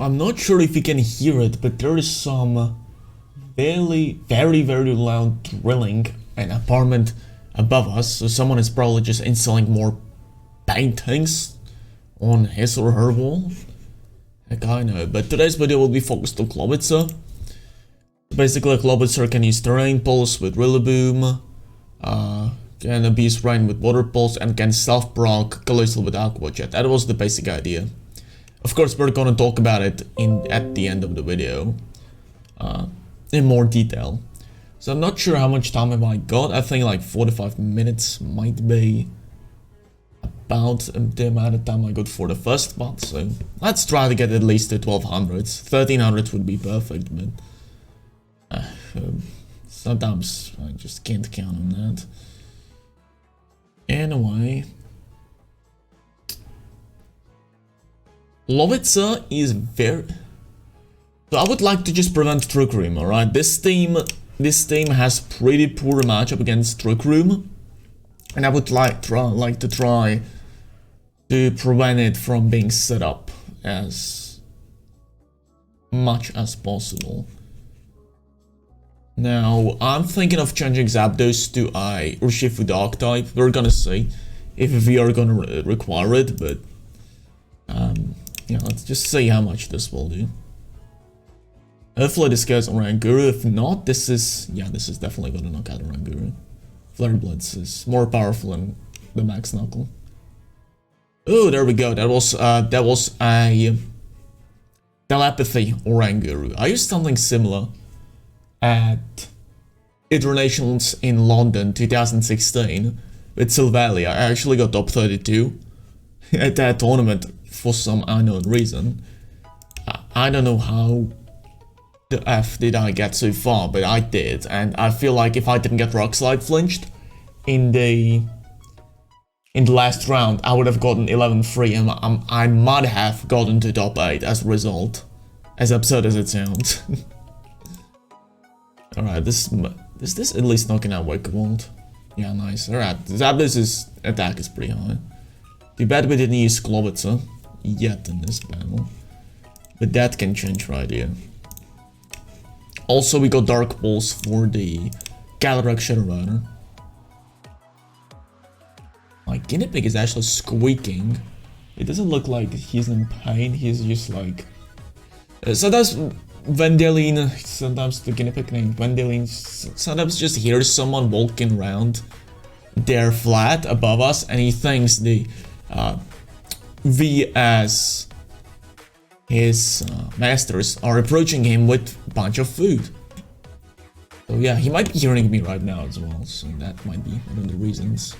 I'm not sure if you can hear it, but there is some very loud drilling in an apartment above us. So someone is probably just installing more paintings on his or her wall. Heck, I know. But today's video will be focused on Clawitzer. Basically, a Clawitzer can use terrain pulse with Rillaboom, can abuse rain with water pulse, and can self-proc Colossal with Aqua Jet. That was the basic idea. Of course, we're gonna talk about it at the end of the video in more detail. So I'm not sure how much time have I got. I think like 45 minutes might be about the amount of time I got for the first part. So let's try to get at least to 1200s. 1300 would be perfect, but sometimes I just can't count on that. Anyway, Clawitzer is very... So I would like to just prevent Trick Room, alright? This team has pretty poor matchup against Trick Room, and I would like to try to prevent it from being set up as much as possible. Now, I'm thinking of changing Zapdos to a Urshifu Dark type. We're gonna see if we are gonna require it, but yeah, let's just see how much this will do. Hopefully this goes Oranguru. If not, this is definitely gonna knock out Oranguru. Flare Blitz is more powerful than the Max Knuckle. Oh, there we go. That was a telepathy Oranguru. I used something similar at Internationals in London 2016 with Sylvalia. I actually got top 32 at that tournament for some unknown reason. I don't know how the F did I get so far, but I did, and I feel like if I didn't get Rock Slide flinched in the last round, I would have gotten 11-3 and I might have gotten to top 8 as a result, as absurd as it sounds. Alright, this at least knocking out Wake Vault. Yeah, nice. Alright, Zapdos' attack is pretty high. Too bad we didn't use Clawitzer yet in this battle. But that can change right here. Also, we got Dark Pulse for the Calyrex Shadow Rider. My guinea pig is actually squeaking. It doesn't look like he's in pain, he's just like... sometimes Vendeline, sometimes the guinea pig named Vendeline, sometimes just hears someone walking around their flat above us and he thinks the as his masters are approaching him with a bunch of food. So yeah, he might be hearing me right now as well, so that might be one of the reasons.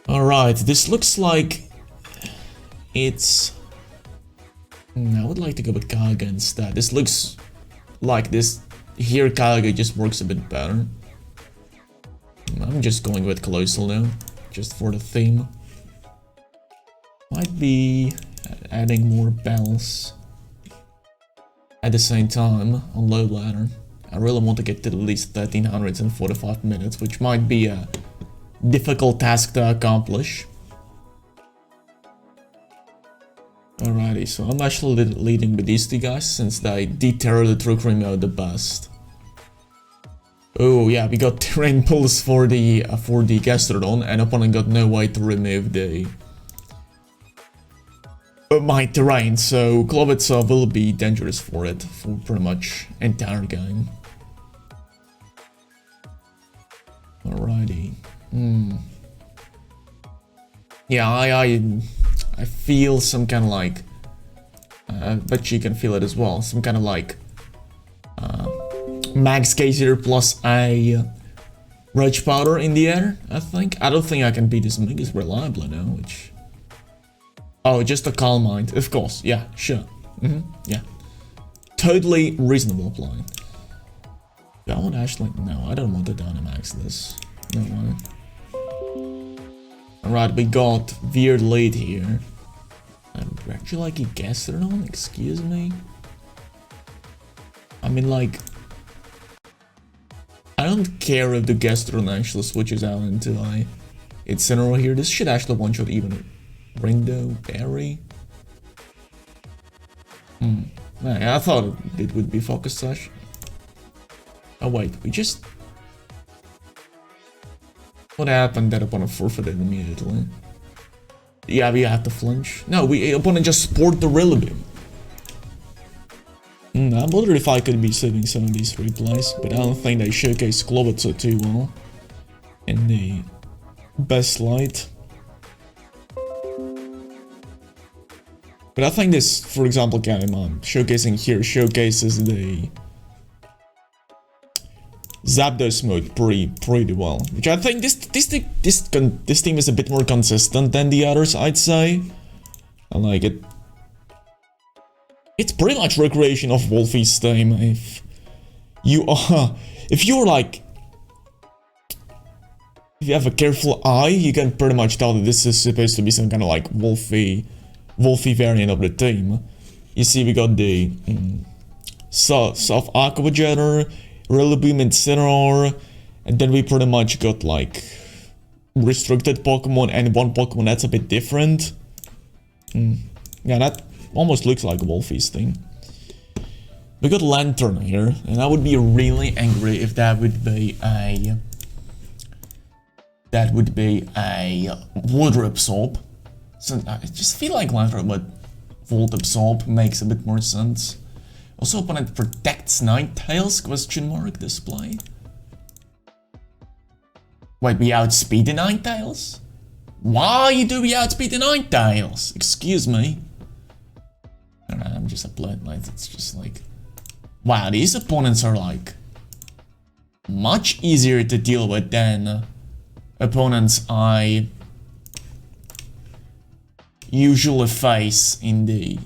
Alright, this looks like it's... I would like to go with Kyogre instead. This looks like this here Kyogre just works a bit better. I'm just going with Colossal now, just for the theme. Might be adding more bells at the same time on low ladder. I really want to get to at least 1300s in 45 minutes, which might be a difficult task to accomplish. Alrighty, so I'm actually leading with these two guys since they deter the Trick Room mode the best. Oh yeah, we got Terrain Pulse for the Gastrodon, and opponent got no way to remove the my terrain, so Clawitzer will be dangerous for it for pretty much entire game. Alrighty. Yeah, I feel some kind of like, I bet you can feel it as well, some kind of like Max Gazer plus a Rage Powder in the air, I think. I don't think I can beat this Megas reliably now, which... Oh, just a Calm Mind, of course, yeah, sure. Yeah. Totally reasonable play. Do I want to actually... No, I don't want to Dynamax this. No way. Alright, we got weird lead here. Would actually like a Gastrodon? Excuse me? I mean, like... I don't care if the Gastrodon actually switches out into a Incineroar here. This should actually one-shot even Ringdo, Berry. Yeah, I thought it would be focus sash. Oh wait, we just... What happened? That opponent forfeited immediately. Yeah, we had to flinch. No, opponent just sported the Rillaboom. I wonder if I could be saving some of these replays, but I don't think they showcase Clawitzer too well in the best light. But I think this, for example, game I'm showcasing here showcases the Zapdos mode pretty well, which I think this team is a bit more consistent than the others, I'd say. I like it. It's pretty much recreation of Wolfie's team. If you're like, if you have a careful eye, you can pretty much tell that this is supposed to be some kind of like Wolfie variant of the team. You see, we got the soft Aqua Jetter, Rillaboom, Incineroar, and then we pretty much got like restricted Pokemon and one Pokemon that's a bit different. Yeah, that almost looks like Wolfie's thing. We got Lantern here, and I would be really angry if that would be a Water Absorb. So I just feel like Lantern, but Volt Absorb makes a bit more sense. Also, opponent protects Ninetales? Question mark display. Wait, we outspeed the Ninetales? Why do we outspeed the Ninetales? Excuse me. I don't know, I'm just a blood knight. It's just like, wow, these opponents are like much easier to deal with than opponents I usually face in the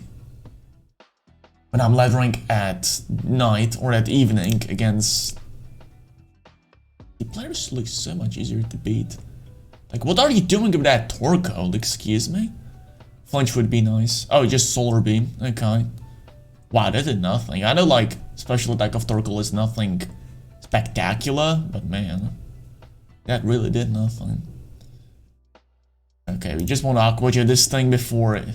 when I'm laddering at night or at evening against the players look so much easier to beat. Like, what are you doing with that Torkoal? Excuse me? Flinch would be nice. Oh, just Solar Beam. Okay. Wow, that did nothing. I know, like, special attack of Torkoal is nothing spectacular, but man, that really did nothing. Okay, we just want to Aqua Jet this thing before it.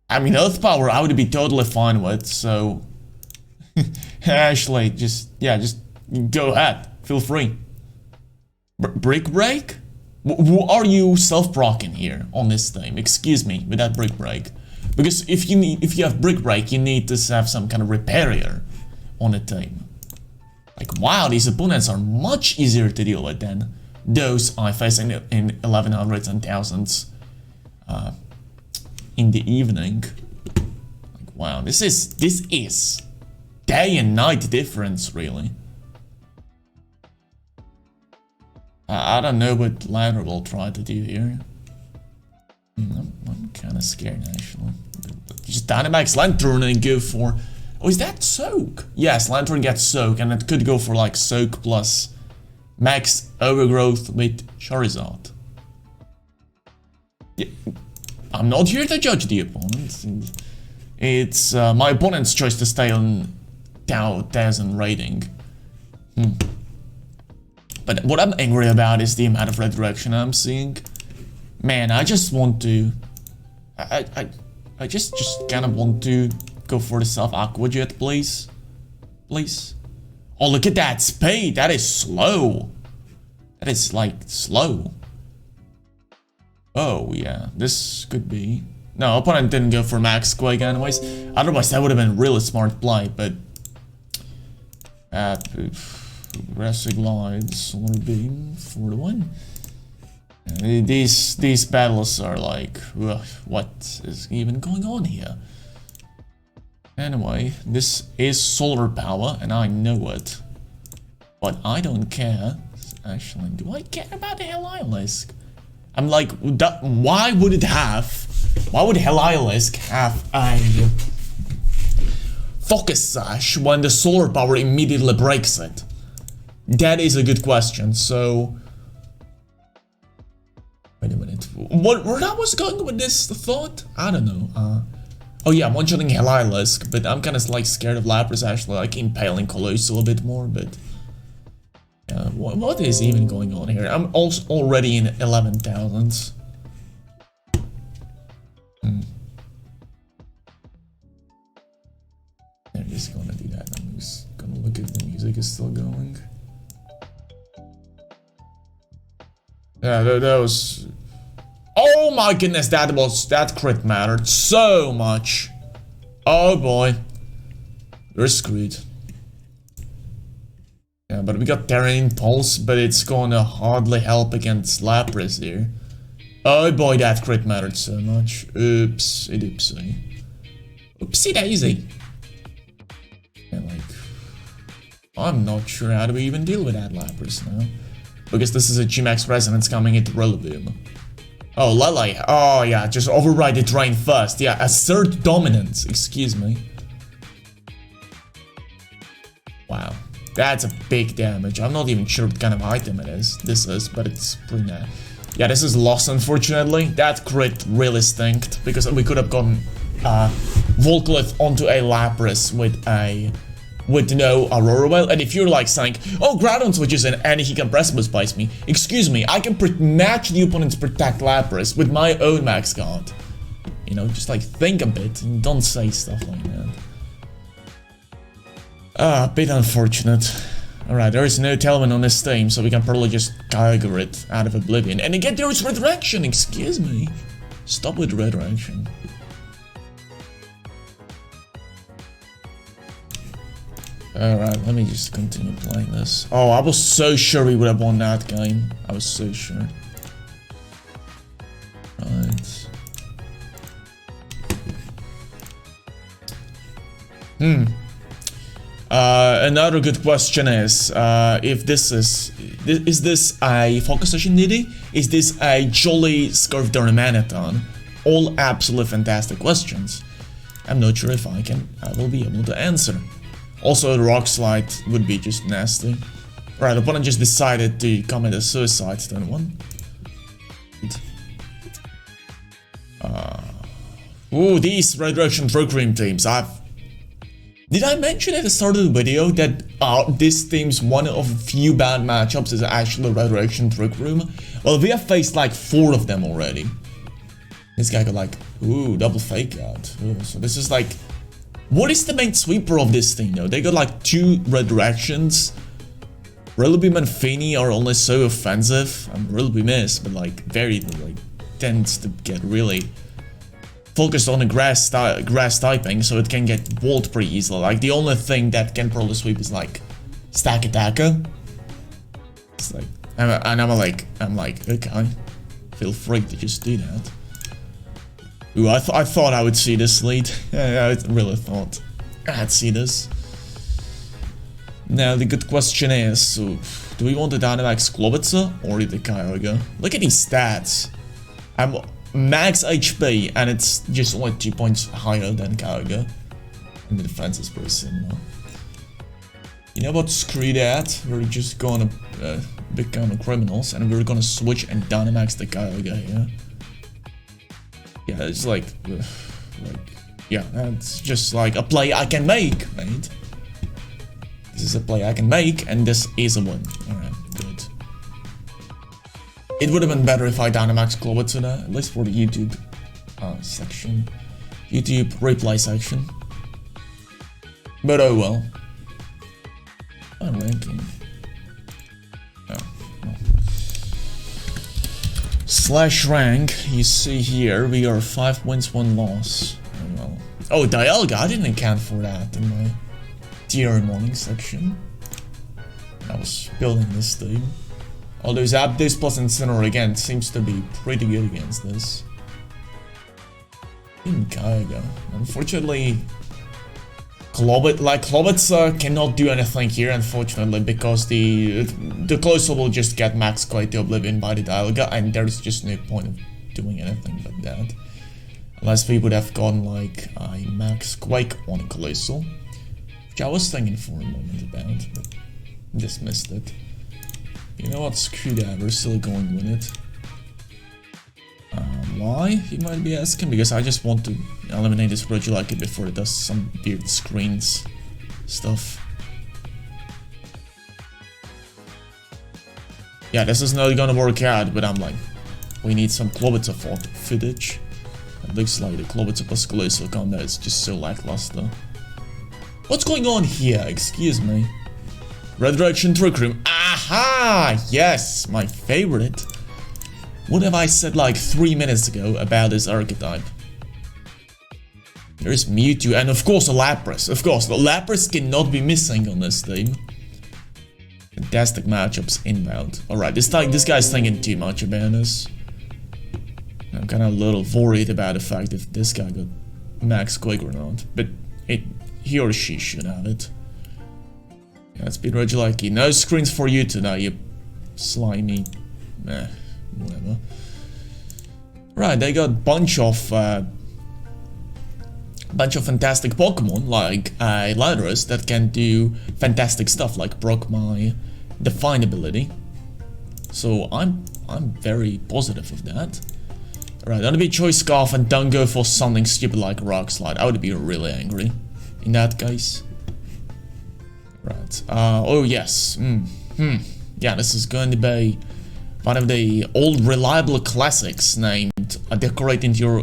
I mean, Earth Power I would be totally fine with, so... Actually, just go ahead. Feel free. Brick Break? Are you self-procking here on this thing? Excuse me, with that Brick Break. Because if you have Brick Break, you need to have some kind of repairer on the team. Like, wow, these opponents are much easier to deal with than those I face in 1100s and 1000s in the evening. Like, wow, this is day and night difference, really. I don't know what Ladder will try to do here. I'm kind of scared, actually. Just Dynamax Lantern and go for... Oh, is that Soak? Yes, Lantern gets Soak, and it could go for like Soak plus Max Overgrowth with Charizard. Yeah, I'm not here to judge the opponent. It's my opponent's choice to stay on 1000 rating. But what I'm angry about is the amount of redirection I'm seeing. Man, I just want to... I just kind of want to go for the self-Aqua Jet, please. Please. Oh, look at that speed. That is slow. That is, like, slow. Oh, yeah. This could be... No, opponent didn't go for Max Quake anyways. Otherwise, that would have been a really smart play, but... Aggressive Glide, Solar Beam for the win. These battles are like, ugh, what is even going on here? Anyway, this is solar power, and I know it. But I don't care. Actually, do I care about the Heliolisk? I'm like, why would Heliolisk have a Focus Sash when the solar power immediately breaks it? That is a good question, so... Wait a minute. Where I was going with this thought? I don't know. Oh yeah, I'm one-shotting Heliolisk, but I'm kind of like scared of Lapras actually, like impaling Colossal a bit more, but... what is even going on here? I'm also already in 11,000s. just gonna do that. I'm just gonna look if the music is still going. Yeah, that was... Oh my goodness, that crit mattered so much. Oh boy. We're screwed. Yeah, but we got Terrain Pulse, but it's gonna hardly help against Lapras here. Oh boy, that crit mattered so much. Oops, oopsie. Oopsie daisy. Yeah, like... I'm not sure how to even deal with that Lapras now. Because this is a G-Max Resonance coming into Rillaboom. Oh, Lele. Oh yeah, just override the Drain first. Yeah, assert dominance. Excuse me. Wow. That's a big damage. I'm not even sure what kind of item it is. This is, but it's pretty nice. Yeah, this is lost, unfortunately. That crit really stinked, because we could have gotten Volclith onto a Lapras with no Aurora Veil. And if you're like saying, oh, Groudon switches in and he can Precipice Spice me. Excuse me, I can match the opponent's Protect Lapras with my own Max Guard. You know, just like think a bit and don't say stuff like that. A bit unfortunate. Alright, there is no Tailwind on this team, so we can probably just Kyogre it out of Oblivion. And again, there is Redirection, excuse me. Stop with Redirection. Alright, let me just continue playing this. Oh, I was so sure we would have won that game. I was so sure. Right. Another good question is, if this is this a Focus Session Niddy? Is this a Jolly Scarf Darmanitan? All absolutely fantastic questions. I'm not sure if I will be able to answer. Also, the Rock Slide would be just nasty. Right, the opponent just decided to commit a suicide turn 1. Ooh, these Redirection Trick Room teams. Did I mention at the start of the video that this team's one of a few bad matchups is actually Redirection Trick Room? Well, we have faced like 4 of them already. This guy got like, ooh, double Fake Out. Ooh, so this is like... What is the main sweeper of this thing though? They got like 2 Redirections. Rillaboom and Feeny are only so offensive. And Rillaboom is, but like very like tends to get really focused on the grass typing, so it can get walled pretty easily. Like the only thing that can probably sweep is like Stack Attacker. It's like, and I'm like, okay, feel free to just do that. Ooh, I thought I would see this lead. Yeah, I really thought I'd see this. Now the good question is, so, do we want the Dynamax Clawitzer or the Kyogre? Look at these stats. I'm max HP and it's just only 2 points higher than Kyogre. And the defense is pretty similar. You know what, screw that. We're just gonna become criminals and we're gonna switch and Dynamax the Kyogre here. Yeah, it's like, yeah, that's just like a play I can make, mate. This is a play I can make, and this is a win. Alright, good. It would have been better if I Dynamax Clawitzer there, at least for the YouTube section. YouTube replay section. But oh well. I'm ranking. Slash rank, you see here, we are 5 wins, 1 loss. Well. Oh, Dialga, I didn't account for that in my tier morning section. I was building this team. Although Zapdos plus Incineroar again seems to be pretty good against this. Even Kyogre. Unfortunately, Clawitzer cannot do anything here, unfortunately, because the Closer will just get Max Quake to Oblivion by the Dialga, and there's just no point of doing anything but that. Unless we would have gone like a Max Quake on Colossal, which I was thinking for a moment about, but dismissed it. You know what, screw that, we're still going with it. Why, you might be asking? Because I just want to eliminate this Regieleki before it does some weird screens stuff. Yeah, this is not gonna work out, but I'm like, we need some Clawitzer footage. It looks like the Clawitzer plus Colossal combat is just so lackluster. What's going on here? Excuse me. Red Direction Trick Room. Aha! Yes, my favorite. What have I said like 3 minutes ago about this archetype? There's Mewtwo and of course a Lapras. Of course, the Lapras cannot be missing on this team. Fantastic matchups inbound. Alright, this guy's thinking too much about us. I'm kinda a little worried about the fact if this guy got max quick or not. But he or she should have it. Yeah, speed Regieleki. No screens for you tonight, you slimy. Meh, whatever. Right, they got bunch of fantastic Pokemon like Landorus that can do fantastic stuff like proc my Define ability. So I'm very positive of that. Alright, don't be Choice Scarf and don't go for something stupid like Rock Slide. I would be really angry in that case. Right. Oh yes. Yeah, this is going to be one of the old reliable classics named Decorate into your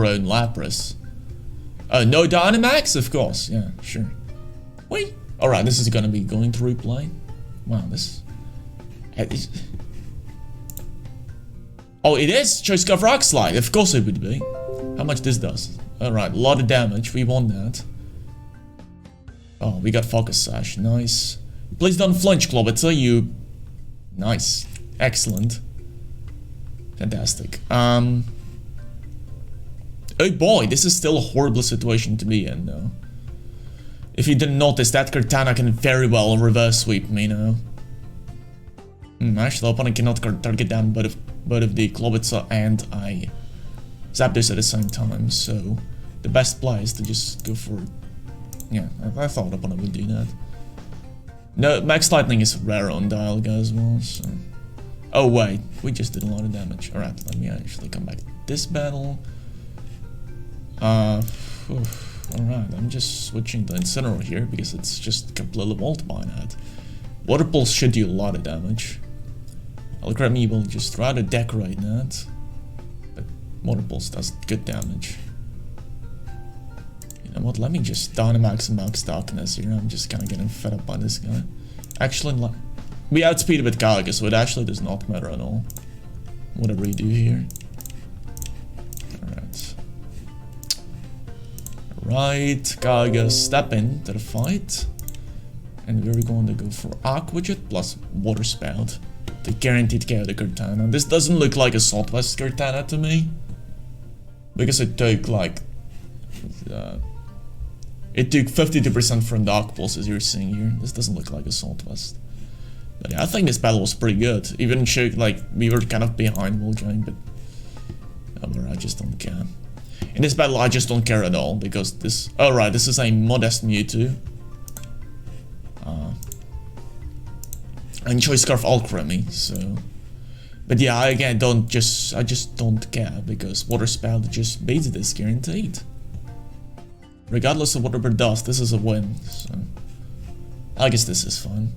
own Lapras. No Dynamax? Of course, yeah, sure. Wait. Alright, this is gonna be going to replay. Wow, this... Oh, it is Choice Scarf Rock Slide. Of course it would be. How much this does? Alright, a lot of damage. We want that. Oh, we got Focus Sash. Nice. Please don't flinch, Clawitzer. You... Nice. Excellent. Fantastic. Oh boy, this is still a horrible situation to be in, though. If you didn't notice, that Kartana can very well reverse sweep me now. Actually, the opponent cannot target down both of the Clawitzer and I Zapdos at the same time, so the best play is to just go for... Yeah, I thought the opponent would do that. No, Max Lightning is rare on Dialga as well, so... Oh wait, we just did a lot of damage. Alright, let me actually come back to this battle. Alright, I'm just switching to Incineroar here because it's just completely multiplying that. Water Pulse should do a lot of damage. Alchemy will just rather decorate that. But Water Pulse does good damage. You know what, let me just Dynamax and Max Darkness here. I'm just kinda getting fed up by this guy. Actually, we outspeeded with Galaga, so it actually does not matter at all. Whatever we do here. Alright. Right, Galaga step in to the fight. And we're going to go for Arc Widget plus Water Spout to guaranteed KO the Kartana. This doesn't look like a Southwest Kartana to me. Because it took like... it took 52% from Dark Pulse as you're seeing here. This doesn't look like a Southwest. But yeah, I think this battle was pretty good. Even showed like we were kind of behind Voltron, but... I just don't care. In this battle, I just don't care at all, because this... Oh, right, this is a modest Mewtwo. And Choice Scarf Alchemy, so... But yeah, I just don't care, because Water Spout just beats this guaranteed. Regardless of whatever it does, this is a win, so... I guess this is fun.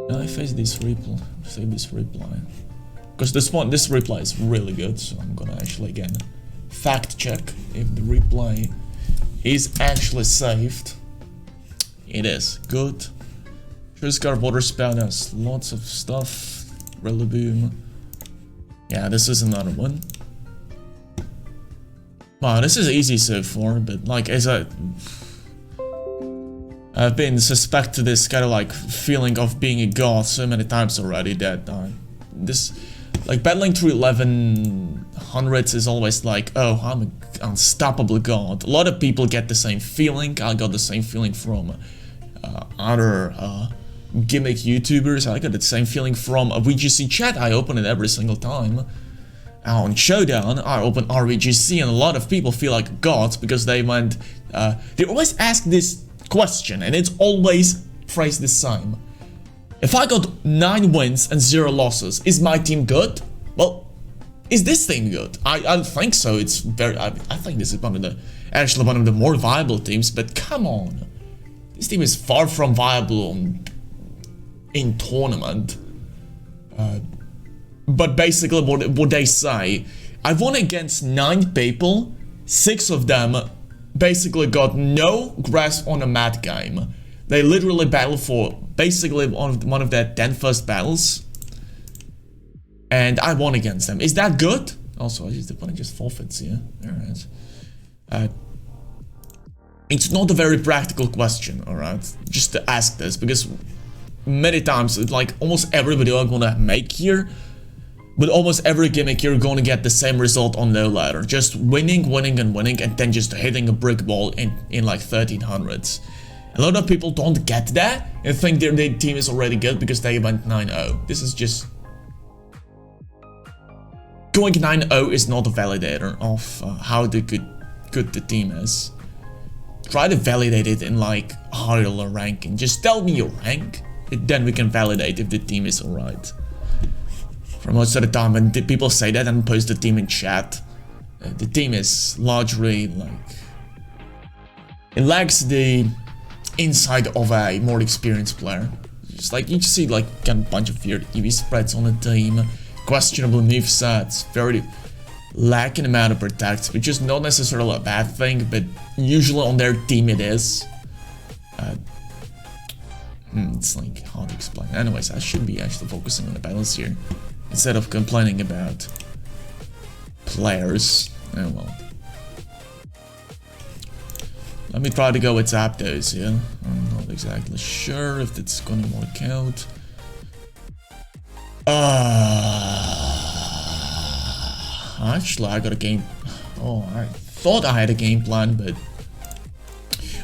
Now I face this reply, save this reply. Because this reply is really good, so I'm gonna actually again fact check if the reply is actually saved. It is good. Choice Scarf Water Spout has lots of stuff. Rillaboom. Yeah, this is another one. Wow, this is easy so far, but like as I've been suspect to this kind of like feeling of being a god so many times already that this like battling through 1100s is always like, oh, I'm an unstoppable god. A lot of people get the same feeling. I got the same feeling from other gimmick YouTubers. I got the same feeling from a VGC chat. I open it every single time. On Showdown, I open RVGC, and a lot of people feel like gods because they went. They always ask this question, and it's always phrased the same. If I got 9 wins and 0 losses, is my team good? Well, is this team good? I think so. It's very. I think this is actually one of the more viable teams. But come on, this team is far from viable in tournament. But basically, what they say, I won against 9 people. 6 of them basically got no grasp on a mat game. They literally battled for basically one of their 10 first battles. And I won against them. Is that good? Also, I just the opponent just forfeits here. Alright. It's not a very practical question, alright? Just to ask this, because many times, like almost every video I'm gonna make here, with almost every gimmick, you're gonna get the same result on low ladder. Just winning, and then just hitting a brick wall in like 1300s. A lot of people don't get that and think their team is already good because they went 9-0. This is just... Going 9-0 is not a validator of how good the team is. Try to validate it in like higher ranking. Just tell me your rank, and then we can validate if the team is alright. For most of the time when people say that and post the team in chat, the team is largely like... It lacks the insight of a more experienced player. Just like you just see like a bunch of weird EV spreads on the team, questionable movesets, very lacking amount of protect, which is not necessarily a bad thing, but usually on their team it is. It's like hard to explain. Anyways, I should be actually focusing on the battles here instead of complaining about players. Oh well. Let me try to go with Zapdos here. I'm not exactly sure if it's gonna work out. Actually, I got a game. Oh, I thought I had a game plan, but...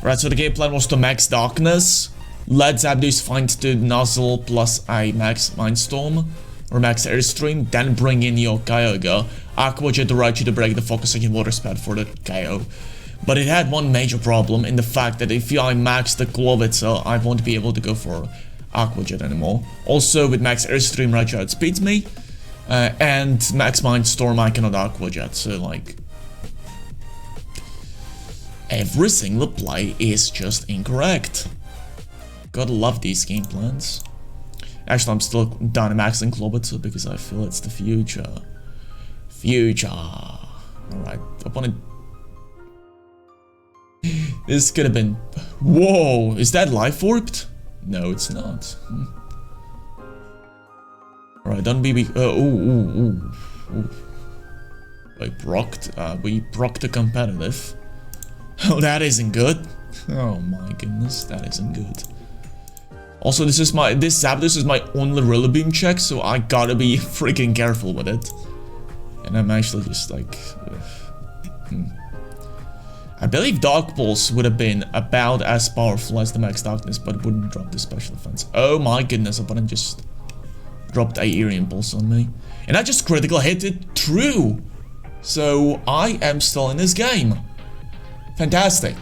Right, so the game plan was to max Darkness, let Zapdos find the Nuzzle plus a max Mindstorm, or max Airstream, then bring in your Kyogre, Aqua Jet to right you to break the focusing and water spout for the KO. But it had one major problem in the fact that if I max the Clawitzer, I won't be able to go for Aqua Jet anymore. Also, with max Airstream, right, it speeds me. And max Mindstorm, I cannot Aqua Jet, so like... Every single play is just incorrect. Gotta love these game plans. Actually, I'm still Dynamaxing Clawitzer because I feel it's the future. Alright, opponent... This could have been... Whoa, is that life warped? No, it's not. Alright, don't be... ooh. We procced the competitive. Oh, that isn't good. Oh my goodness, that isn't good. Also, this Zapdos is my only Rillaboom check, so I gotta be freaking careful with it. And I'm actually just like... I believe Dark Pulse would have been about as powerful as the Max Darkness, but it wouldn't drop the special defense. Oh my goodness, opponent just dropped a Eerie Impulse on me. And I just critical hit it through. So I am still in this game. Fantastic.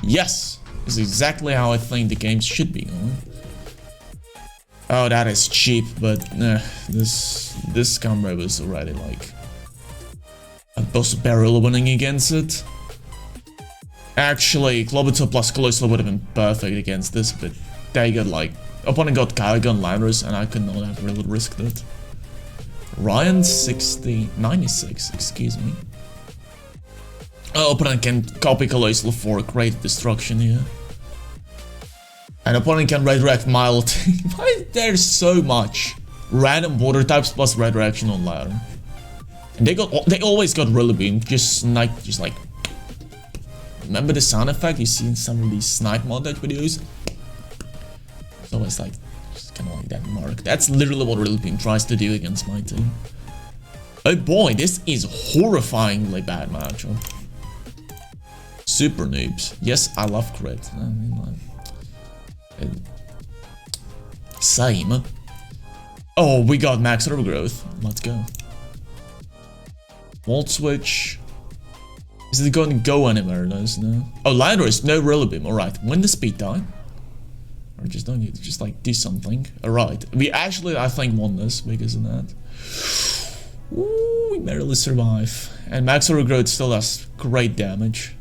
Yes, this is exactly how I think the game should be going. Oh, that is cheap, but this combo is already like a boss barrel winning against it. Actually, Clawitzer plus Clawitzer would have been perfect against this, but they got like... Opponent got Kyogre and Landorus, and I could not have really risked it. Ryan 96, excuse me. Oh, opponent can copy Clawitzer for great destruction here. And opponent can redirect Mild. Why there's so much random water types plus redirection on ladder? And they always got Rillaboom, just like... Remember the sound effect you see in some of these snipe modded videos? It's always like, just kind of like that mark. That's literally what Rillaboom tries to do against my team. Oh boy, this is horrifyingly bad matchup. Super noobs. Yes, I love crit. I mean, like, same. Oh, we got max overgrowth. Let's go. Volt switch. Is it going to go anywhere? No. Oh, Landorus, no Rillaboom. Alright, win the speed die. Or just don't need to just like do something. Alright, we actually, I think, won this because of that. Ooh, we barely survive. And max overgrowth still does great damage.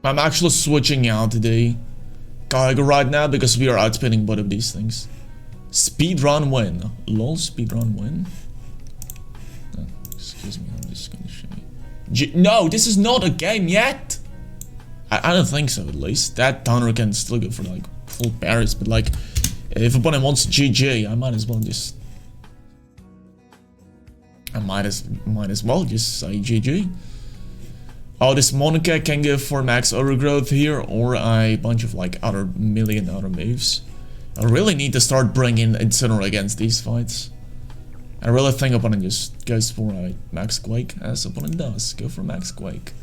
I'm actually switching out the Kyogre right now because we are outspinning both of these things. Speedrun win. Lol, speedrun win. Excuse me, I'm just gonna show you. No, this is not a game yet. I don't think so, at least. That Thunder can still go for like full parries, but like if opponent wants GG, I might as well just say GG. Oh, this Monica can go for max overgrowth here, or a bunch of like million other moves. I really need to start bringing Incineroar against these fights. I really think opponent just goes for a max quake, as opponent does. Go for max quake.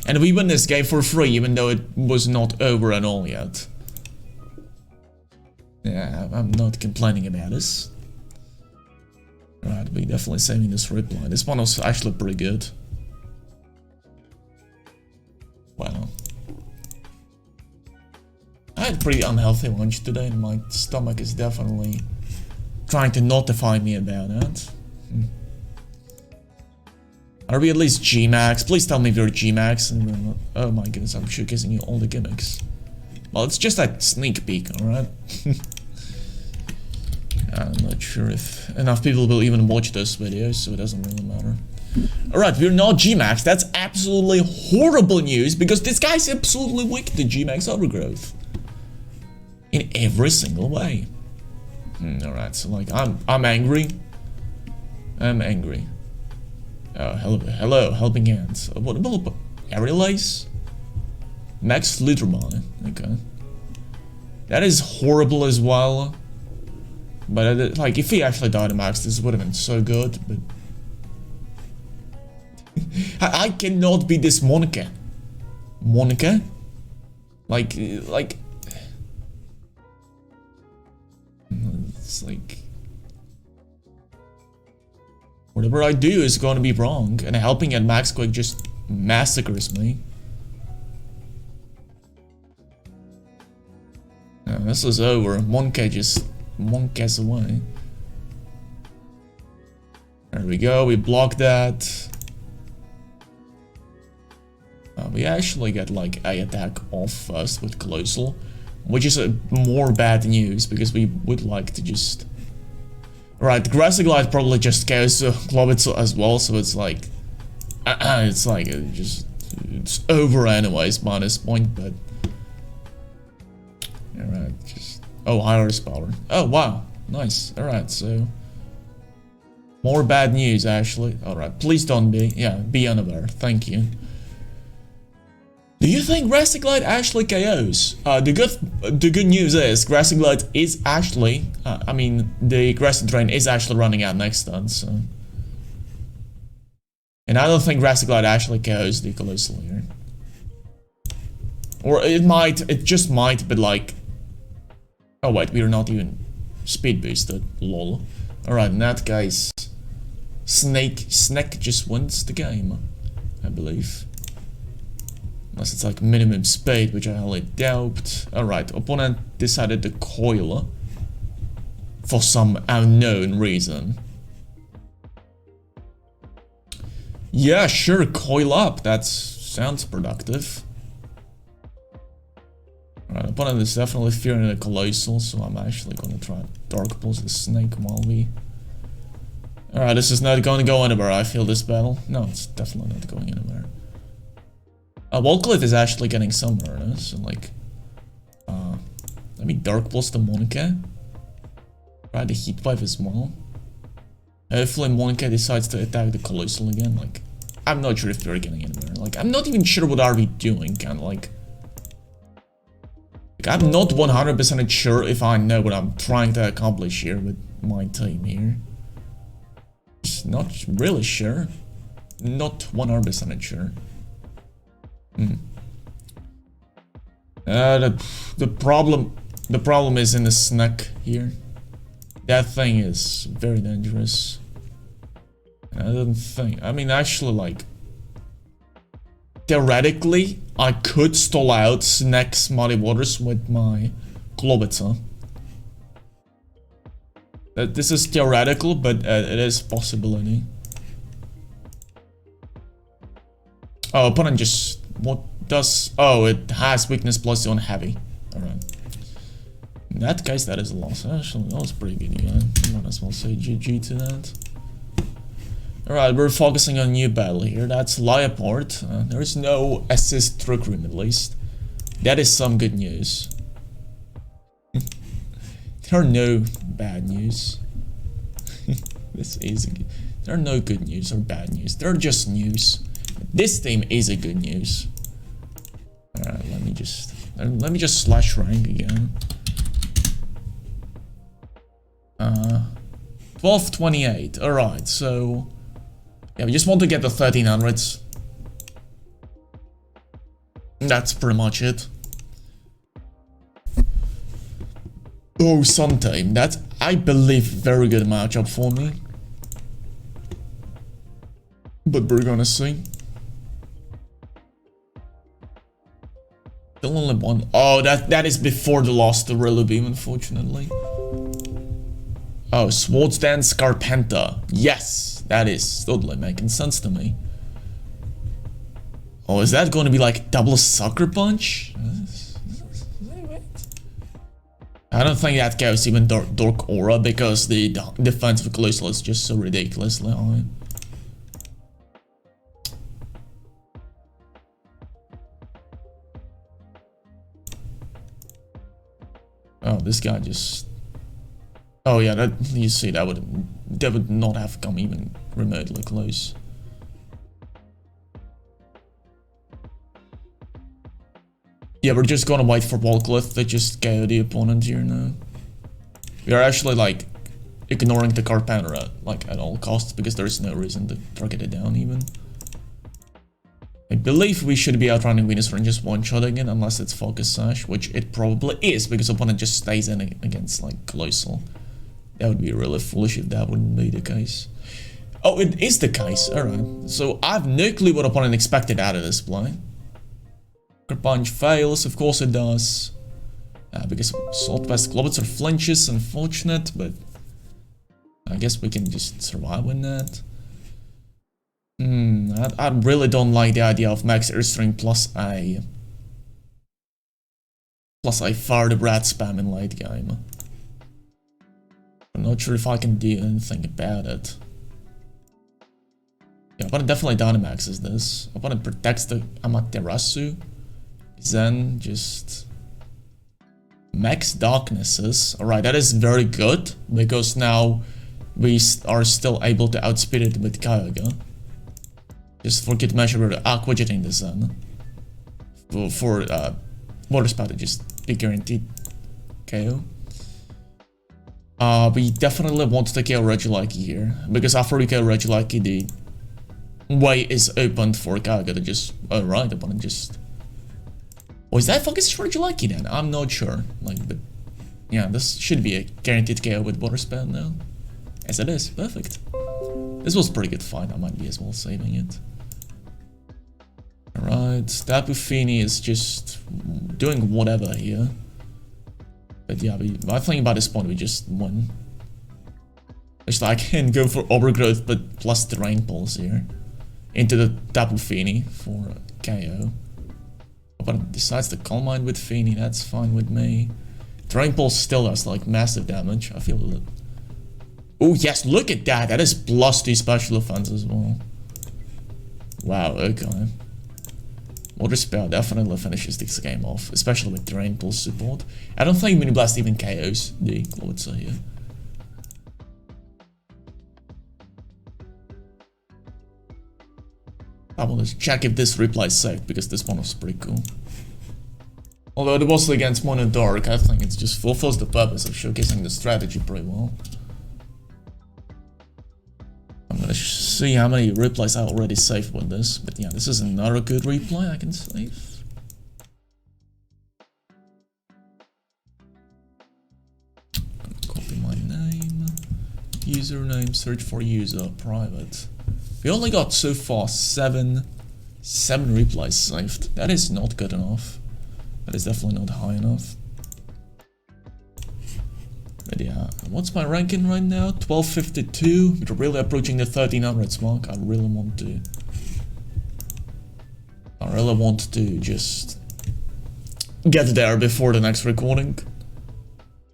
And we win this game for free, even though it was not over at all yet. Yeah, I'm not complaining about this. Alright, we definitely saving this reply. This one was actually pretty good. Wow. I had a pretty unhealthy lunch today, and my stomach is definitely trying to notify me about that. Are we at least G-Max? Please tell me we're G-Max and we're not. Oh my goodness, I'm showcasing you all the gimmicks. Well, it's just a sneak peek, alright? I'm not sure if enough people will even watch those videos, so it doesn't really matter. Alright, we're not G-Max. That's absolutely horrible news, because this guy's absolutely weak to G-Max overgrowth. In every single way. Alright, so like, I'm angry. I'm angry. Oh, hello, helping hands. What about Aerial Ace? Max Slithermine, okay. That is horrible as well. But like, if he actually died to Max, this would have been so good, but I cannot beat this Monica. Monica? Like, it's like, whatever I do is going to be wrong, and helping at Max Quake just massacres me. This is over. Monkey just monkeys away. There we go, we block that. We actually get like a attack off first with Colossal, which is a more bad news because we would like to just... Right, the Grassy Glide probably just goes to Clawitzer as well, so it's like... it's like, it's over anyways, minus point, but... Alright, just... Oh, higher power. Oh, wow, nice. Alright, so... More bad news, actually. Alright, please don't be... Yeah, be unaware, thank you. Do you think Grassy Glide actually KOs? The good news is Grassy Glide is actually, I mean, the Grassy Drain is actually running out next turn, so. And I don't think Grassy Glide actually KOs the Colossal here. Or it might, it just might, but like... Oh wait, we are not even speed boosted, lol. Alright, in that case, Snake just wins the game, I believe. Unless it's like minimum speed, which I highly doubt. Alright, opponent decided to coil for some unknown reason. Yeah, sure, coil up. That sounds productive. Alright, opponent is definitely fearing the Colossal, so I'm actually gonna try Dark Pulse the Snake while we... Alright, this is not going to go anywhere, I feel, this battle. No, it's definitely not going anywhere. Volclith is actually getting somewhere, no? So like, let me Dark Pulse the Monica. Try the Heat Wave as well. Hopefully Monica decides to attack the Colossal again, like, I'm not sure if we're getting anywhere. Like, I'm not even sure what are we doing, kinda like I'm not 100% sure if I know what I'm trying to accomplish here with my team here. Just not really sure. Not 100% sure. The problem is in the snack here. That thing is very dangerous. I don't think, I mean, actually, like, theoretically, I could stall out Snack's Muddy Waters with my Clawitzer. This is theoretical, but it is a possibility. Oh, opponent just... What does... Oh, it has weakness plus on heavy. Alright. In that case, that is a loss. Actually, that was pretty good, yeah. I might as well say GG to that. Alright, we're focusing on new battle here. That's Leopard. There is no assist trick room at least. That is some good news. There are no bad news. This is good. There are no good news or bad news. They're just news. This team is a good news. Alright, let me just slash rank again. 1228. Alright, so yeah, we just want to get the 1300s. That's pretty much it. Oh, Suntime. That's, I believe, very good matchup for me. But we're gonna see. Still only one. Oh, that is before the lost to Relu Beam, unfortunately. Oh, Swords Dance Carpenta. Yes, that is totally making sense to me. Oh, is that going to be like double Sucker Punch? I don't think that goes even Dork Aura because the defense of Colossal is just so ridiculously high. Oh, this guy just... Oh yeah, that, you see, that would not have come even remotely close. Yeah, we're just gonna wait for Wallcliff to just KO the opponent here now. We are actually like ignoring the Carpenter like at all costs because there is no reason to target it down even. I believe we should be outrunning Venus Ring just one-shotting it unless it's Focus Sash, which it probably is because opponent just stays in against like Colossal. That would be really foolish if that wouldn't be the case. Oh, it is the case. Alright. So I have no clue what opponent expected out of this play. Punch fails, of course it does. Because Saltwest Clawitzer flinches, unfortunate, but I guess we can just survive with that. I really don't like the idea of max airstring plus a fire the Brat spam in late game. I'm not sure if I can do anything about it. Yeah, opponent definitely Dynamaxes this. Opponent protects the Amaterasu. Then just max darknesses. Alright, that is very good because now we are still able to outspeed it with Kyogre. Just forget measure we're aquajetting the Zen. For Water Spout to just be guaranteed KO. We definitely want to KO Regieleki here because after we KO Regieleki the way is opened for Kyogre to just alright, opponent just... Oh, is that Focus Regieleki then? I'm not sure. Like, but yeah, this should be a guaranteed KO with Water Spout now. As it is, perfect. This was a pretty good fight. I might be as well saving it. Alright, Tapu Fini is just doing whatever here. But yeah, I think by this point we just won. Just I can go for Overgrowth but plus Terrain Pulse here. Into the Tapu Fini for KO. But decides to Calm Mind with Fini, that's fine with me. Terrain Pulse still does like massive damage, I feel it. Oh yes, look at that, that is plus 2 special offense as well. Wow, okay. Water Spout definitely finishes this game off, especially with Terrain Pulse support. I don't think Mini Blast even KOs the Clawitzer here. I want to check if this reply is safe, because this one was pretty cool. Although it was against Mono Dark, I think it just fulfills the purpose of showcasing the strategy pretty well. I'm gonna see how many replays I already saved with this, but yeah, this is another good replay I can save. Copy my name, username, search for user, private. We only got so far 7 replays saved. That is not good enough. That is definitely not high enough. But yeah, what's my ranking right now? 1252. We're really approaching the 1300s mark. I really want to just get there before the next recording.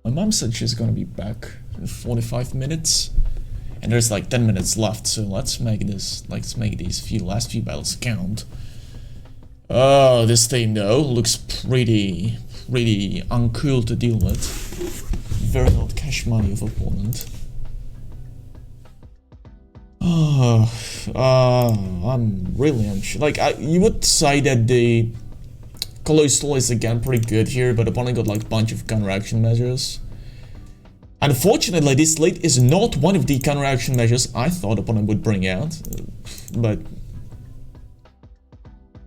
My mom said she's gonna be back in 45 minutes. And there's like 10 minutes left, so let's make these last few battles count. Oh, this thing though looks pretty uncool to deal with. Very not cash money of opponent. I'm really unsure. Like, you would say that the Colossal is again pretty good here, but opponent got like a bunch of counteraction measures. Unfortunately, this lead is not one of the counteraction measures I thought opponent would bring out, but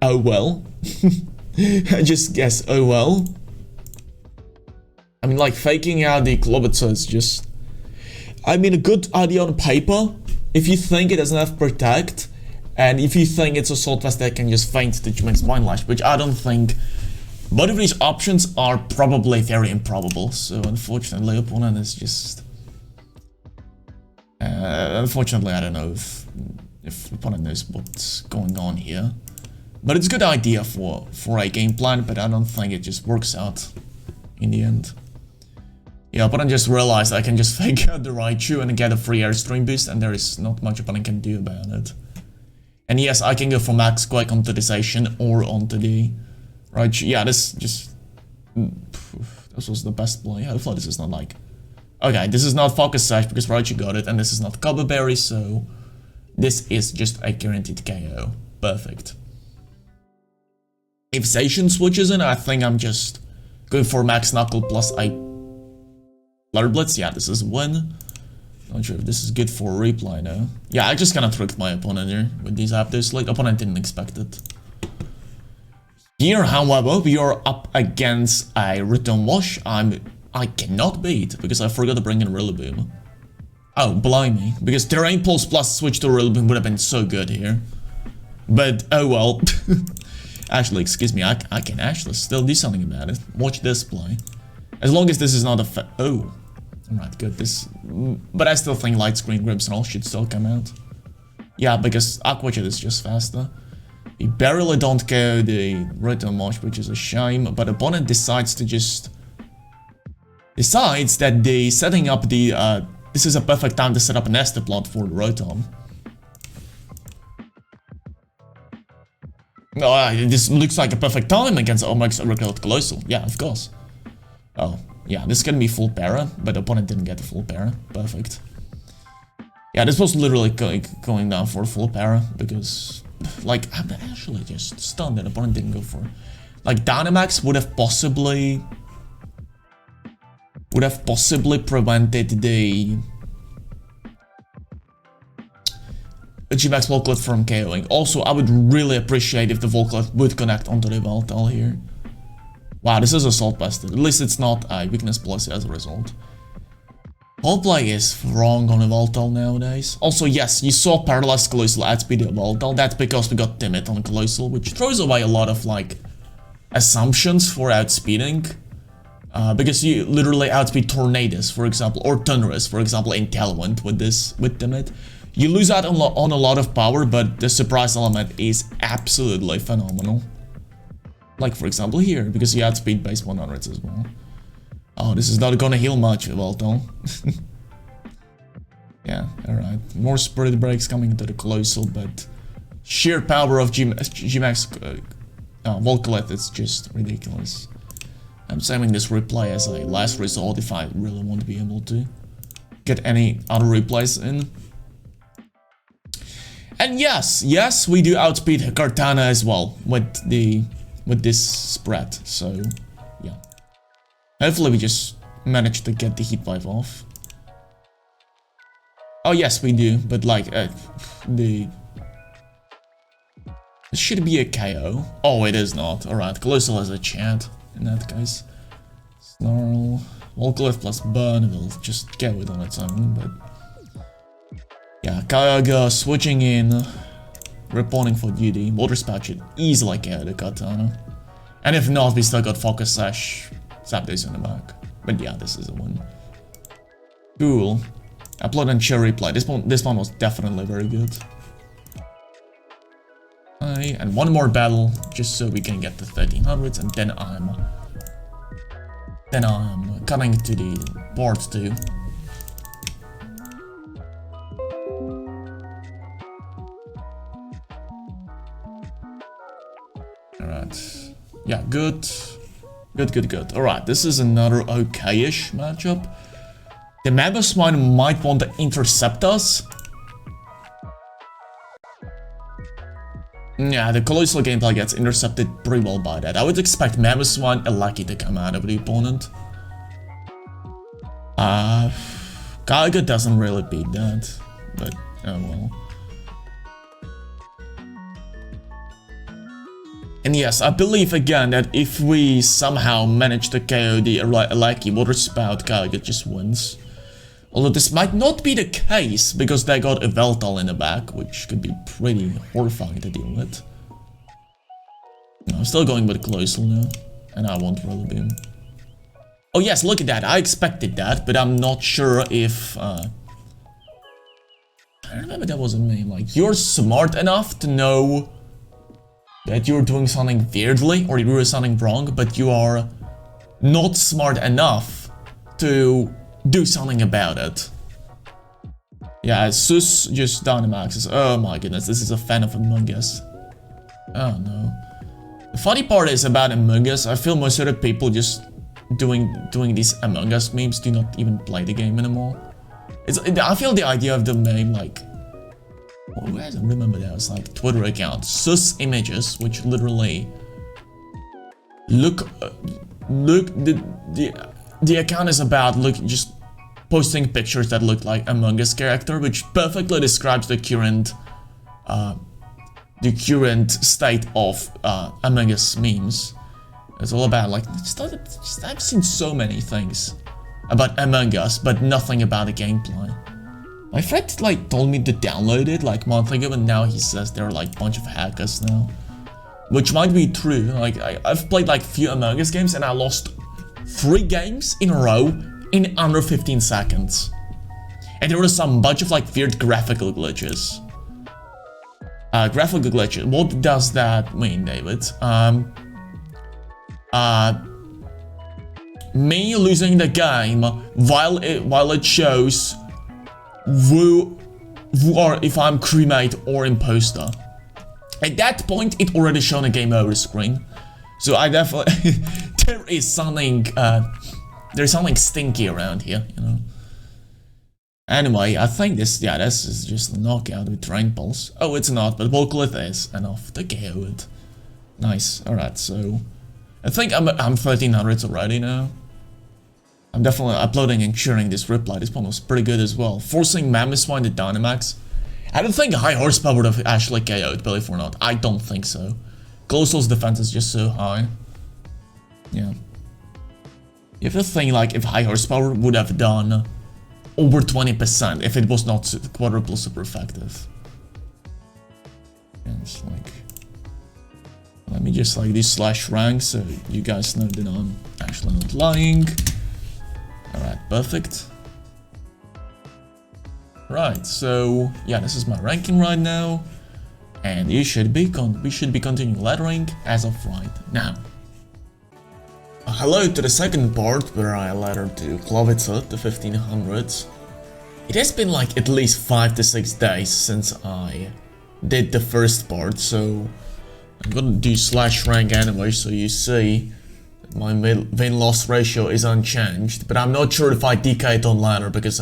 oh well. I just guess, oh well. I mean, like, faking out the Clawitzer is just, I mean, a good idea on paper if you think it doesn't have protect, and if you think it's Assault Vest that can just feint the Gimmick's Mind Lash, which I don't think. Both of these options are probably very improbable, so unfortunately opponent is just... unfortunately I don't know if opponent knows what's going on here. But it's a good idea for a game plan, but I don't think it just works out in the end. Yeah, opponent just realized I can just fake out the Raichu and get a free airstream boost, and there is not much opponent can do about it. And yes, I can go for max Quake onto the Station or onto the... Right, yeah, this was the best play. Hopefully this is not like... Okay, this is not Focus Sash because Raichu got it, and this is not Cover Berry, so... This is just a guaranteed KO. Perfect. If Station switches in, I think I'm just going for Max Knuckle plus a Flare Blitz. Yeah, this is a win. Not sure if this is good for a replay now. Yeah, I just kind of tricked my opponent here with these Aptos. Like, opponent didn't expect it. Here, however, we are up against a Return Wash I cannot beat because I forgot to bring in Rillaboom. Oh, blimey. Because Terrain Pulse plus switch to Rillaboom would have been so good here. But, oh well. Actually, excuse me, I can actually still do something about it. Watch this play. As long as this is not a oh. Alright, good. But I still think Light Screen Grimmsnarl should still come out. Yeah, because Aqua Jet is just faster. We barely don't KO the Return Wash, which is a shame, but opponent decides to just... Decides that the setting up the... this is a perfect time to set up an Ester plot for the Rotom. Oh, this looks like a perfect time against Omax Recruit Colossal. Yeah, of course. Oh, yeah, this can be full para, but opponent didn't get the full para. Perfect. Yeah, this was literally going down for full para, because... Like, I'm actually just stunned that opponent didn't go for it. Like, Dynamax would have possibly prevented the G-Max Volclip from KOing. Also, I would really appreciate if the Volclip would connect onto the Voltal here. Wow, this is Assault Vested. At least it's not a weakness plus as a result. Whole play is wrong on a Voltal nowadays. Also, yes, you saw Paralyzed Colossal outspeed a Voltal. That's because we got Timid on Colossal, which throws away a lot of, like, assumptions for outspeeding. Because you literally outspeed Tornadus, for example, or Thunderous, for example, in Tailwind with Timid. You lose out on a lot of power, but the surprise element is absolutely phenomenal. Like, for example, here, because you outspeed base 100s as well. Oh, this is not gonna heal much, Voltal. Yeah, alright. More Spirit Breaks coming into the Colossal, but sheer power of G-Max Volcalith is just ridiculous. I'm saving this replay as a last resort if I really want to be able to get any other replays in. And yes, we do outspeed Kartana as well with this spread, so yeah. Hopefully we just manage to get the Heat Wave off. Oh yes, we do, but like, this should be a KO. Oh, it is not. Alright, Colossal has a chant in that case. Snarl, Volcalith plus Burn will just KO it on its own, but... Yeah, Kyogre switching in, reporting for duty. Water Spout should easily KO the Katana. And if not, we still got Focus Sash, Zapdos in the back. But yeah, this is a win. Cool. Upload and chill replay. This one was definitely very good. And one more battle, just so we can get to 1300s, and then I'm coming to the board too. Alright. Yeah, good. Good. Alright, this is another okay-ish matchup. The Mammothswine might want to intercept us. Yeah, the colossal gameplay gets intercepted pretty well by that. I would expect Mammothswine and Lucky to come out of the opponent. Gaiga doesn't really beat that, but oh well. And yes, I believe again that if we somehow manage to KO the Lucky Water Spout, Gaiga just wins. Although this might not be the case, because they got a Veltal in the back, which could be pretty horrifying to deal with. No, I'm still going with Colossal now, and I want Roller Beam. Oh yes, look at that, I expected that, but I'm not sure if... I remember that was a meme, like, you're smart enough to know that you're doing something weirdly, or you're doing something wrong, but you are not smart enough to do something about it. Yeah, Sus just Dynamaxes. Oh my goodness, this is a fan of Among Us. Oh no. The funny part is about Among Us, I feel most of the people just doing these Among Us memes do not even play the game anymore. I feel the idea of the meme, like... Who doesn't remember that? It's like Twitter account. Sus images, which literally... The account is about just posting pictures that look like Among Us character, which perfectly describes the current state of Among Us memes. It's all about like I've seen so many things about Among Us, but nothing about the gameplay. My friend like told me to download it like a month ago, and now he says there are like a bunch of hackers now, which might be true. Like I've played like few Among Us games and I lost 3 games in a row in under 15 seconds. And there was some bunch of like weird graphical glitches. Graphical glitches, what does that mean, David? Me losing the game while it shows who are, if I'm cremate or imposter. At that point, it already shown a game over screen. So I definitely there's something stinky around here, you know. Anyway, I think this is just a knockout with Drain Pulse. Oh, it's not, but Volclith is enough to KO it. Nice. Alright, so I think I'm 1300s already now. I'm definitely uploading and sharing this reply. This one was pretty good as well. Forcing Mammothswine to Dynamax. I don't think high horsepower would have actually KO'd, believe it or not. I don't think so. Colossal's defense is just so high. Yeah. You have to think like if high horsepower would have done over 20% if it was not quadruple super effective. And it's like... Let me just like do slash rank so you guys know that I'm actually not lying. Alright, perfect. Right, so yeah, this is my ranking right now. And we should be continuing lettering as of right now. Hello to the second part where I lettered to Clawitzer, the 1500s. It has been like at least 5 to 6 days since I did the first part, so I'm gonna do slash rank anyway, so you see that my win-loss ratio is unchanged, but I'm not sure if I DK'd on ladder because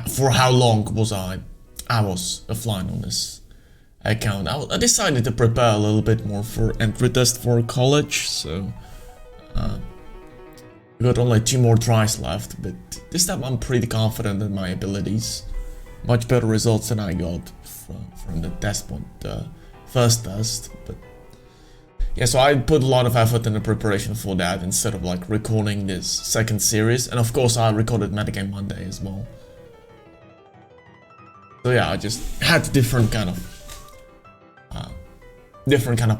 for how long was I was offline on this account. I decided to prepare a little bit more for entry test for college, so we got only 2 more tries left, but this time I'm pretty confident in my abilities. Much better results than I got from the test point, first test, but yeah, so I put a lot of effort in the preparation for that instead of like recording this second series, and of course I recorded Metagame Monday as well. So yeah, I just had different kind of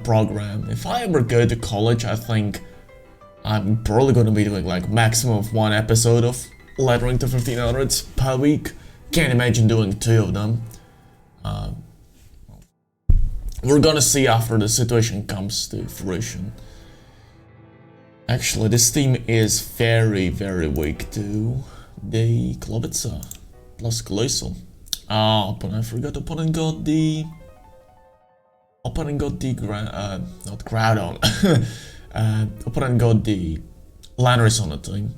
program. If I ever go to college, I think I'm probably going to be doing like maximum of 1 episode of lettering to 1500s per week. Can't imagine doing 2 of them. We're gonna see after the situation comes to fruition. Actually, this team is very, very weak to the Clawitzer plus Colossal. I forgot opponent got the Opponent got the not Groudon. Opponent got the Landorus on the team.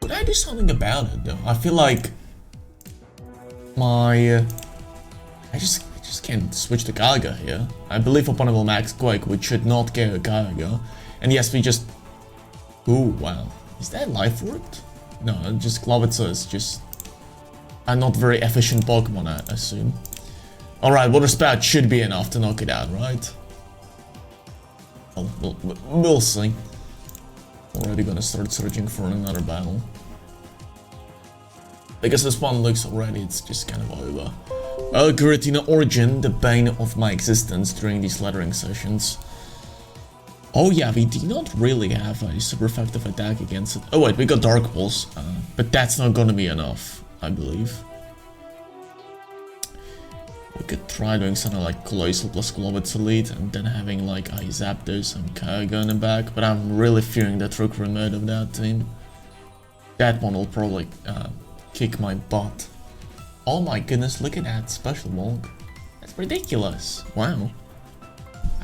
Could I do something about it though? I feel like my I just can't switch to Kyogre here. I believe opponent will max Quake, which should not get a Kyogre. And yes, we just... Ooh, wow. Is that Life Orb? No, just Clawitzer is just a not very efficient Pokemon, I assume. Alright, Water Spout should be enough to knock it out, right? Well, we'll see. Already gonna start searching for another battle. Because this one looks already, it's just kind of over. Giratina Origin, the bane of my existence during these lettering sessions. Oh yeah, we do not really have a super effective attack against it. Oh wait, we got Dark Pulse, but that's not gonna be enough, I believe. We could try doing something like Colossal plus Clawitzer lead and then having like a Zapdos and Kyogre in the back, but I'm really fearing the trick mode of that team. That one will probably kick my butt. Oh my goodness, look at that special bulk. That's ridiculous. Wow.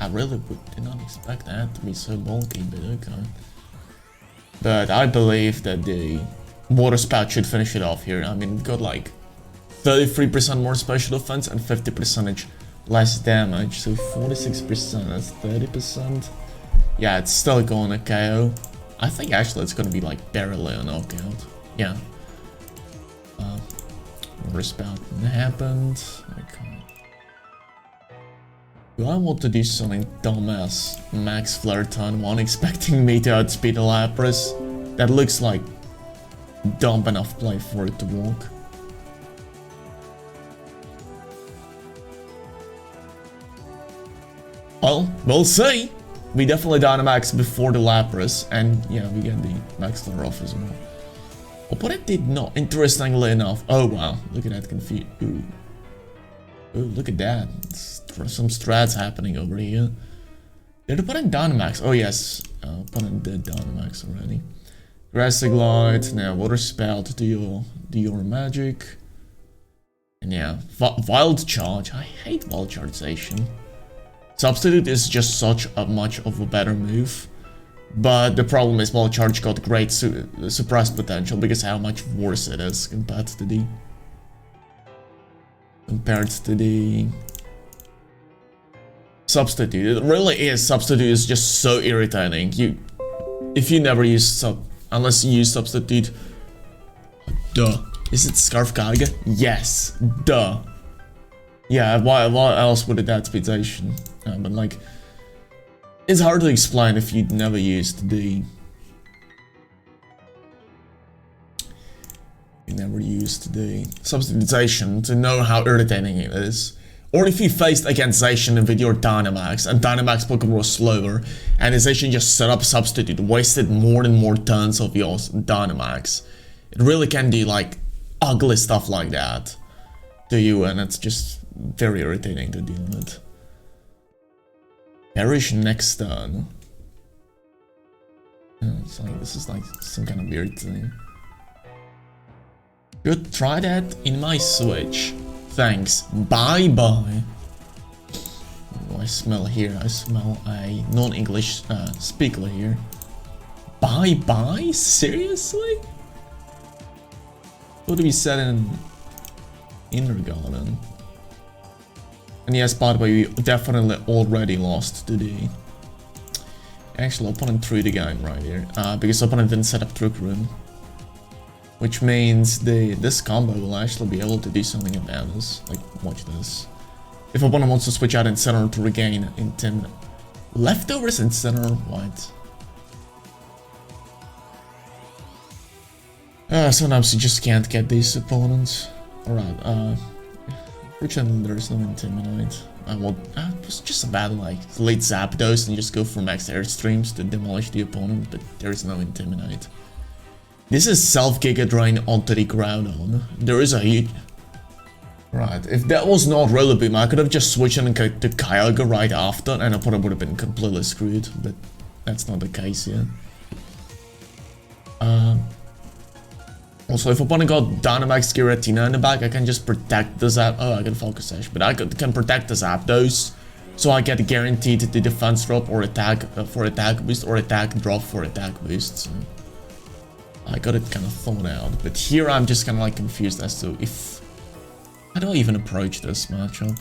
I really did not expect that to be so bulky, but okay. But I believe that the Water Spout should finish it off here. I mean, we've got like 33% more special defense and 50% less damage. So 46%, that's 30%. Yeah, it's still going to KO. I think actually it's going to be like barely a knockout. Yeah. Water Spout happened. Okay. Do I want to do something dumbass? Max Flare Turn 1 expecting me to outspeed a Lapras? That looks like dumb enough play for it to walk. Well, we'll see. We definitely Dynamax before the Lapras, and yeah, we get the Max Flare off as well. Opponent did not, interestingly enough. Oh wow, look at that confuse. Ooh. Ooh, look at that. Some strats happening over here. Did opponent Dynamax? Oh yes, opponent did Dynamax already. Grassy Glide, now Water Spout, do your magic. And yeah, Wild Charge. I hate Wild Chargeization. Substitute is just such a much of a better move. But the problem is Wild Charge got great suppress potential because how much worse it is compared to the Substitute. It really is. Substitute is just so irritating. If you never use unless you use Substitute. Duh. Is it Scarf Kyogre? Yes. Duh. Yeah, why else would it add speedization? But like, it's hard to explain if you'd never used the... You never used the substitution to know how irritating it is. Or if you faced against Zacian with your Dynamax, and Dynamax Pokemon was slower, and Zacian just set up Substitute, wasted more and more turns of your Dynamax. It really can do like ugly stuff like that to you, and it's just very irritating to deal with. Perish next turn. It's like, this is like some kind of weird thing. Good, try that in my Switch. Thanks. Bye bye. What do I smell here? I smell a non-English speaker here. Bye bye? Seriously? What do we set in Innergarden? And yes, by the way, we definitely already lost today. Actually, opponent threw the game right here, because opponent didn't set up Trick Room. Which means this combo will actually be able to do something about this. Like, watch this. If opponent wants to switch out in center to regain in 10 leftovers in center, what? Sometimes you just can't get these opponents. Alright, fortunately there's no Intimidate. It was just about like late Zapdos and just go for max airstreams to demolish the opponent, but there's no Intimidate. This is self-Giga Drain onto the Groudon. There is a huge... Right, if that was not Roller Beam, I could have just switched in to Kyogre right after, and opponent would have been completely screwed, but that's not the case yet. Also, if opponent got Dynamax Giratina in the back, I can just protect the Zap. Oh, I can Focus Sash, but I can protect the Zapdos. So I get guaranteed the defense drop or attack for attack boost or attack drop for attack boost. So I got it kind of thought out. But here I'm just kind of like confused as to if... How do I even approach this matchup?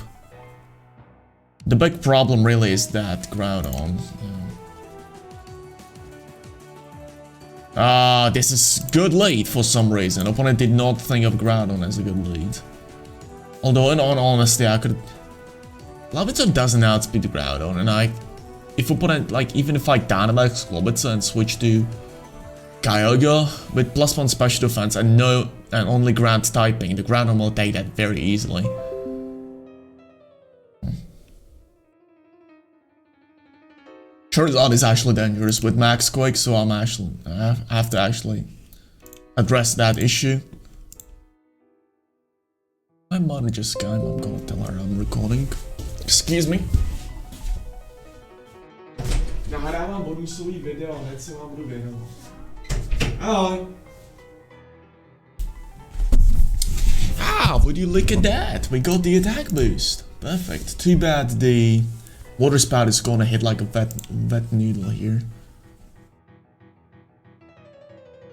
The big problem really is that Groudon. This is good lead for some reason. Opponent did not think of Groudon as a good lead. Although in all honesty, I could... Clawitzer doesn't outspeed Groudon, and if opponent, like, even if I Dynamax Clawitzer and switch to Kyogre with +1 special defense and only ground typing, the Groudon will take that very easily. Charizard is actually dangerous with Max Quake, so I have to actually address that issue. My mother just came, I'm gonna tell her I'm recording. Excuse me. Nahrávám bonusový video, hned se vám budu věnovat. Ahoj. Ah, would you look at that? We got the attack boost. Perfect. Too bad the water spout is gonna hit like a wet noodle here.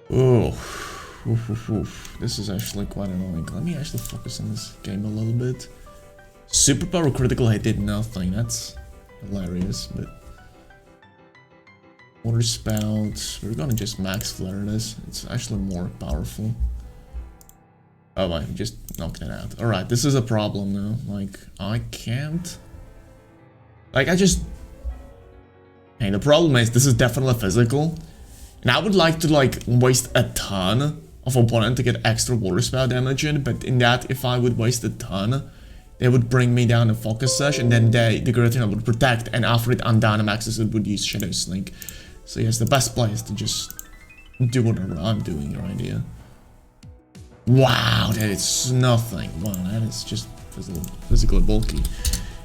Oh, this is actually quite annoying. Let me actually focus on this game a little bit. Superpower critical hit did nothing. That's hilarious, but water spout. We're gonna just max flare this. It's actually more powerful. Oh, I just knocked it out. Alright, this is a problem now. Like, I can't... Like, Hey, the problem is, this is definitely physical. And I would like to, like, waste a ton of opponent to get extra water spout damage in. But in that, if I would waste a ton, they would bring me down a Focus Sash. And then the Giratina would protect. And after it undynamaxes, it would use Shadow Sneak. So yes, the best play is to just do whatever I'm doing right here. Wow, that is nothing. Wow, that is just physically bulky.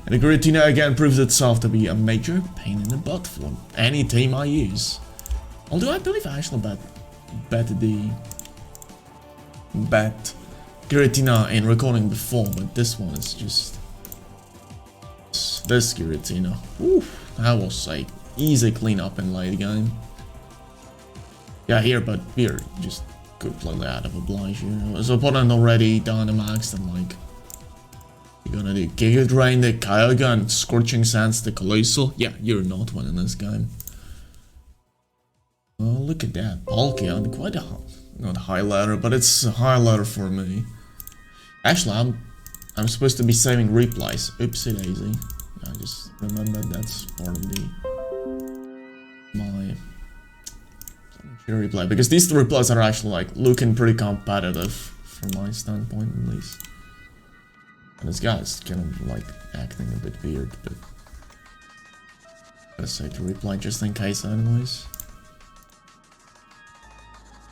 And the Giratina again proves itself to be a major pain in the butt for any team I use. Although I believe I actually bet Giratina in recording before, but this one is just... This Giratina. Oof, that was a easy cleanup in late game. Yeah, here, but we're just completely out of oblige here. So opponent already Dynamaxed and like... You're gonna do Giga Drain the Kyogre and Scorching Sands the Colossal? Yeah, you're not winning this game. Oh, look at that. Palkia, quite a not high ladder, but it's a high ladder for me. Actually, I'm supposed to be saving replies. Oopsie daisy. I just remembered that's part of my replay, because these two replies are actually like looking pretty competitive from my standpoint at least. And this guy's kind of like acting a bit weird, but I say to reply just in case anyways.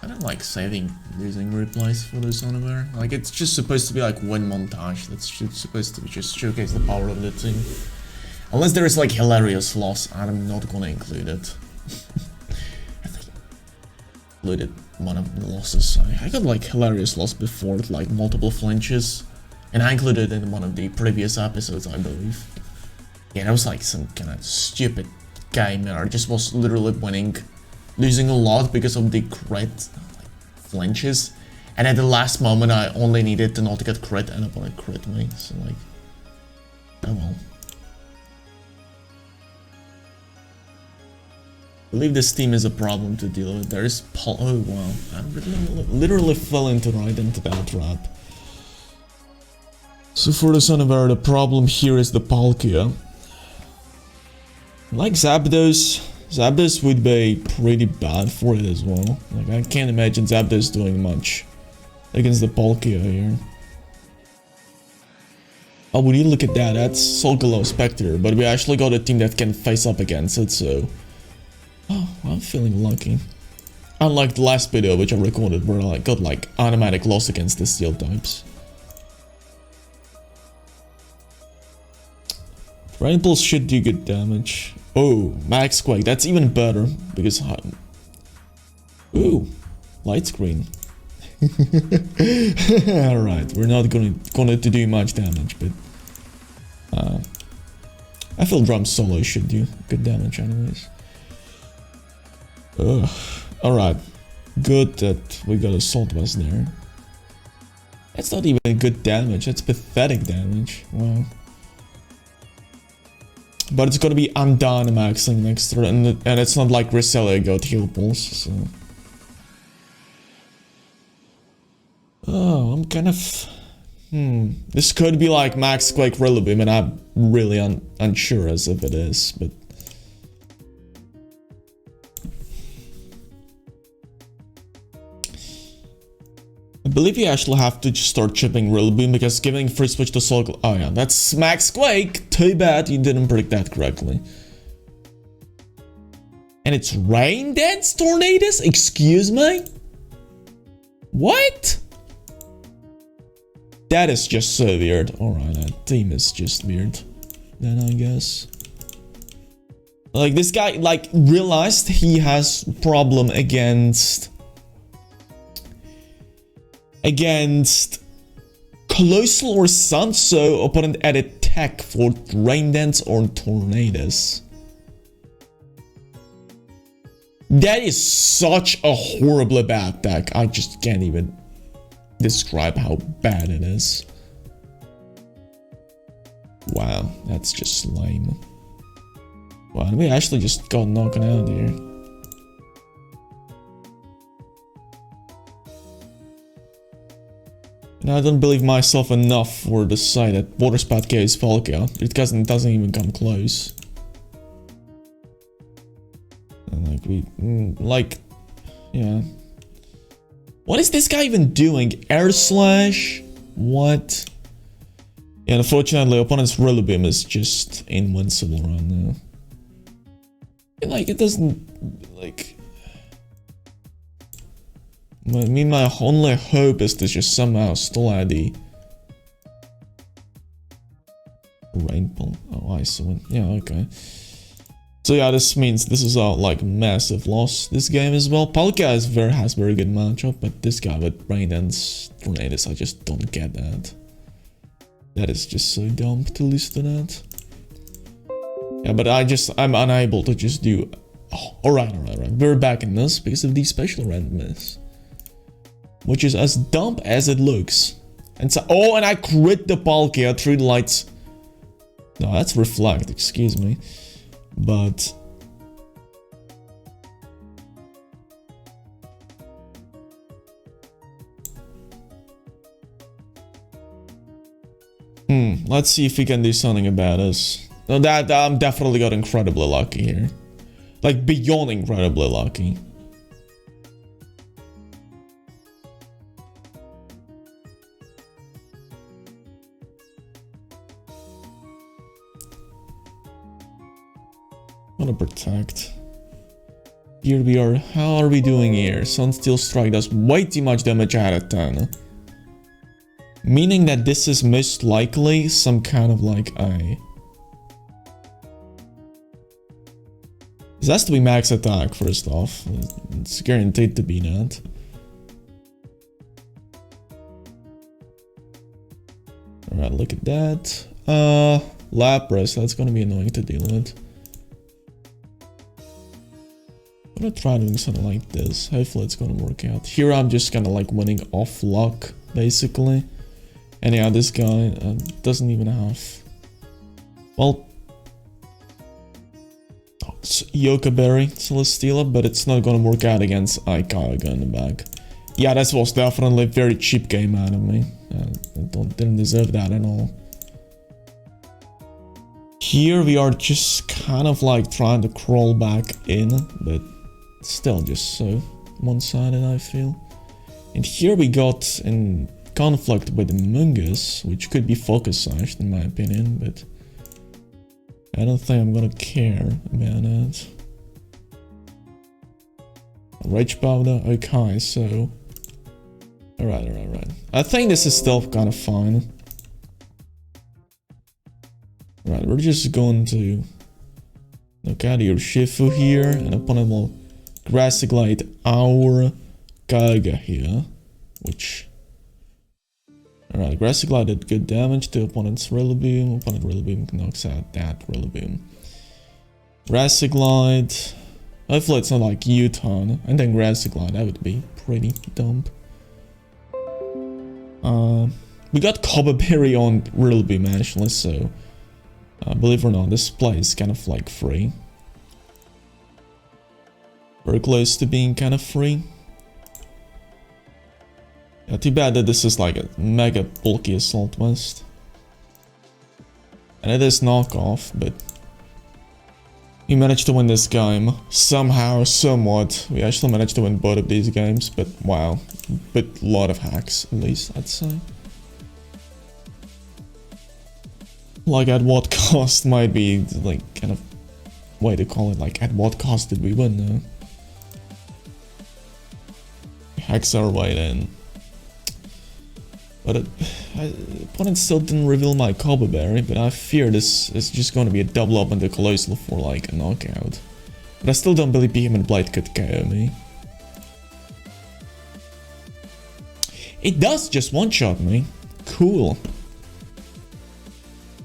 I don't like saving losing replies for this anywhere. Like, it's just supposed to be like win montage. That's supposed to be just showcase the power of the team. Unless there is like hilarious loss, I'm not gonna include it. I think I included one of the losses. I got like hilarious loss before, like multiple flinches. And I included it in one of the previous episodes, I believe. Yeah, that was like some kind of stupid game where I just was literally winning, losing a lot because of the crit like, flinches. And at the last moment, I only needed to not get crit, and opponent crit me. So like, oh well. I believe this team is a problem to deal with. There is oh wow, I literally fell into that trap. So for the Sunavera, the problem here is the Palkia. Like Zapdos would be pretty bad for it as well. Like, I can't imagine Zapdos doing much against the Palkia here. Oh, would you look at that? That's Solgaleo Spectre, but we actually got a team that can face up against it, so... Oh, I'm feeling lucky. Unlike the last video which I recorded where I got like automatic loss against the Steel types. Rain Pulse should do good damage. Oh, Max Quake, that's even better because ooh, light screen. Alright, we're not gonna to do much damage, but I feel drum solo should do good damage anyways. Ugh. Alright. Good that we got Assault Vest there. That's not even good damage, that's pathetic damage. Wow. But it's gonna be undone maxing next turn, and it's not like Reselia got heal pulse, so... Oh, I'm kind of... This could be like Max Quake Rillaboom, and I'm really unsure as if it is, but... I believe you actually have to just start chipping Rillaboom, because giving free switch to Soul... Oh yeah, that's Max Quake! Too bad you didn't predict that correctly. And it's Rain Dance Tornadoes? Excuse me? What? That is just so weird. Alright, that team is just weird. Then I guess. Like, this guy, like, realized he has problem against Colossal or Sun, so opponent added tech for Rain Dance or Tornadoes. That is such a horribly bad tech. I just can't even describe how bad it is. Wow, that's just lame. Wow, we actually just got knocked out here. And I don't believe myself enough for the side that Water Spout KOs Polka. It doesn't even come close. And like yeah. What is this guy even doing? Air Slash? What? Yeah, unfortunately, opponent's Rillaboom is just invincible right now. And like, it doesn't, like... I mean, my only hope is to just somehow still add the... Rainbow? Oh, Ice Wind. Yeah, okay. So yeah, this means this is a like massive loss this game as well. Palkia has very good matchup, but this guy with Rain Dance Tornadoes, I just don't get that. That is just so dumb to lose to that. Yeah, but I'm unable to just do... Oh, alright. We're back in this because of the special randomness. Which is as dumb as it looks. And so, oh, and I crit the Palkia through the lights. No, that's Reflect, excuse me. But... let's see if we can do something about this. No, that I'm definitely got incredibly lucky here. Like, beyond incredibly lucky. Wanna protect. Here we are. How are we doing here? Sunsteel Strike does way too much damage out of 10. Meaning that this is most likely some kind of like a... This has to be max attack first off. It's guaranteed to be that. Alright, look at that. Lapras, that's gonna be annoying to deal with. I'm gonna try doing something like this. Hopefully it's gonna work out. Here I'm just kinda like winning off luck, basically. And yeah, this guy doesn't even have... Well... Oh, it's Yoka Berry, Celesteela, but it's not gonna work out against Ikaga in the back. Yeah, that was definitely a very cheap game out of me. I didn't deserve that at all. Here we are just kind of like trying to crawl back in, but still just so one-sided, I feel. And here we got in conflict with Mungus, which could be focus sashed in my opinion, but I don't think I'm gonna care about it. Rage Powder, okay, so... Alright. I think this is still kind of fine. Right, we're just going to knock out your Shifu here, and opponent will Grass Glide our Kaiga here. which... Alright, Grassy Glide did good damage to opponent's Rillaboom. Opponent Rillaboom knocks out that Rillaboom. Grassy Glide... Hopefully it's not like U-turn, and then Grassy Glide, that would be pretty dumb. We got Cobble Berry on Rillaboom actually, so... believe it or not, this play is kind of like free. Very close to being kind of free. Yeah, too bad that this is like a mega bulky Assault Vest. And it is knockoff, but... We managed to win this game. Somehow, somewhat. We actually managed to win both of these games, but wow. But a lot of hacks, at least, I'd say. Like, at what cost might be, like, kind of... way to call it, like, at what cost did we win, though? Hacks our way in. But opponent still didn't reveal my Cobble Berry, but I fear this is just going to be a double up into Colossal for like a knockout. But I still don't believe Behemoth Blade could KO me. It does just one-shot me. Cool.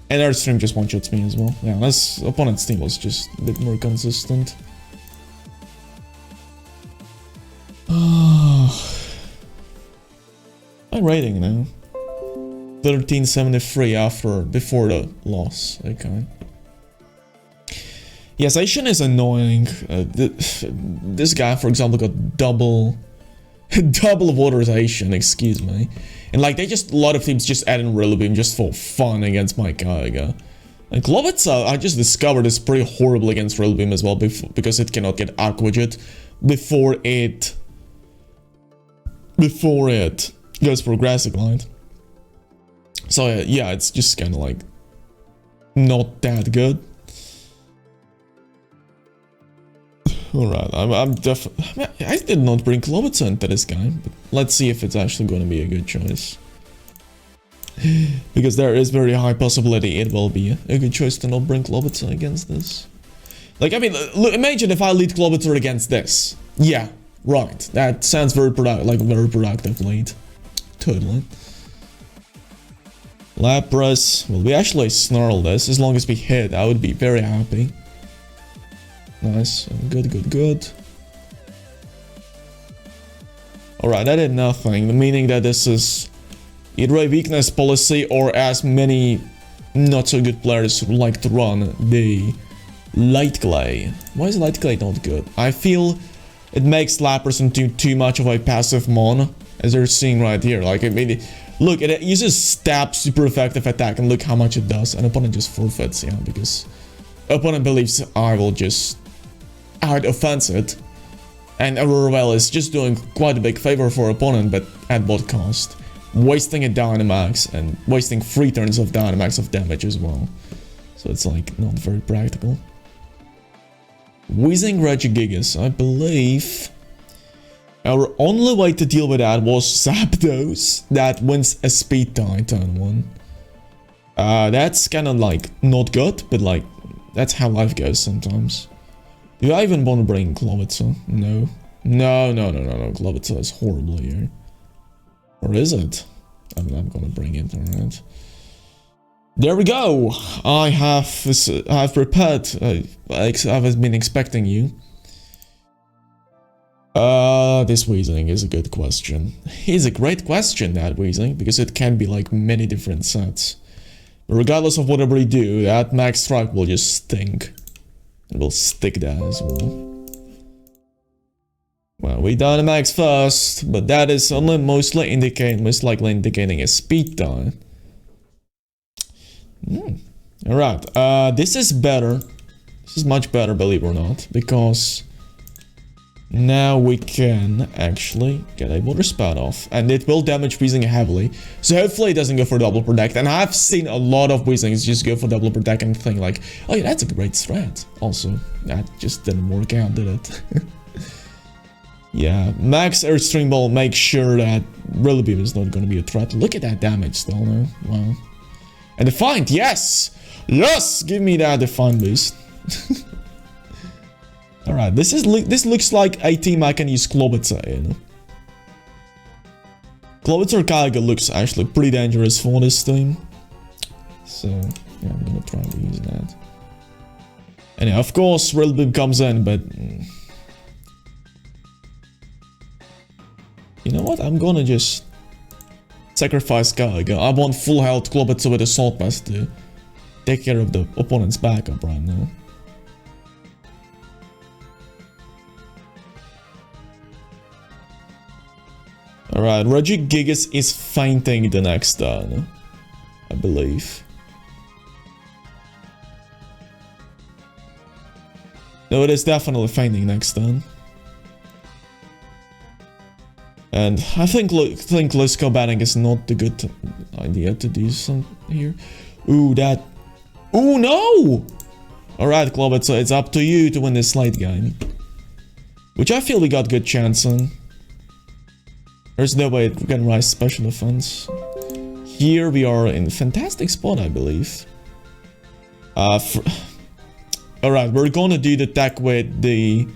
And our stream just one-shots me as well. Yeah, this opponent's team was just a bit more consistent. My rating now. 1373 before the loss. Okay. Yes, Asian is annoying. This guy, for example, got double Waterization, excuse me. And like, a lot of teams just add in Rillaboom just for fun against my Kaiga. And Clawitzer, I just discovered, is pretty horrible against Rillaboom as well, because it cannot get Aqua-Jet before it goes for Grassy Glide. So yeah, it's just kind of like not that good. Alright, I'm definitely... I did not bring Clawitzer into this game, but let's see if it's actually going to be a good choice. Because there is very high possibility it will be a good choice to not bring Clawitzer against this. Like, I mean, look, imagine if I lead Clawitzer against this. Yeah, right. That sounds very productive lead. Totally. Lapras. Well, we actually snarl this. As long as we hit, I would be very happy. Nice. Good. Alright, I did nothing. Meaning that this is either a weakness policy or as many not so good players like to run the Light Clay. Why is Light Clay not good? I feel it makes Lapras into too much of a passive mon. As you're seeing right here. Like, look, it uses stab, super effective attack, and look how much it does. And opponent just forfeits, yeah, because opponent believes I will just out-offense it. And Aurora is just doing quite a big favor for opponent, but at what cost? Wasting a Dynamax and wasting 3 turns of Dynamax of damage as well. So it's like not very practical. Wheezing Regigigas, I believe our only way to deal with that was Zapdos. That wins a speed tie turn 1. That's kind of like not good, but like that's how life goes sometimes. Do I even want to bring Clawitzer? No. No. Clawitzer is horrible here. Or is it? I'm not gonna bring it, alright. There we go! I have prepared. I've been expecting you. This Weezing is a good question. It's a great question, that Weezing, because it can be like many different sets. But regardless of whatever you do, that Max Strike will just stink. It will stick that as well. Well, we Dynamax first, but that is only most likely indicating a speed die. Alright, this is better. This is much better, believe it or not, because now we can actually get a Water Spout off, and it will damage Weezing heavily. So hopefully it doesn't go for double protect, and I've seen a lot of Weezings just go for double protect and think like, oh yeah, that's a great strat. Also, that just didn't work out, did it? Yeah, Max Earthstream Ball makes sure that Rillaboom is not going to be a threat. Look at that damage still now. Wow. And Defiant, yes! Yes! Give me that Defiant boost. Alright, this looks like a team I can use Clawitzer in. Clawitzer Kaiga looks actually pretty dangerous for this team. So, yeah, I'm gonna try to use that. And yeah, of course, Rillaboom comes in, but... You know what? I'm gonna just... sacrifice Kaiga. I want full health Clawitzer with Assault Pass to take care of the opponent's backup right now. Alright, Regigigas is fainting the next turn, I believe. No, it is definitely fainting next turn. And I think Lisco batting is not the good idea to do something here. Ooh, that... Ooh, no! Alright, Clawitzer, it's up to you to win this late game. Which I feel we got good chance on. There's no way we can rise special defense. Here we are in a fantastic spot, I believe. Alright, we're gonna do the attack with the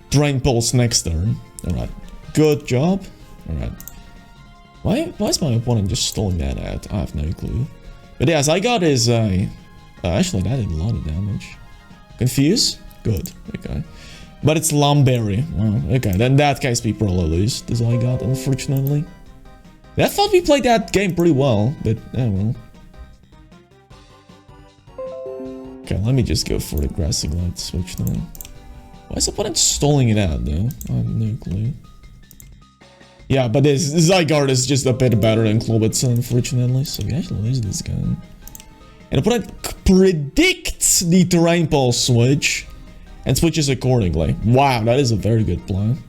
Drain Pulse next turn. Alright, good job. Alright. Why is my opponent just stalling that out? I have no clue. But yes, I got his... actually, that did a lot of damage. Confuse? Good. Okay. But it's Lumberry. Wow. Okay, then in that case we probably lose. This I got, unfortunately. I thought we played that game pretty well, but oh well. Okay, let me just go for the Grassy Glide switch now. Why is the opponent stalling it out though? I have no clue. Yeah, but this Zygarde is just a bit better than Clawitzer, unfortunately, so we actually lose this game. And the opponent predicts the Terrain Pulse switch and switches accordingly. Wow, that is a very good plan.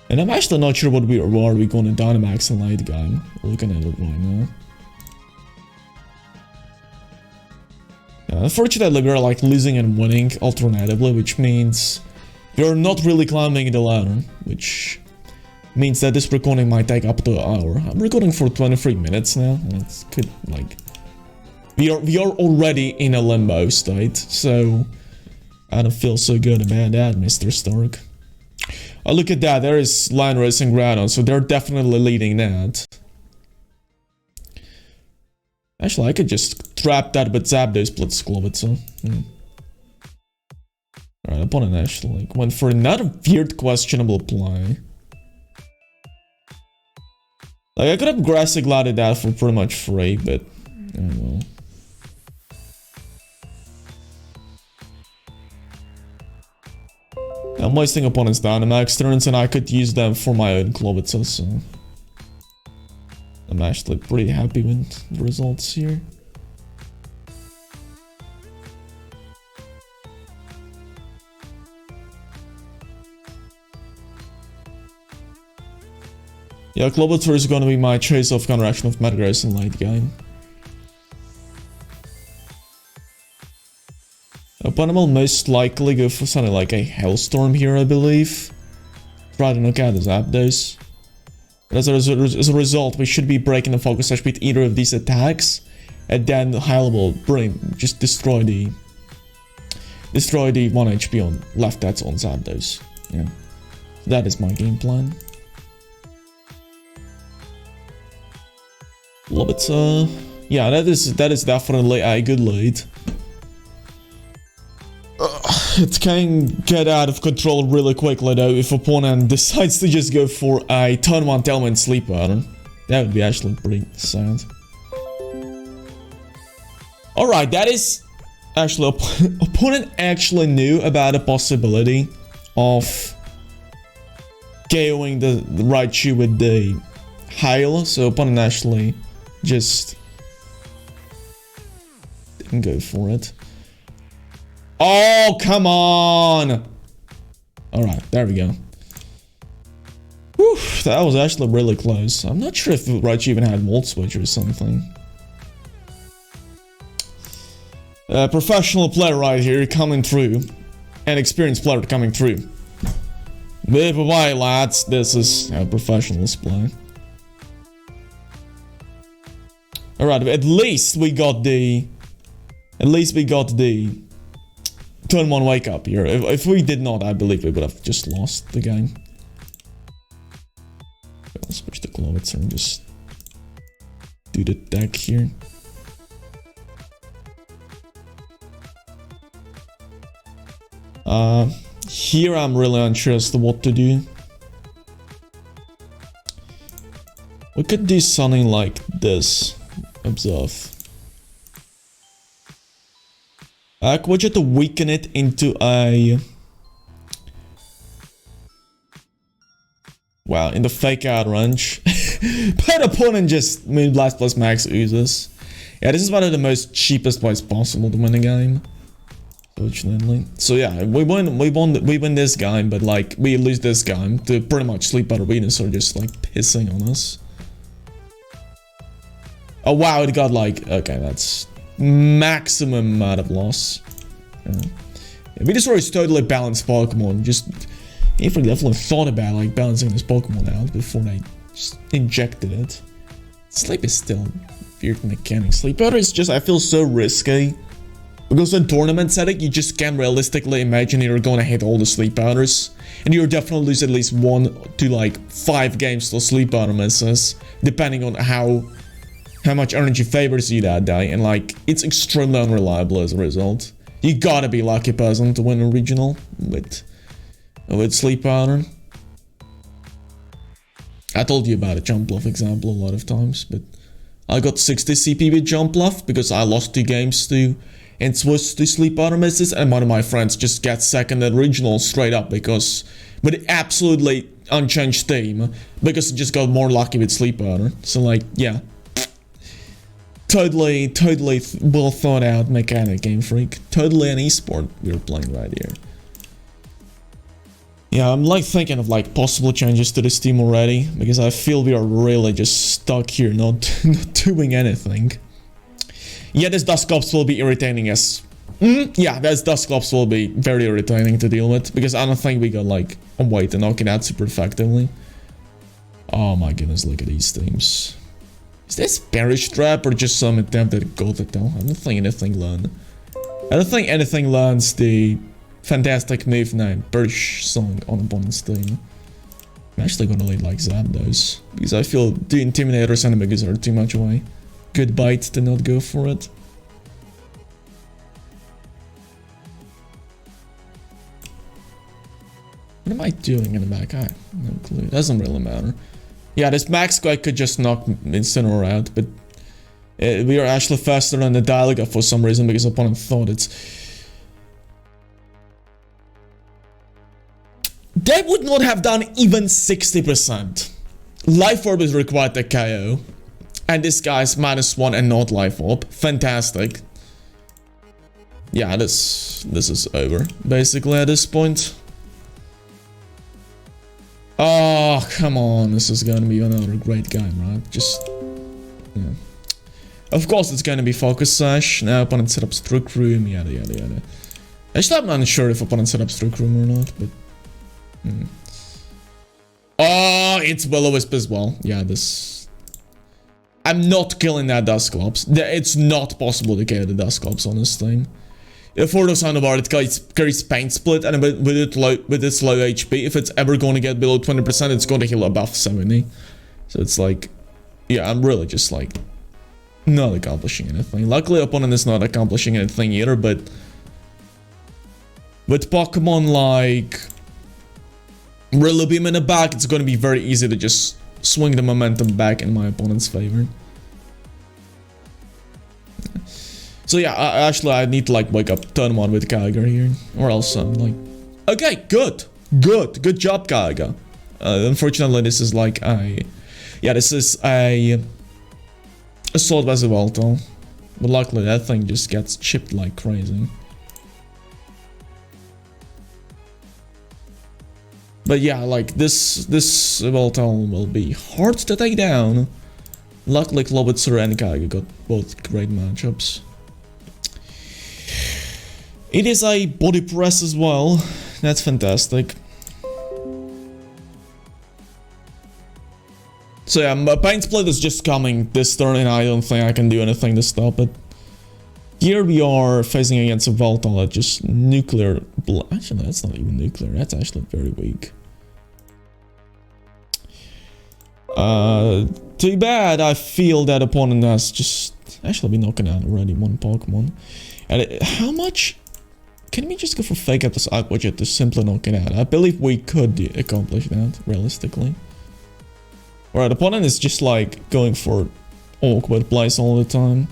And I'm actually not sure what we are going to Dynamax in late game. Looking at it right now. Unfortunately, we're like losing and winning alternatively, which means we're not really climbing the ladder, which means that this recording might take up to an hour. I'm recording for 23 minutes now, and it's good, like... We are already in a limbo state, so I don't feel so good about that, Mr. Stark. Oh, look at that, there is Landorus and Groudon, so they're definitely leading that. Actually, I could just trap that with Zapdos plus Clawitzer. Alright, opponent actually went for another weird questionable play. Like, I could have Grassy Glided that for pretty much free, but... oh well. I'm wasting opponent's Dynamax turns and I could use them for my own Clawitzer, so... I'm actually pretty happy with the results here. Yeah, Clawitzer is gonna be my choice of counteraction of Metagross in late game. Opponent will most likely go for something like a Hailstorm here, I believe. Try to knock out his Zapdos. As a result, we should be breaking the focus edge with either of these attacks, and then the Hail will just destroy the 1 HP on left that's on Zapdos. Yeah, that is my game plan. Clawitzer, yeah, that is definitely a good lead. It can get out of control really quickly though if opponent decides to just go for a turn 1 Tailwind Sleep pattern. That would be actually pretty sad. Alright, that is actually... opponent actually knew about the possibility of KOing the Raichu with the Hail, so opponent actually just didn't go for it. Oh, come on! Alright, there we go. Whew, that was actually really close. I'm not sure if Raichu even had Volt Switch or something. Professional player right here coming through. An experienced player coming through. Bye bye, lads. This is a professional play. Alright, at least we got the turn 1 wake up here. If we did not, I believe we would have just lost the game. I'll switch to Clawitzer and just do the deck here. Here I'm really unsure as to what to do. We could do something like this. Observe. Could you to weaken it into a... Wow, in the fake out range. But opponent just Moonblast plus max oozes. Yeah, this is one of the most cheapest ways possible to win a game. Fortunately. So yeah, we win this game, but like we lose this game to pretty much Sleep Out Arenas are just like pissing on us. Oh wow, it got like, okay, that's maximum amount of loss. Yeah, Venusaur is totally balanced Pokemon. Just, if we definitely thought about like balancing this Pokemon out before they just injected it. Sleep is still weird mechanic. Sleep Powder is just, I feel so risky. Because in tournament setting, you just can't realistically imagine you're gonna hit all the Sleep Powders. And you'll definitely lose at least 1 to like 5 games to Sleep Powder misses. Depending on how much energy favors you that day, and like, it's extremely unreliable as a result. You gotta be a lucky person to win a regional with Sleep Powder. I told you about a Jump Bluff example a lot of times, but I got 60 CP with Jump Bluff because I lost 2 games to and switched to Sleep Powder misses, and one of my friends just got second at regional straight up because with absolutely unchanged team, because he just got more lucky with Sleep Powder. So like, yeah. Totally well thought out mechanic, Game Freak. Totally an esport we're playing right here. Yeah, I'm like thinking of like possible changes to this team already, because I feel we are really just stuck here, not doing anything. Yeah, this Dusclops will be irritating as... yeah, this Dusclops will be very irritating to deal with, because I don't think we got like a way to knock it out super effectively. Oh my goodness, look at these teams. Is this Perish Trap or just some attempt at Gold Attack? I don't think anything learned. I don't think anything learns the fantastic move name Perish song on opponent's team. I'm actually gonna like zap those, because I feel the Intimidators and the Megas are too much away. Good bite to not go for it. What am I doing in the back? I have no clue. Doesn't really matter. Yeah, this max guy could just knock Incineroar out, but we are actually faster than the Dialga for some reason, because opponent thought it's... They would not have done even 60%. Life Orb is required to KO. And this guy's -1 and not Life Orb. Fantastic. Yeah, this is over, basically, at this point. Oh, come on. This is gonna be another great game, right? Just... yeah. Of course it's gonna be Focus Sash. Now opponent set up Strook Room, yada yada yada. Actually, I'm not sure if opponent set up Strook Room or not, but... Oh, it's Will-O-Wisp as well. Yeah, this... I'm not killing that Dusclops. It's not possible to kill the Dusclops on this thing. For the Soundbar, it carries Pain Split, and with its low HP, if it's ever going to get below 20%, it's going to heal above 70. So it's like... yeah, I'm really just like... not accomplishing anything. Luckily, opponent is not accomplishing anything either, but... with Pokemon like... Rillabeam in the back, it's going to be very easy to just swing the momentum back in my opponent's favor. So yeah, actually I need to like wake up turn 1 with Kaiga here, or else I'm like... okay, good job Kaiga. Unfortunately this is like a... yeah, this is a... Assault Vesivoltal. But luckily that thing just gets chipped like crazy. But yeah, like this Voltal will be hard to take down. Luckily Clawitzer and Kaiga got both great matchups. It is a body press as well. That's fantastic. So yeah, my Pain Split is just coming this turn and I don't think I can do anything to stop it. Here we are facing against a Voltal at just nuclear... Actually, that's not even nuclear. That's actually very weak. Too bad. I feel that opponent has just actually been knocking out already one Pokemon. And how much can we just go for fake out this Aqua Jet to simply knock it out? I believe we could accomplish that realistically. Alright, opponent is just like going for awkward plays all the time.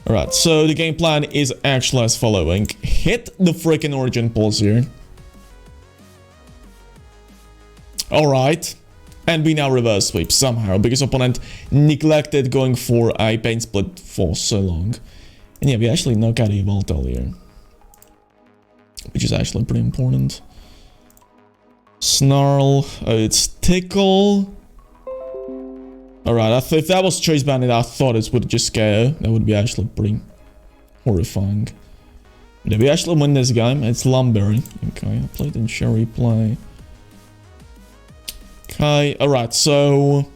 Alright, so the game plan is actually as following. Hit the freaking Origin Pulse here. Alright. And we now reverse sweep somehow, because opponent neglected going for a pain split for so long. And yeah, we actually knock out a Voltal here. Which is actually pretty important. Snarl, it's Tickle. Alright, if that was Choice Bandit, I thought it would just go. That would be actually pretty horrifying. Did we actually win this game? It's Lumberry. Okay, I played in Cherry Play. Okay, alright, so...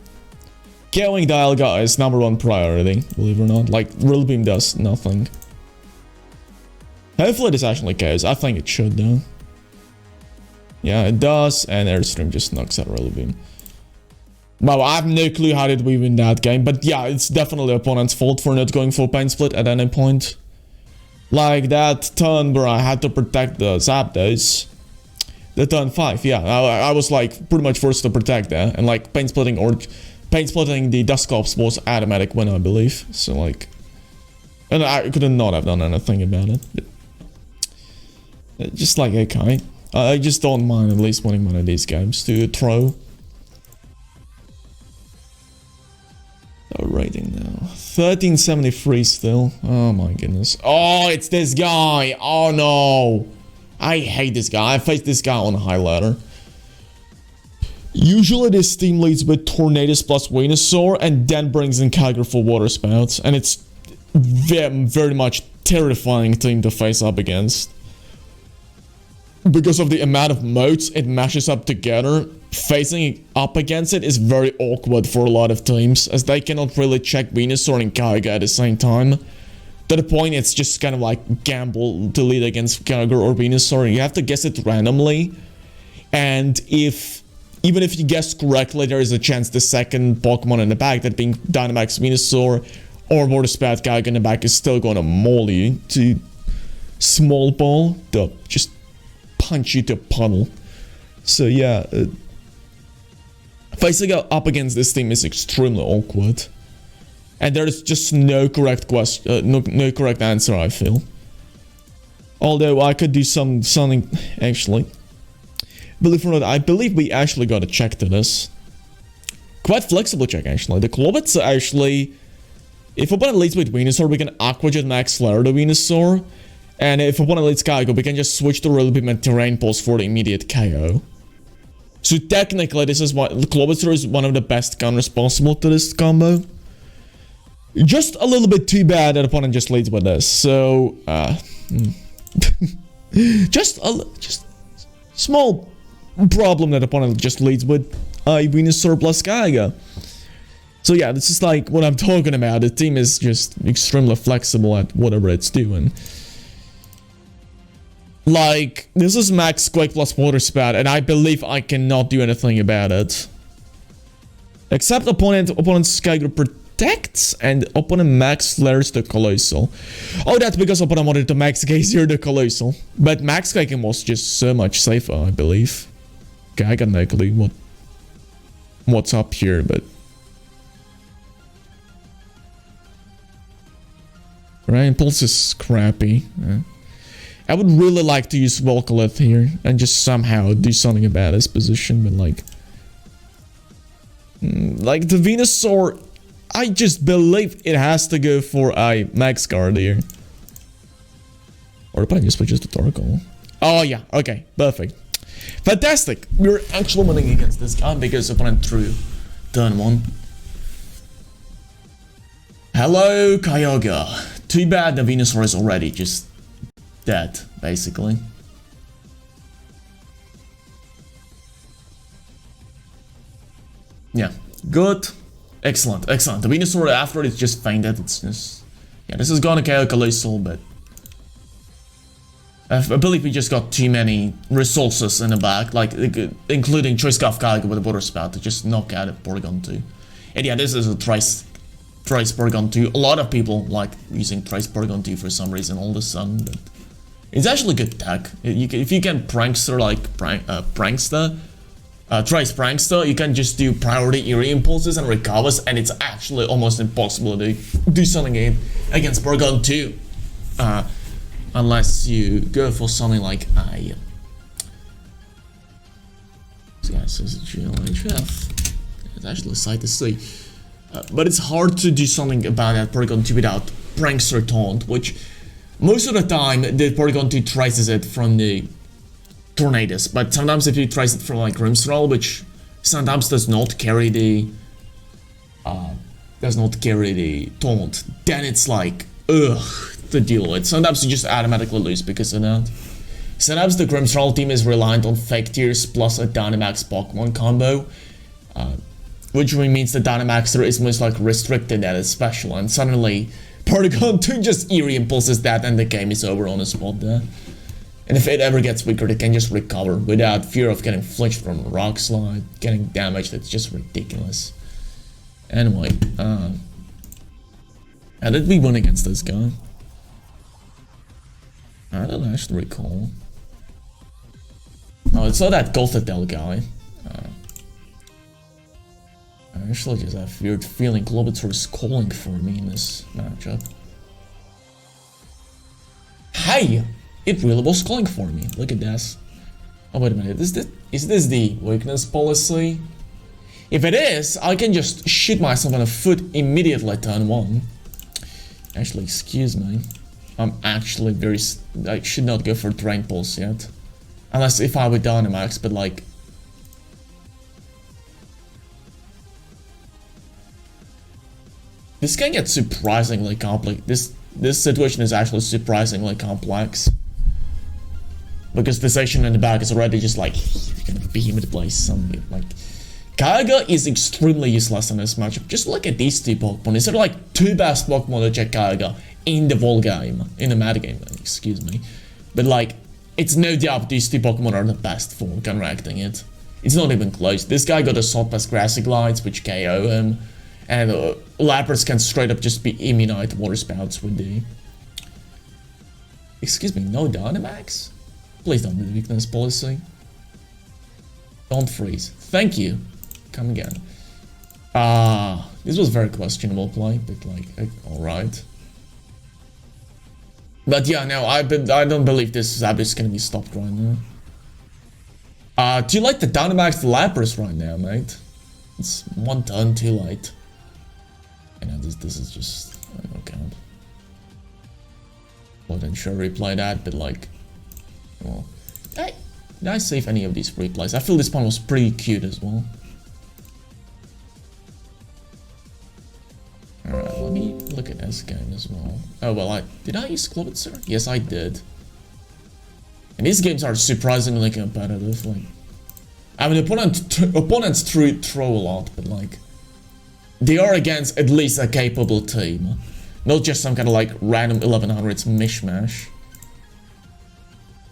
Going Dialga is #1 priority, believe it or not. Like, Rill Beam does nothing. Hopefully this actually goes. I think it should, though. Yeah, it does, and Airstream just knocks out Rill Beam. Wow, I have no clue how did we win that game, but yeah, it's definitely opponent's fault for not going for Pain Split at any point. Like that turn where I had to protect the Zapdos. The turn 5, yeah, I was like pretty much forced to protect that, and like Pain Splitting the Dusclops was automatic win, I believe. So like, and I could not have done anything about it. But, just like, okay, I just don't mind at least winning one of these games to throw. Rating now 1373 still. Oh my goodness. Oh, it's this guy. Oh no, I hate this guy. I faced this guy on a high ladder. Usually this team leads with Tornadus plus Venusaur and then brings in Kyogre for Water Spouts, and it's very much terrifying team to face up against. Because of the amount of modes it mashes up together, facing up against it is very awkward for a lot of teams, as they cannot really check Venusaur and Kyogre at the same time. To the point it's just kind of like gamble to lead against Kyogre or Venusaur. You have to guess it randomly, and even if you guess correctly, there is a chance the second Pokemon in the back, that being Dynamax Venusaur or Water Spout Kyogre in the back, is still going to maul you to Small Ball, to just punch you to a puddle. So yeah, facing up against this team is extremely awkward, and there is just no correct question, no correct answer, I feel. Although I could do something actually. Believe it or not, I believe we actually got a check to this. Quite flexible check actually. The Clawitzer actually, if opponent leads with Venusaur, we can Aqua Jet Max Flare to Venusaur. And if opponent leads Kyogre, we can just switch to Rill Beam and Terrain Pulse for the immediate KO. So technically, this is what the Clawitzer is one of the best counters possible to this combo. Just a little bit too bad that opponent just leads with this. So, just small problem that opponent just leads with Venusaur plus Kyogre. So yeah, this is like what I'm talking about. The team is just extremely flexible at whatever it's doing. Like, this is Max Quake plus Water Spout, and I believe I cannot do anything about it. Except opponent's Kyogre protects, and opponent Max Flares the Colossal. Oh, that's because opponent wanted to Max Gazier the Colossal. But Max Quaking was just so much safer, I believe. Okay, I got no clue what's up here, but... Right, Pulse is crappy. I would really like to use Volcalith here and just somehow do something about his position, but like the Venusaur, I just believe it has to go for a Max Guard here. Or if I just switches to Torkoal. Oh yeah, okay, perfect. Fantastic! We're actually winning against this guy because opponent threw turn 1. Hello, Kyogre. Too bad the Venusaur is already just dead, basically. Yeah, good. Excellent, excellent. The Venusaur after it's just fainted. It's just Yeah, this is gonna KO Colossal, but I believe we just got too many resources in the back, like including Choice Scarf Kaiga with a Water Spout to just knock out a Porygon 2. And yeah, this is a Thrice Porygon 2. A lot of people like using Thrice Porygon 2 for some reason all of a sudden, but it's actually good tech. If you can Prankster like Prankster, Thrice Prankster, you can just do priority Eerie Impulses and recovers, and it's actually almost impossible to do something against Porygon 2. Unless you go for something like I. Yeah, so it's GLHF. It's actually a sight to see. But it's hard to do something about that Porygon 2 without Prankster Taunt, which most of the time the Porygon 2 traces it from the Tornadus, but sometimes if you trace it from like Grimmsnarl, which sometimes does not carry the taunt, then it's like ugh to deal with. Sometimes you just automatically lose because of that. Sometimes the Grimmsnarl team is reliant on Fake Tears plus a Dynamax Pokemon combo, which means the Dynamaxer is most like restricted at its special, and suddenly Porygon 2 just Eerie Impulses that and the game is over on the spot there. And if it ever gets weaker, it can just recover without fear of getting flinched from a Rock Slide, getting damaged. It's just ridiculous. Anyway, how did we win against this guy? I don't actually recall. Oh, it's not that Gothitelle guy. I actually just have a weird feeling Clawitzer is calling for me in this matchup. Hey! It really was calling for me. Look at this. Oh, wait a minute. Is this the weakness policy? If it is, I can just shoot myself in the foot immediately turn 1. Actually, excuse me. I'm actually I should not go for Drain Pulse yet. Unless if I would Dynamax, but like... This can get surprisingly complex. This situation is actually surprisingly complex. Because the section in the back is already just like, you're gonna beam into place something. Like, Kaiga is extremely useless in this matchup. Just look at these two Pokemon. These are like two best Pokemon to check Kaiga in the whole game. In the metagame, excuse me. But like, it's no doubt these two Pokemon are the best for counteracting it. It's not even close. This guy got Assault Pass Grassy Glides, which KO him. And Lapras can straight up just be immunite Water Spouts with the... Excuse me, no Dynamax? Please don't do the weakness policy. Don't freeze. Thank you. Come again. This was very questionable play, but like, alright. But yeah, no, I don't believe this Zap is gonna be stopped right now. Do you like the Dynamax Lapras right now, mate? It's one turn too late. You know, this is just... I don't count. Wouldn't sure replay that, but like... Well, hey, did I save any of these replays? I feel this one was pretty cute as well. Alright, let me look at this game as well. Oh, well, did I use Clawitzer? Yes, I did. And these games are surprisingly competitive. Like, I mean, opponents throw a lot, but like, they are against at least a capable team. Not just some kind of like random 1100s mishmash.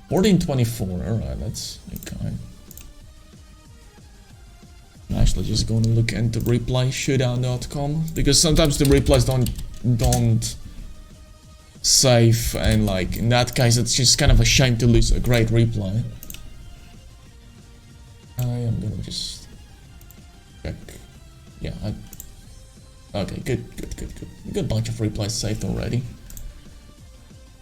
1424, alright, that's okay. I'm actually just going to look into replayshowdown.com because sometimes the replays don't save, and like in that case it's just kind of a shame to lose a great replay. I am gonna just check. Yeah, okay, good. Good bunch of replays saved already.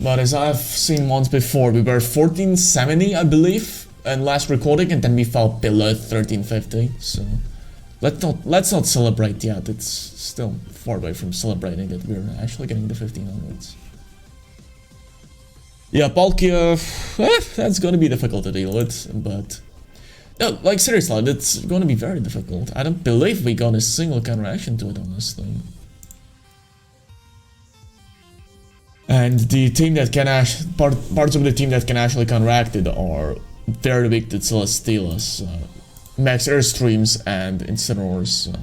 But as I've seen once before, we were 1470, I believe, in last recording, and then we fell below 1350. So let's not celebrate yet. It's still far away from celebrating that we're actually getting the 1500s. Yeah, Palkia, that's gonna be difficult to deal with, but no, like seriously, it's gonna be very difficult. I don't believe we got a single counteraction to it on this thing. And the team that can parts of the team that can actually counteract it are very weak to Celesteela's, Max Airstreams and Incineroars.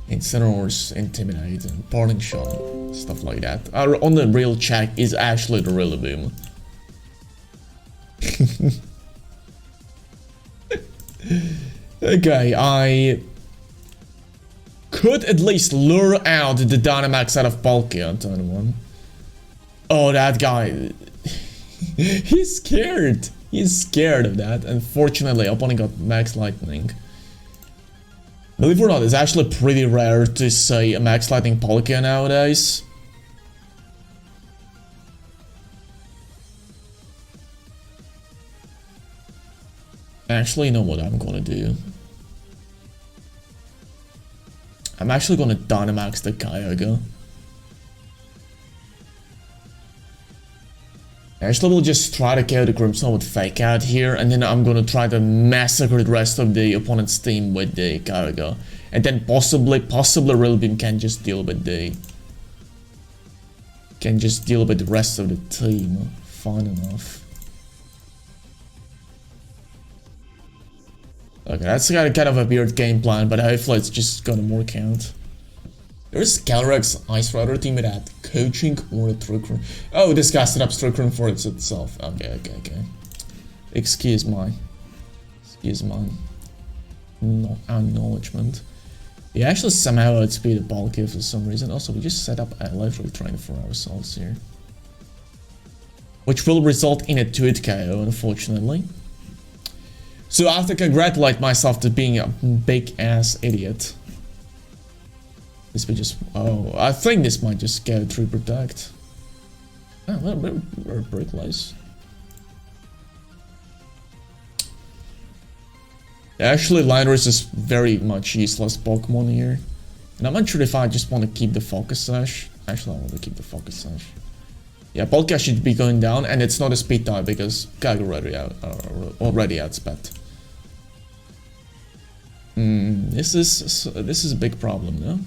Incineroar's Intimidate and Parting Shot, stuff like that. On the real check is actually the real boom. Okay, I could at least lure out the Dynamax out of Palkia on turn 1. Oh, that guy. He's scared. He's scared of that. Unfortunately, opponent got Max Lightning. Believe it or not, it's actually pretty rare to say a Max Lightning Palkia nowadays. Actually, you know what I'm gonna do? I'm actually gonna Dynamax the Kyogre. Actually, we'll just try to KO the Crimson with Fake Out here, and then I'm gonna try to massacre the rest of the opponent's team with the Kyogre. And then possibly Real Beam can just deal with the... Can just deal with the rest of the team. Fine enough. Okay, that's kind of a weird game plan, but hopefully it's just gonna work out. There's Calyrex Ice Rider team with that coaching or a Trick Room. Oh, this guy set up Trick Room for itself. Okay. Excuse my acknowledgement. We actually somehow outspeeded Palkia for some reason. Also, we just set up a Electric Train for ourselves here, which will result in a 2-hit KO, unfortunately. So I have to congratulate myself to being a big ass idiot. This we just... Oh, I think this might just go through Protect. Oh, we're pretty close. Actually, Landorus is very much useless Pokemon here. And I'm not sure if I just want to keep the Focus Sash. Actually, I want to keep the Focus Sash. Yeah, Palkia should be going down, and it's not a speed type because Kyogre already outsped. This is a big problem, no?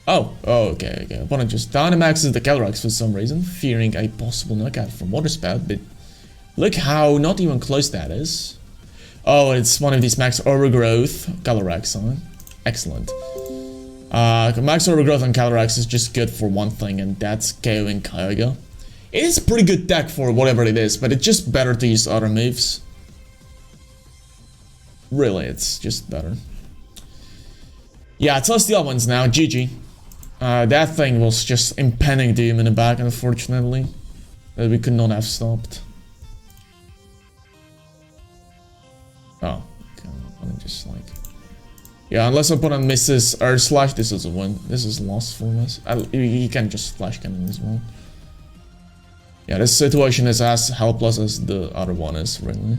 Oh, okay. Opponent just Dynamaxes the Calyrex for some reason, fearing a possible knockout from Water Spout, but look how not even close that is. Oh, it's one of these Max Overgrowth Calyrex, huh? Excellent. Max Overgrowth on Calyrex is just good for one thing, and that's KOing Kyogre. It is pretty good tech for whatever it is, but it's just better to use other moves. Really, it's just better. Yeah, Celestial wins now, GG. That thing was just impending doom in the back, unfortunately. That we could not have stopped. Oh, okay, I'm just like... Yeah, unless opponent misses Earth Slash, this is a win. This is lost for us. He can just Flash Cannon as well. Yeah, this situation is as helpless as the other one is, really.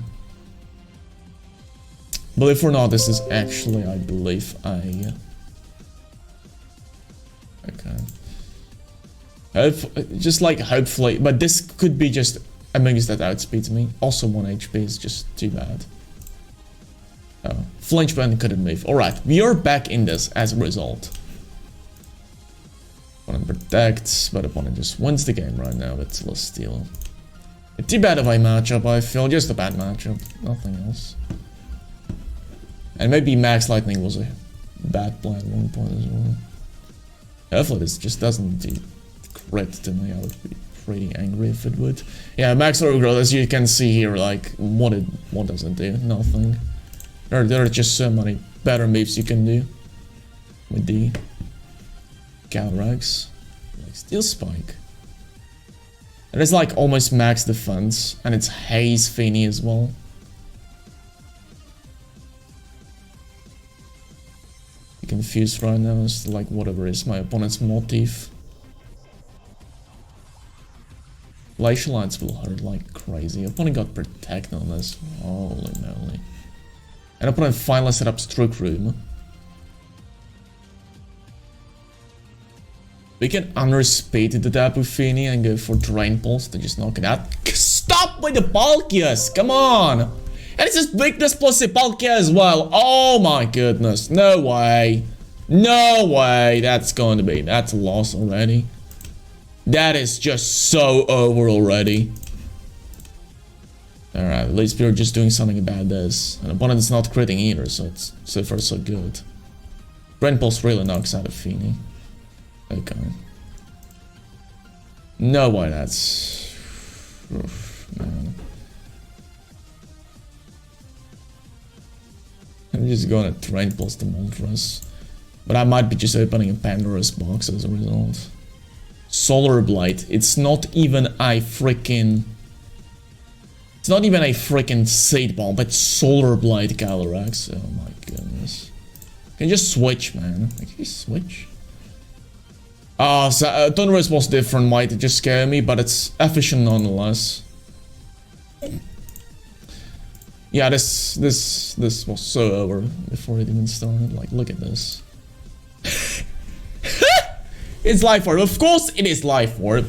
Believe it or not, this is actually, I believe, a... Okay. Just like, hopefully, but this could be just a Mingus that outspeeds me. Also 1 HP is just too bad. Oh, Flinch Button couldn't move. Alright, we are back in this as a result. Opponent protects, but opponent just wins the game right now with Celestial. Too bad of a matchup, I feel. Just a bad matchup, nothing else. And maybe Max Lightning was a bad play at one point as well. Hopefully this just doesn't do crit to me. I would be pretty angry if it would. Yeah, Max Overgrowth, as you can see here, like, what does it do? Nothing. There are just so many better moves you can do with the Calyrex. Like Steel Spike. And it's like almost max defense, and it's Haze Feeny as well. I'm confused right now as to like whatever is my opponent's motif. Glacial Lines will hurt like crazy. Opponent got Protect on this. Holy moly. And opponent finally set up Trick Room. We can underspeed the Tapu Fini and go for Drain Pulse to just knock it out. Stop with the Palkias! Come on! And it's just weakness plus a Palkia as well. Oh my goodness. No way. No way. That's going to be. That's a loss already. That is just so over already. Alright, at least we're just doing something about this. And opponent is not critting either, so it's so far so good. Drain Pulse really knocks out a Feeny. Okay. No way, that's... Oof, man. I'm just gonna Drain Pulse the Moltres. But I might be just opening a Pandora's box as a result. Solar Blight. It's not even a freaking... It's not even a freaking Seed Bomb, but Solar Blight Calyrex. Oh my goodness. Can you just switch, man? Can you switch? So, Thunderous was different, might just scare me, but it's efficient nonetheless. Yeah, this was so over before it even started. Like, look at this. It's Life Orb. Of course it is Life Orb.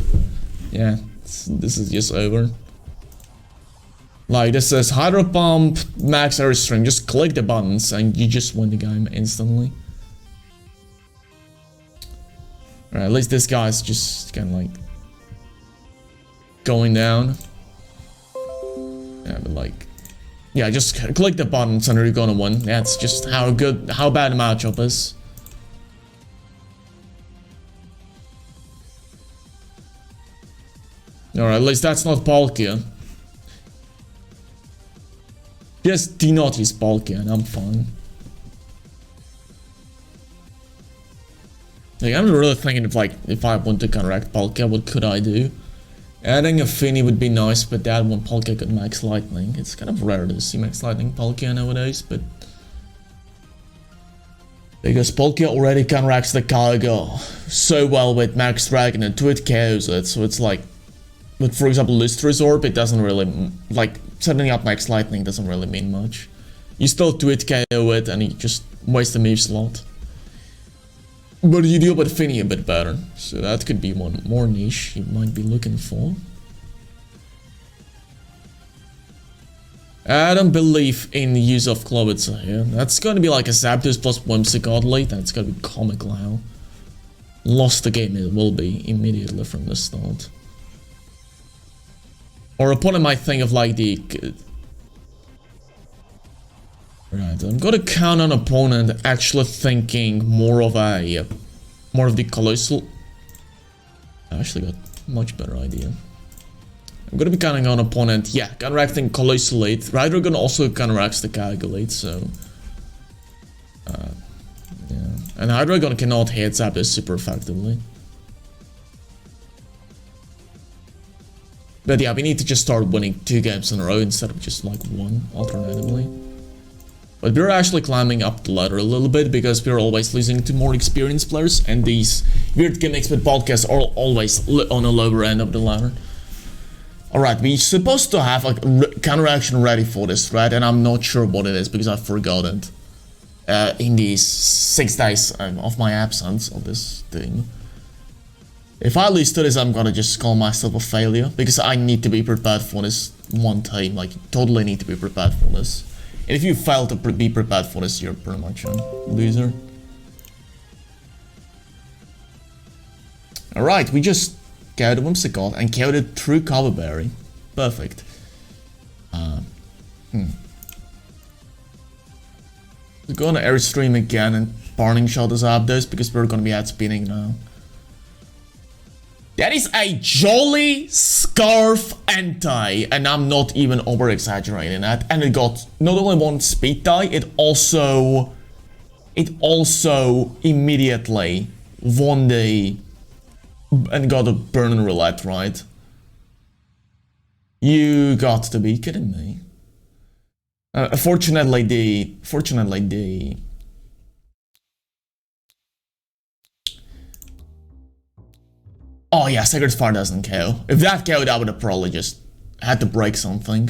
Yeah, this is just over. Like, this says Hydro Pump, Max Airstream. Just click the buttons and you just win the game instantly. Alright, at least this guy's just kind of like going down. Yeah, but like, yeah, just click the buttons and you're gonna win. That's just how bad the matchup is. Alright, at least that's not Palkia. Just do not use Palkia and I'm fine. Like, I'm really thinking of like, if I want to counteract Palkia, what could I do? Adding a Finny would be nice, but that one Palkia could Max Lightning. It's kind of rare to see Max Lightning Palkia nowadays, but... Because Palkia already counteracts the Kyogre so well with Max Dragon and 2-hit KOs it, so it's like... But for example, Lustrous Orb, it doesn't really... Like, setting up Max Lightning doesn't really mean much. You still 2-hit KO it and you just waste the move slot. But you deal with Finny a bit better, so that could be one more niche you might be looking for. I don't believe in the use of Clawitzer here. That's going to be like a Zapdos plus Whimsicott. That's going to be comical how lost the game it will be immediately from the start. Or opponent might think of like the... Right, I'm gonna count on opponent actually thinking more of the Colossal. I actually got a much better idea. I'm gonna be counting on opponent, yeah, counteracting Colossalate. Hydreigon also counteracts the Calculate, so... yeah. And Hydreigon cannot hit Zapdos super effectively. But yeah, we need to just start winning 2 games in a row instead of just like 1 alternatively. But we're actually climbing up the ladder a little bit because we're always losing to more experienced players and these weird gimmicks with podcasts are always on the lower end of the ladder. Alright, we're supposed to have a counteraction ready for this thread and I'm not sure what it is because I forgot it in these 6 days of my absence of this thing. If I lose to this, I'm gonna just call myself a failure because I need to be prepared for this one time, like totally need to be prepared for this. And if you fail to be prepared for this, you're pretty much a loser. Alright, we just KO'd a Whimsicott and KO'd it through Cover Berry. Perfect. We're gonna Airstream again and Parting Shot the Zapdos because we're gonna be outspeeding now. That is a Jolly Scarf Anti, and I'm not even over exaggerating that. And it got not only 1 speed tie, it also immediately won the and got a burn roulette, right? You got to be kidding me. Fortunately the oh yeah, Sacred Fire doesn't KO. If that KO'd, I would have probably just had to break something.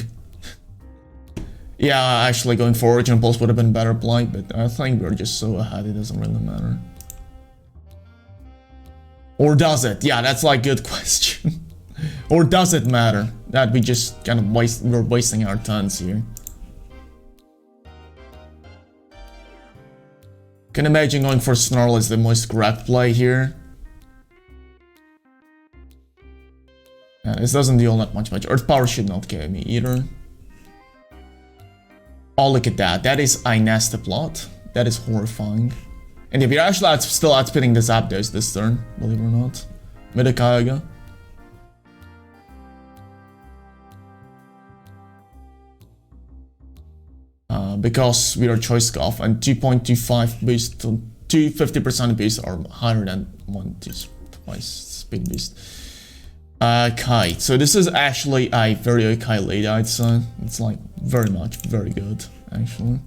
Yeah, actually going for Origin Pulse would have been better play, but I think we're just so ahead it doesn't really matter. Or does it? Yeah, that's like a good question. Or does it matter that we just kind of we're wasting our turns here? Can imagine going for Snarl is the most correct play here. Yeah, this doesn't deal that much. Earth Power should not KO me either. Oh, look at that. That is a nasty plot. That is horrifying. And if you're actually still outspinning the Zapdos this turn, believe it or not. With a Kyogre. Because we are Choice Scarf and 2.25 boost to 250% boost are higher than 1 to twice speed boost. Okay, so this is actually a very okay lead, I'd say. It's like very good, actually.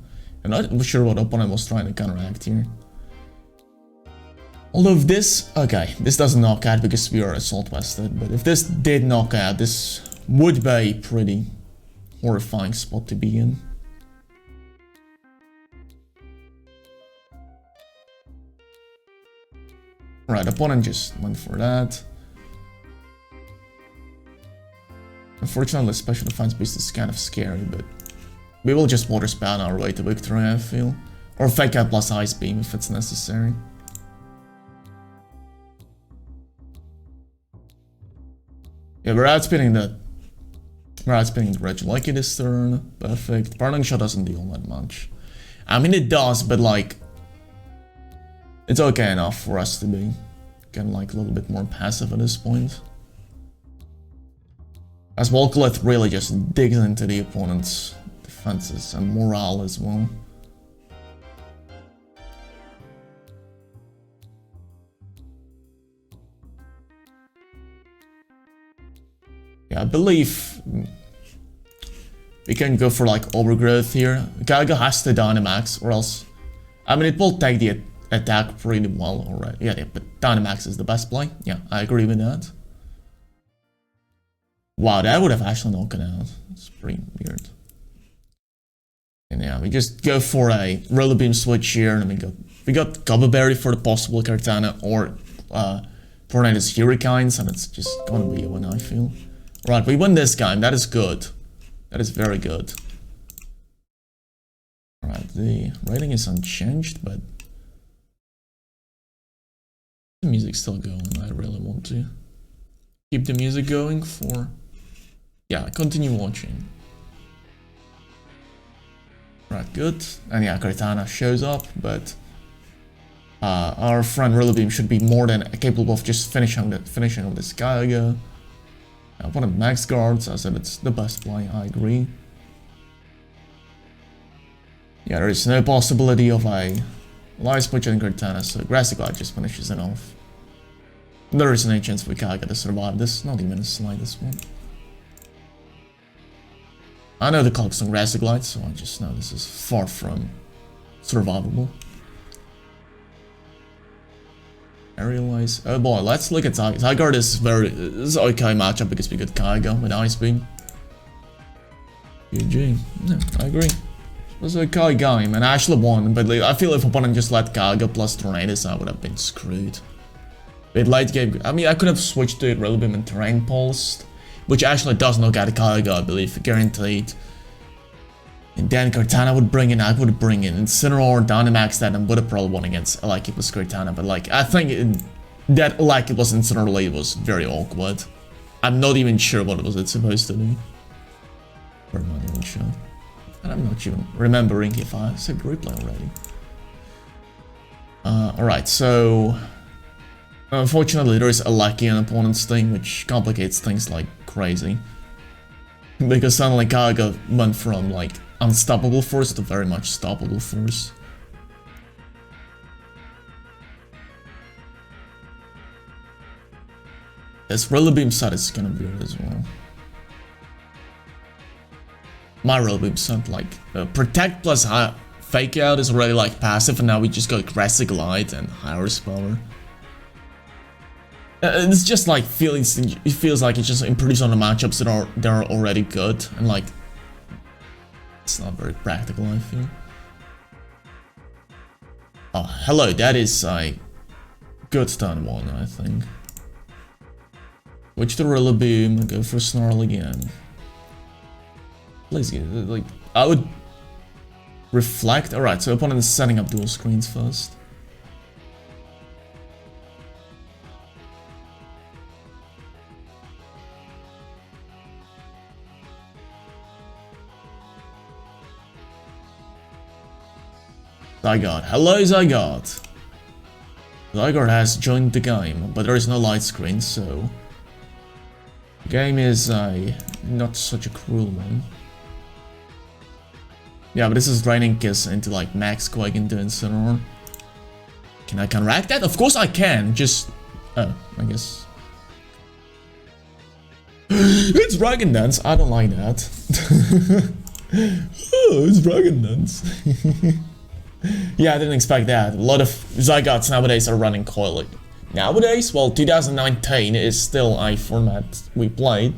I'm not sure what opponent was trying to counteract here. Although if this, okay, this doesn't knock out because we are Assault Vested, but if this did knock out, this would be a pretty horrifying spot to be in. Right, opponent just went for that. Unfortunately, special defense boost is kind of scary, but we will just water spout our way to victory, I feel. Or fake out plus ice beam if it's necessary. Yeah, we're outspinning the Regieleki this turn. Perfect. Burning Shot doesn't deal that much. I mean, it does, but like, it's okay enough for us to be kind of like a little bit more passive at this point. As Volcolith really just digs into the opponent's defenses and morale as well. Yeah, I believe we can go for like overgrowth here. Kyogre has to Dynamax or else, I mean, it will take the attack pretty well already. Yeah, but Dynamax is the best play. Yeah, I agree with that. Wow, that would have actually knocked it out. It's pretty weird. And yeah, we just go for a Roller Beam switch here, and we got Cover Berry for the possible Kartana or Tornado's Hurricanes, and it's just gonna be a win, I feel. Right, we win this game. That is good. That is very good. Alright, the rating is unchanged, but the music's still going. I really want to keep the music going for... Yeah, continue watching. Right, good. And yeah, Kartana shows up, but our friend Rillabeam should be more than capable of just finishing with this Kyogre. One of max guards, I said it's the best play, I agree. Yeah, there is no possibility of a Life Switch and Kartana, so Grassy Glide just finishes it off. There is no chance for Kyogre to survive this, not even a slightest one. I know the clock's on Grassy Glide, so I just know this is far from survivable. Aerialize. Oh boy, let's look at Zygarde. Zygarde is is okay matchup because we got Kyogre with Ice Beam. GG. Yeah, I agree. It was a okay game, and I actually won, but I feel if opponent just let Kyogre plus Tornadus, I would have been screwed. With late game, I mean, I could have switched to Rillabeam and Terrain Pulse, which actually does knock out Kyogre, I believe, guaranteed. And then Kartana would bring in, I would bring in Incineroar, Dynamax that, and would have probably won against like it was Kartana, but like, I think that like it was Incineroar lead was very awkward. I'm not even sure what was it supposed to do. Or I'm not even sure. And I'm not even remembering if I saved replay already. Alright, so... Unfortunately, there is a lucky on opponent's thing, which complicates things like crazy. Because suddenly Kyogre went from like unstoppable force to very much stoppable force. This Rillabeam set is gonna be weird as well. My Rillabeam set, like, Protect plus Fake Out is already like passive, and now we just got Grassy Glide and Higher Power. It's just like it feels like it's just improves on the matchups that are already good, and like it's not very practical, I feel. Oh, hello, that is a good turn one, I think. Switch to Rillabeam, go for Snarl again. Please get it, like, I would reflect. Alright, so opponent is setting up dual screens first. Zygarde. Hello, Zygarde. Zygarde has joined the game, but there is no light screen, so... The game is not such a cruel one. Yeah, but this is draining Kiss into like Max Quake into Incineroar. Can I counteract that? Of course I can, just... Oh, I guess... It's Dragon Dance, I don't like that. Oh, it's Dragon Dance. Yeah, I didn't expect that. A lot of Zygardes nowadays are running Coil. Nowadays? Well, 2019 is still a format we played.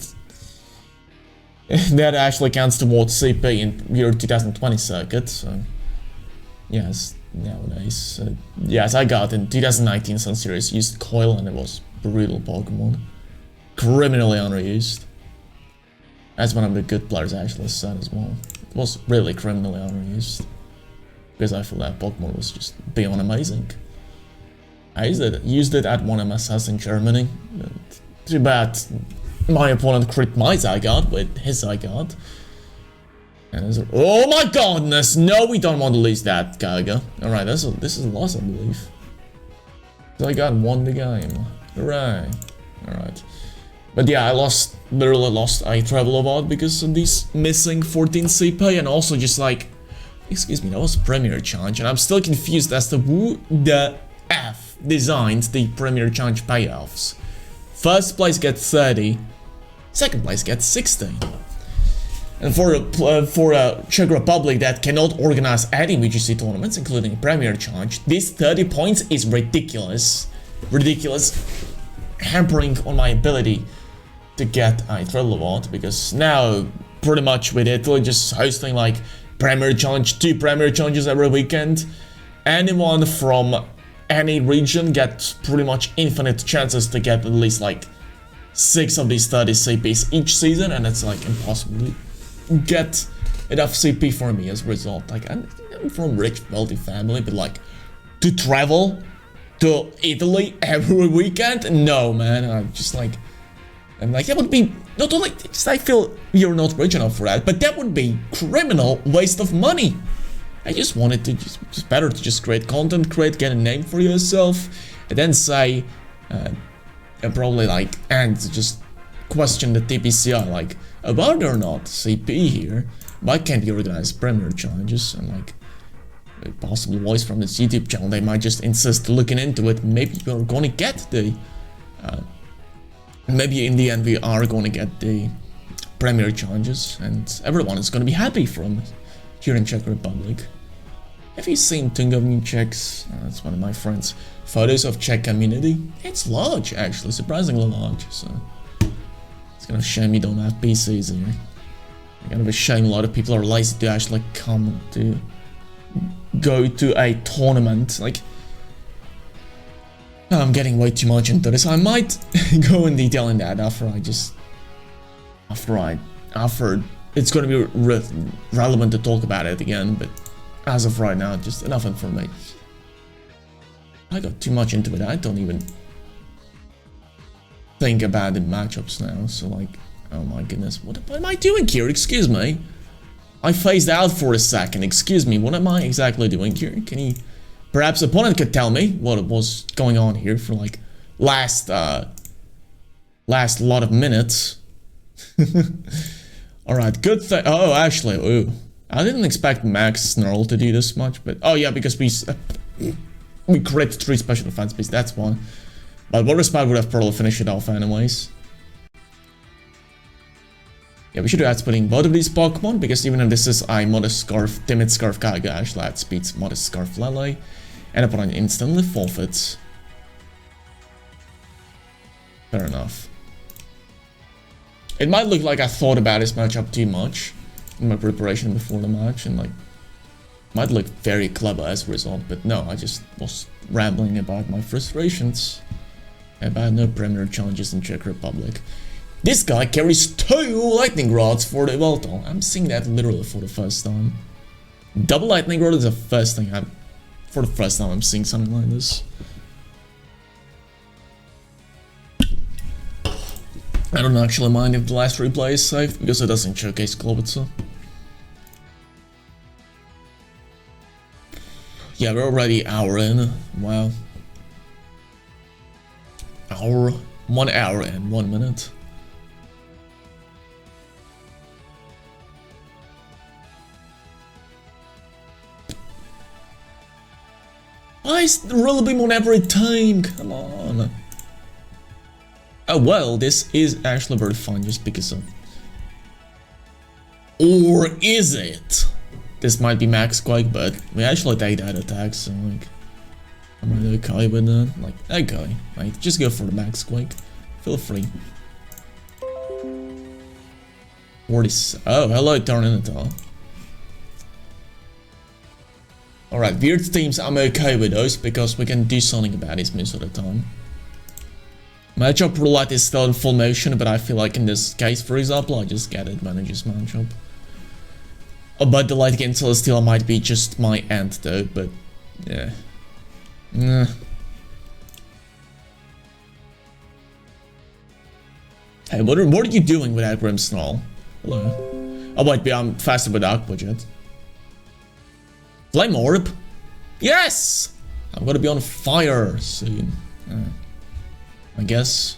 That actually counts towards CP in year 2020 circuit, so... Yes, nowadays. Yes, I got in 2019 Sun Series used Coil and it was brutal Pokemon. Criminally underused. As one of the good players actually said as well. It was really criminally underused. Because I feel that Pokemon was just beyond amazing. I used it at one MSS in Germany. Too bad my opponent crit my Zygarde with his Zygarde. And oh my goodness! No, we don't want to lose that, Gaga. Alright, this is a loss, I believe. Zygarde won the game. Hooray. Alright. But yeah, I literally lost a travel award because of these missing 14 CP and also just like... Excuse me, that was Premier Challenge, and I'm still confused as to who the F designed the Premier Challenge payoffs. First place gets 30, second place gets 16. And for a Czech Republic that cannot organize any VGC tournaments, including Premier Challenge, this 30 points is ridiculous. Ridiculous. Hampering on my ability to get a travel award, because now, pretty much with Italy just hosting like Premier Challenge, 2 Premier Challenges every weekend, anyone from any region gets pretty much infinite chances to get at least like 6 of these 30 CPs each season, and it's like impossible to get enough CP for me as a result. Like, I'm from rich, wealthy family, but like, to travel to Italy every weekend? No, man. I'm like, that would be, not only, just I feel you're not rich enough for that, but that would be criminal waste of money. I just wanted to, just better to just create content, get a name for yourself, and then say, and probably like, and just question the TPCI, like, about or not CP here, why can't you organize Premier Challenges, and like, a possible voice from this YouTube channel, they might just insist looking into it, maybe you're gonna get the, maybe in the end we are gonna get the Premier Challenges, and everyone is gonna be happy from here in Czech Republic. Have you seen Tungovní Czechs? That's one of my friends. Photos of Czech community? It's large, actually, surprisingly large, so... It's kind of a shame you don't have PCs here. Kind of a shame a lot of people are lazy to actually come to... go to a tournament, like... I'm getting way too much into this. I might go in detail in that after it's gonna be relevant to talk about it again, but as of right now, just enough information. I got too much into it, I don't even think about the matchups now, so like, oh my goodness, what am I doing here? Excuse me. I phased out for a second, excuse me, what am I exactly doing here? Can you... Perhaps opponent could tell me what was going on here for like last lot of minutes. Alright, good thing. Oh, actually, ooh. I didn't expect Max Snarl to do this much, but oh yeah, because we crit 3 special defense pieces, that's one. But Water Spout would have probably finished it off anyways. Yeah, we should add splitting both of these Pokemon, because even if this is a Modest Scarf, Timid Scarf Kaiga, actually add speeds Modest Scarf Lele, and opponent instantly forfeits. Fair enough. It might look like I thought about this matchup too much in my preparation before the match, and like, might look very clever as a result, but no, I just was rambling about my frustrations about no Premier Challenges in Czech Republic. This guy carries 2 lightning rods for the Volto. I'm seeing that literally for the first time. Double lightning rod is the first thing for the first time I'm seeing something like this. I don't actually mind if the last replay is safe, because it doesn't showcase Clawitzer. Yeah, we're already an hour in. Wow. hour. 1 hour and 1 minute. I roll a beam on every time, come on. Oh well, this is actually very fun just because of... Or is it? This might be max quake, but we actually take that attack, so like... I'm really okay with that. Like, okay, like, just go for the max quake. Feel free. 40... Oh, hello, Tornado. Alright, weird themes, I'm okay with those because we can do something about this most of the time. Matchup roulette is still in full motion, but I feel like in this case, for example, I just get advantages matchup. Oh, but the light game Celesteela might be just my end though, but yeah. Nah. Hey, what are you doing with that Grimmsnarl? Hello. Oh wait, I'm faster with Aqua Jet. Flame Orb? Yes! I'm gonna be on fire soon. I guess.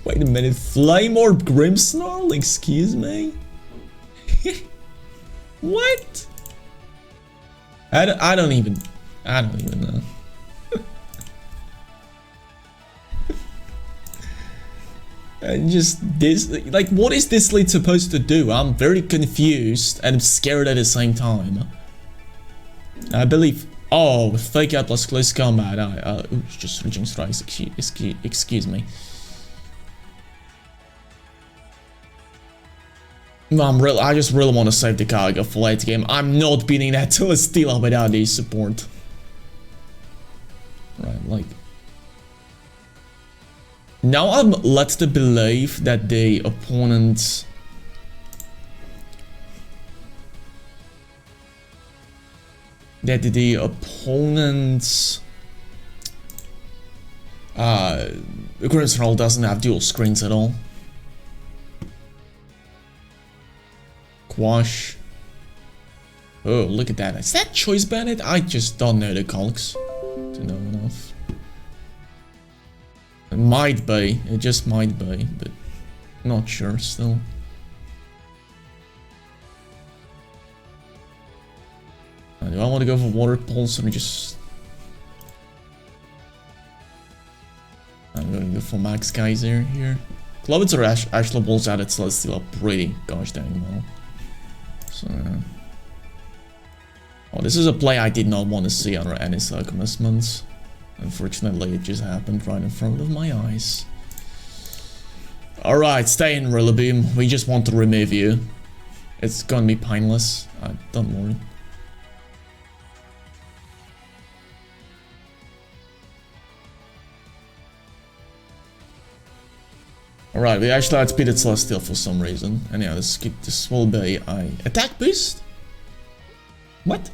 Wait a minute, Flame Orb Grimmsnarl? Excuse me? What? I don't even know. And just this, like, what is this lead supposed to do? I'm very confused and scared at the same time. I believe, oh, fake out plus close combat. Oops, just switching strikes. Excuse me. No, I just really want to save the Kyogre for late game. I'm not beating that Celesteela without the support. Right, like. Now I'm led to believe that the opponent... Grimmsnarl doesn't have dual screens at all. Quash. Oh, look at that. Is that Choice Bandit? I just don't know the calcs to know enough. It might be, it just might be, but not sure still. Do I want to go for Water Pulse or just... I'm going to go for Max Geyser here. Clawitzer actually pulls out its Celesteela pretty gosh dang well. So... Oh, this is a play I did not want to see under any circumstances. Unfortunately, it just happened right in front of my eyes. Alright, stay in Rillaboom. We just want to remove you. It's gonna be painless. Don't worry. Alright, we actually outspeeded Celesteela for some reason. And yeah, this will be a attack boost? What?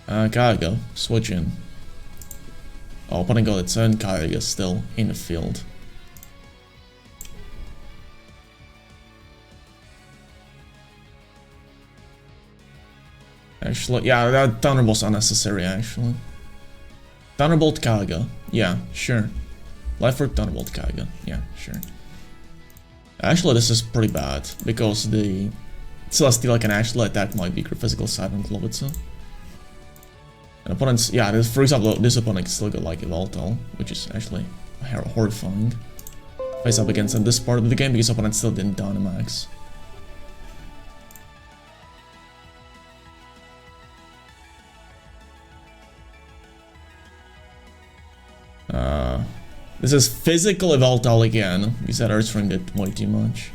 Kyogre, switch in. Oh, opponent got its own Kyogre still in the field. Actually, yeah, that Thunderbolt's unnecessary actually. Thunderbolt Kyogre, yeah, sure. Life Orb Thunderbolt Kyogre, yeah, sure. Actually, this is pretty bad because the Celesteela can actually attack my weaker physical side on Clawitzer. And opponents, yeah, for example, this opponent still got like a Voltal, which is actually horrifying. Face up against in this part of the game because opponent still didn't Dynamax. This is physical Voltal again, because that Earth Ring did way too much.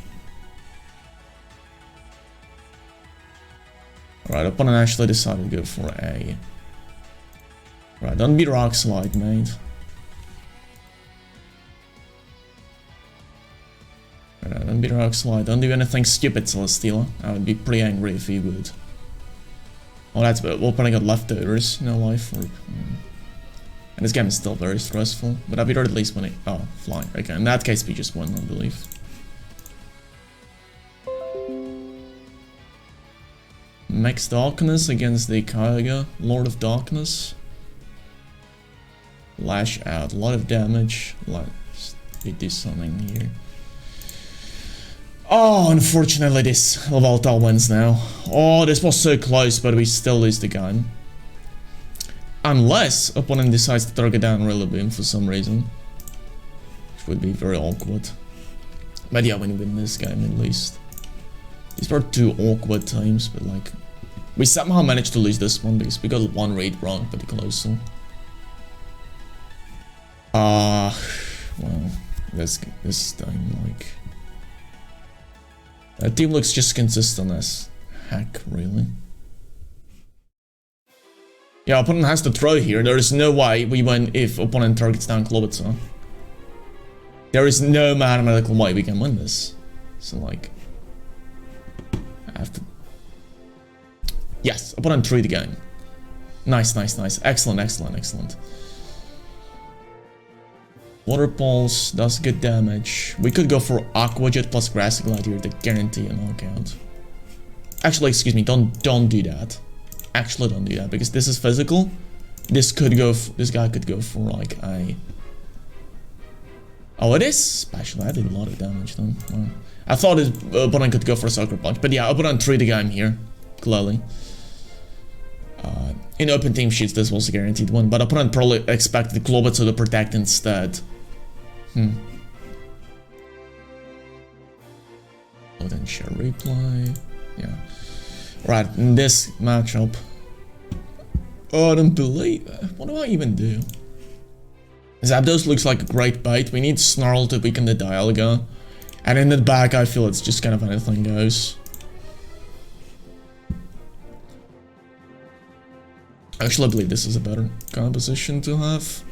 Alright, opponent actually decided to go for a... Right, don't be Rock Slide, mate. Right, don't be Rock Slide. Don't do anything stupid, Celesteela. I would be pretty angry if he would. Oh, that's bad. Well, probably got leftovers. No life orb. And this game is still very stressful. But I'll be there at least when it... Oh, fly. Okay, in that case, we just won, I believe. Max Darkness against the Kyogre, Lord of Darkness. Lash out. A lot of damage. Let's do something here. Oh, unfortunately this volatile wins now. Oh, this was so close, but we still lose the game. Unless opponent decides to target down Rillaboom for some reason. Which would be very awkward. But yeah, we win this game at least. These were 2 awkward times, but like... We somehow managed to lose this one because we got 1 read wrong pretty close. Well, this time, like... That team looks just consistent as heck, really. Yeah, opponent has to throw here. There is no way we win if opponent targets down Clawitzer. There is no mathematical way we can win this. So, like... I have to... Yes, opponent 3 the game. Nice, nice, nice. Excellent, excellent, excellent. Water Pulse does good damage. We could go for Aqua Jet plus Grassy Gladiator to guarantee a knockout. Actually, excuse me, don't do that. Actually, don't do that because this is physical. This could go. This guy could go for like a. Oh, it is special. I did a lot of damage then. Wow. I thought his opponent could go for a Sucker Punch, but yeah, opponent 3 the game here, clearly. In open team sheets, this was a guaranteed win, but opponent probably expected Clawitzer to protect instead. Oh, then share replay. Yeah. Right, in this matchup. Oh, I don't believe that. What do I even do? Zapdos looks like a great bait. We need Snarl to weaken the Dialga. And in the back, I feel it's just kind of anything goes. Actually, I believe this is a better composition to have.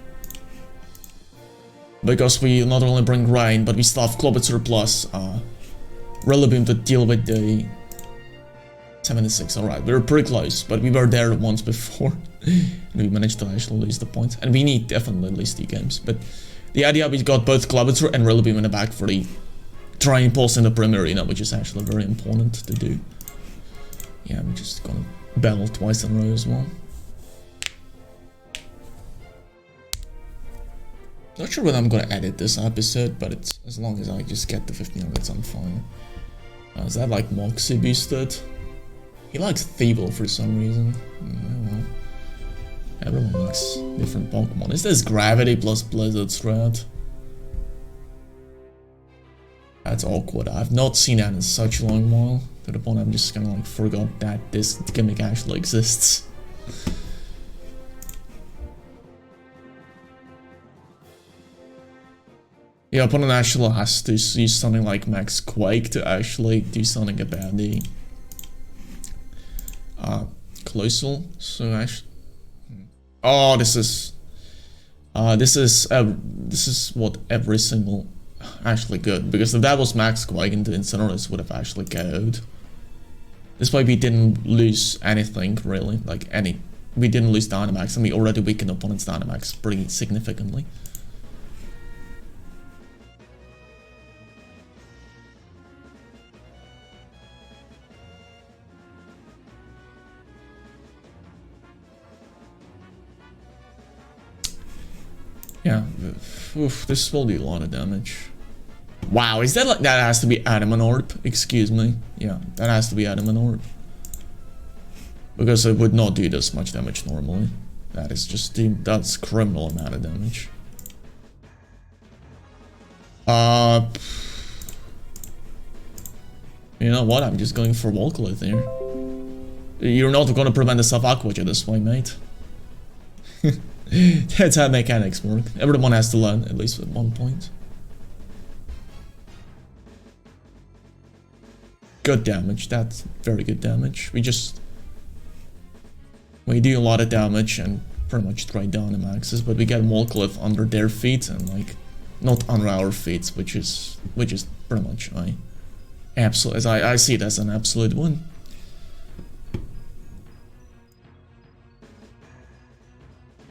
Because we not only bring Rain, but we still have Clawitzer plus Rillaboom to deal with the 76. Alright, we were pretty close, but we were there once before. And we managed to actually lose the point. And we need definitely at least 2 games. But the idea, we got both Clawitzer and Rillaboom in the back for the Trying Pulse in the Premier Arena, which is actually very important to do. Yeah, we're just gonna battle twice in a row as well. Not sure when I'm gonna edit this episode, but it's as long as I just get the 15 minutes, I'm fine. Is that like Moxie boosted? He likes Thievul for some reason. Yeah, well, everyone likes different Pokemon. Is this Gravity plus Blizzard strat? That's awkward. I've not seen that in such a long while. To the point I'm just kind of like forgot that this gimmick actually exists. Yeah, opponent actually has to use something like Max Quake to actually do something about the Colossal. So actually, oh, this is what every single actually good, because if that was Max Quake into Incineroar would have actually KO'd. This way we didn't lose anything really, like we didn't lose Dynamax, and we already weakened opponent's Dynamax pretty significantly. Yeah, oof, this will do a lot of damage. Wow, is that like, that has to be Adamant Orb? Excuse me. Yeah, that has to be Adamant Orb. Because it would not do this much damage normally. That is just, that's criminal amount of damage. You know what, I'm just going for Volcalith here. You're not gonna prevent the Self-Aqua Jet this way, mate. That's how mechanics work. Everyone has to learn, at least at one point. Good damage, that's very good damage. We do a lot of damage and pretty much trade down the maxes, but we get Volcalith under their feet and like not under our feet, which is pretty much I see it as an absolute win.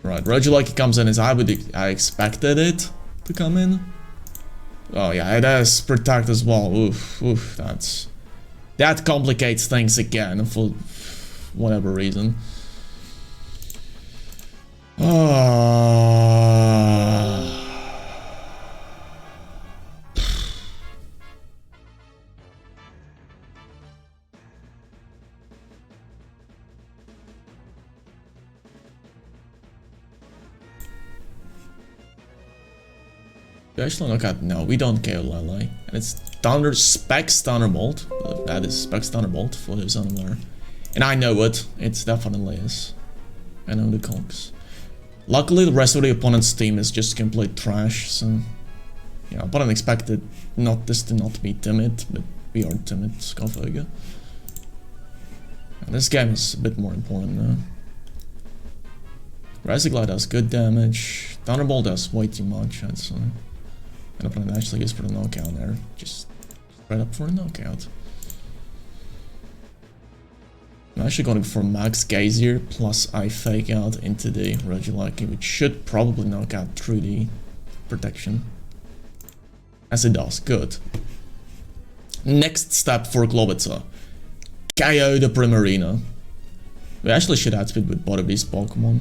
Right, Regieleki comes in as I expected it to come in. Oh yeah, it has Protect as well. Oof, that complicates things again for whatever reason. Do I actually knock out? No, we don't KO Lele. And it's Thunder Specs Thunderbolt. That is Specs Thunderbolt for those unaware. And I know it. It definitely is. I know the cogs. Luckily, the rest of the opponent's team is just complete trash, so... Yeah, opponent expected this to not be timid, but we are timid, Skaföge. This game is a bit more important now. Resigla does good damage. Thunderbolt does way too much, I'd say. And opponent actually goes for the knockout there. Just straight up for a knockout. I'm actually going for Max Gazier, plus I fake out into the Regieleki, which should probably knock out through the protection. As it does, good. Next step for Clawitzer. KO the Primarina. We actually should outspeed with both of these Pokemon.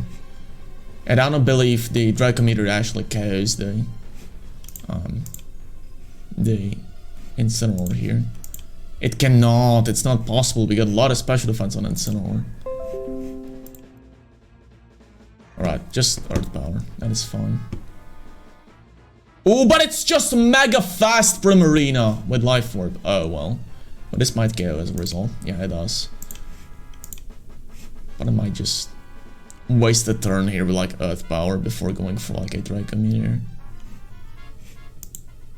And I don't believe the Dracometer actually KOs the Incineroar here. It cannot, it's not possible. We got a lot of special defense on Incineroar. Alright, just Earth Power. That is fine. Oh, but it's just mega fast Primarina with Life Orb. Oh, well. But this might go as a result. Yeah, it does. But I might just waste a turn here with like Earth Power before going for like a Dracometer.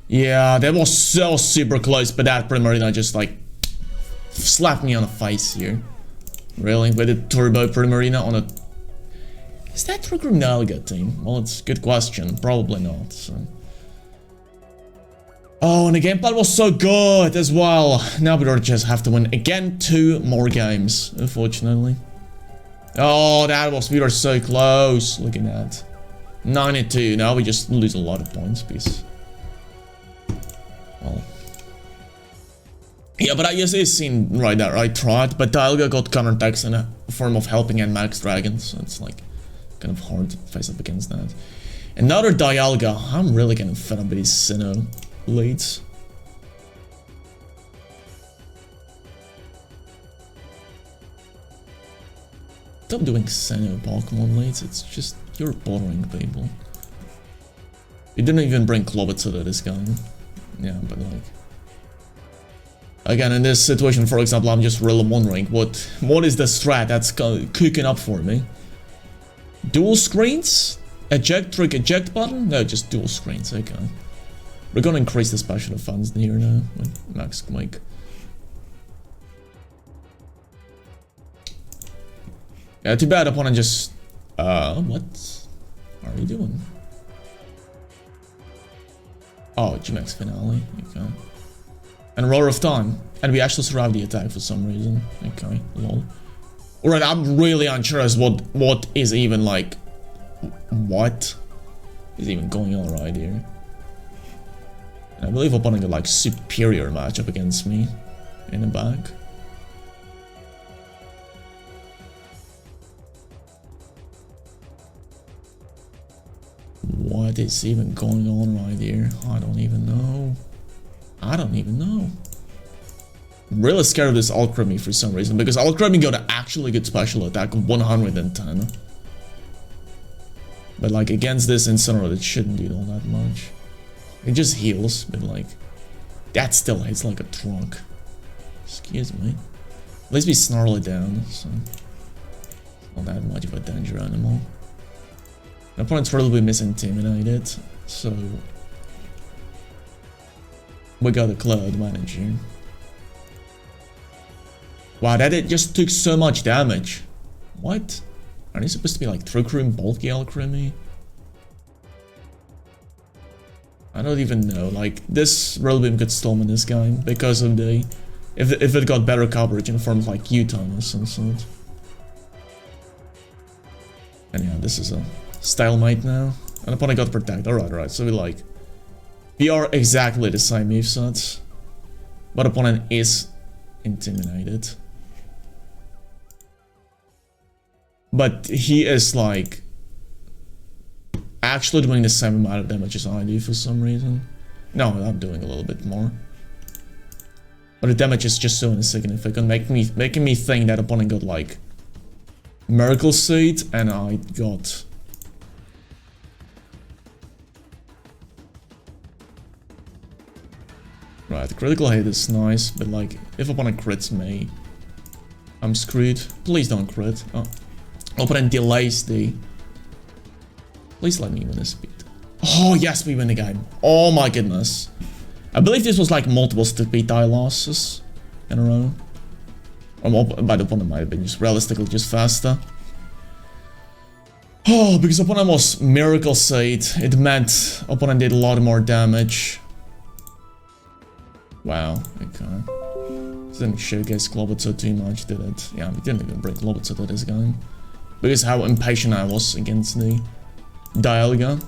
Yeah, that was so super close, but that Primarina just like slapped me on the face here. Really? With a Turbo Primarina on a... Is that True Grunalga team? Well, it's a good question. Probably not, so... Oh, and the gameplay was so good as well. Now we just have to win again 2 more games, unfortunately. Oh, we were so close. Look at that. 92. Now we just lose a lot of points, because... Well... Yeah, but I guess it's seen right there. I tried, but Dialga got counterattacks in a form of helping and Max Dragons, so it's like kind of hard to face up against that. Another Dialga. I'm really getting fed up with these Sinnoh leads. Stop doing Sinnoh Pokemon leads, it's just, you're bothering people. You didn't even bring Clawitzer to this game. Yeah, but like... Again, in this situation, for example, I'm just really wondering, what is the strat that's cooking up for me? Dual screens? Eject, trick, eject button? No, just dual screens, okay. We're gonna increase the special defense here now with Max Quake. Yeah, too bad opponent just... what are you doing? Oh, Gmax Finale, okay. And Roar of Time. And we actually survived the attack for some reason. Okay, lol. Alright, I'm really unsure as what is even like... What is even going on right here? And I believe opponent got like superior matchup against me in the back. What is even going on right here? I don't even know. I don't even know. I'm really scared of this Alchemy for some reason, because Alchemy got an actually good special attack of 110. But like against this Incineroar, it shouldn't do all that much. It just heals, but like, that still hits like a truck. Excuse me. At least we snarl it down, so it's not that much of a danger animal. My opponent's probably misintimidated, so we got a Cloud Manager. Wow, that it just took so much damage. What? Are they supposed to be like Trick Room, Bulky Alchemy? I don't even know. Like, this Rillaboom could storm in this game because of the... If it got better coverage in form of like U-turn or some sort. And yeah, this is a stalemate now. And opponent got Protect. Alright, so we are exactly the same movesets. But opponent is intimidated. But he is like actually doing the same amount of damage as I do for some reason. No, I'm doing a little bit more. But the damage is just so insignificant, making me think that opponent got like Miracle Seed and I got Right, critical hit is nice, but like, if opponent crits me, I'm screwed. Please don't crit. Oh. Opponent delays the... Please let me win this beat. Oh, yes, we win the game. Oh my goodness. I believe this was like multiple stupid die losses in a row. Or by the opponent might have been just realistically just faster. Oh, because opponent was Miracle Seed. It meant opponent did a lot more damage. Wow, okay. Didn't showcase Clawitzer too much, did it? Yeah, we didn't even bring Clawitzer to this game. Because how impatient I was against the Dialga.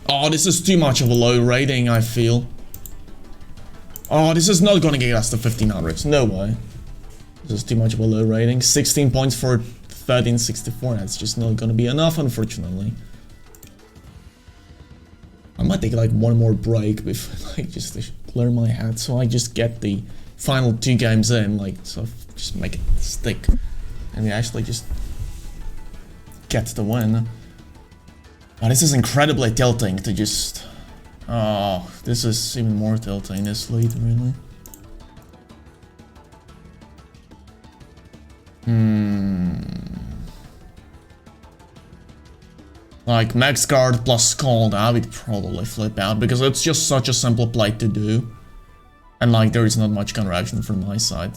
Oh, this is too much of a low rating, I feel. Oh, this is not gonna get us to 1500s. No way. This is too much of a low rating. 16 points for 1364. That's just not gonna be enough, unfortunately. I might take like one more break before, like, just to clear my head, so I just get the final 2 games in, like, so just make it stick, and we actually just get the win. Oh, this is incredibly tilting to just... Oh, this is even more tilting, this lead, really. Like, max guard plus Scald, I would probably flip out, because it's just such a simple play to do. And like, there is not much counteraction from my side.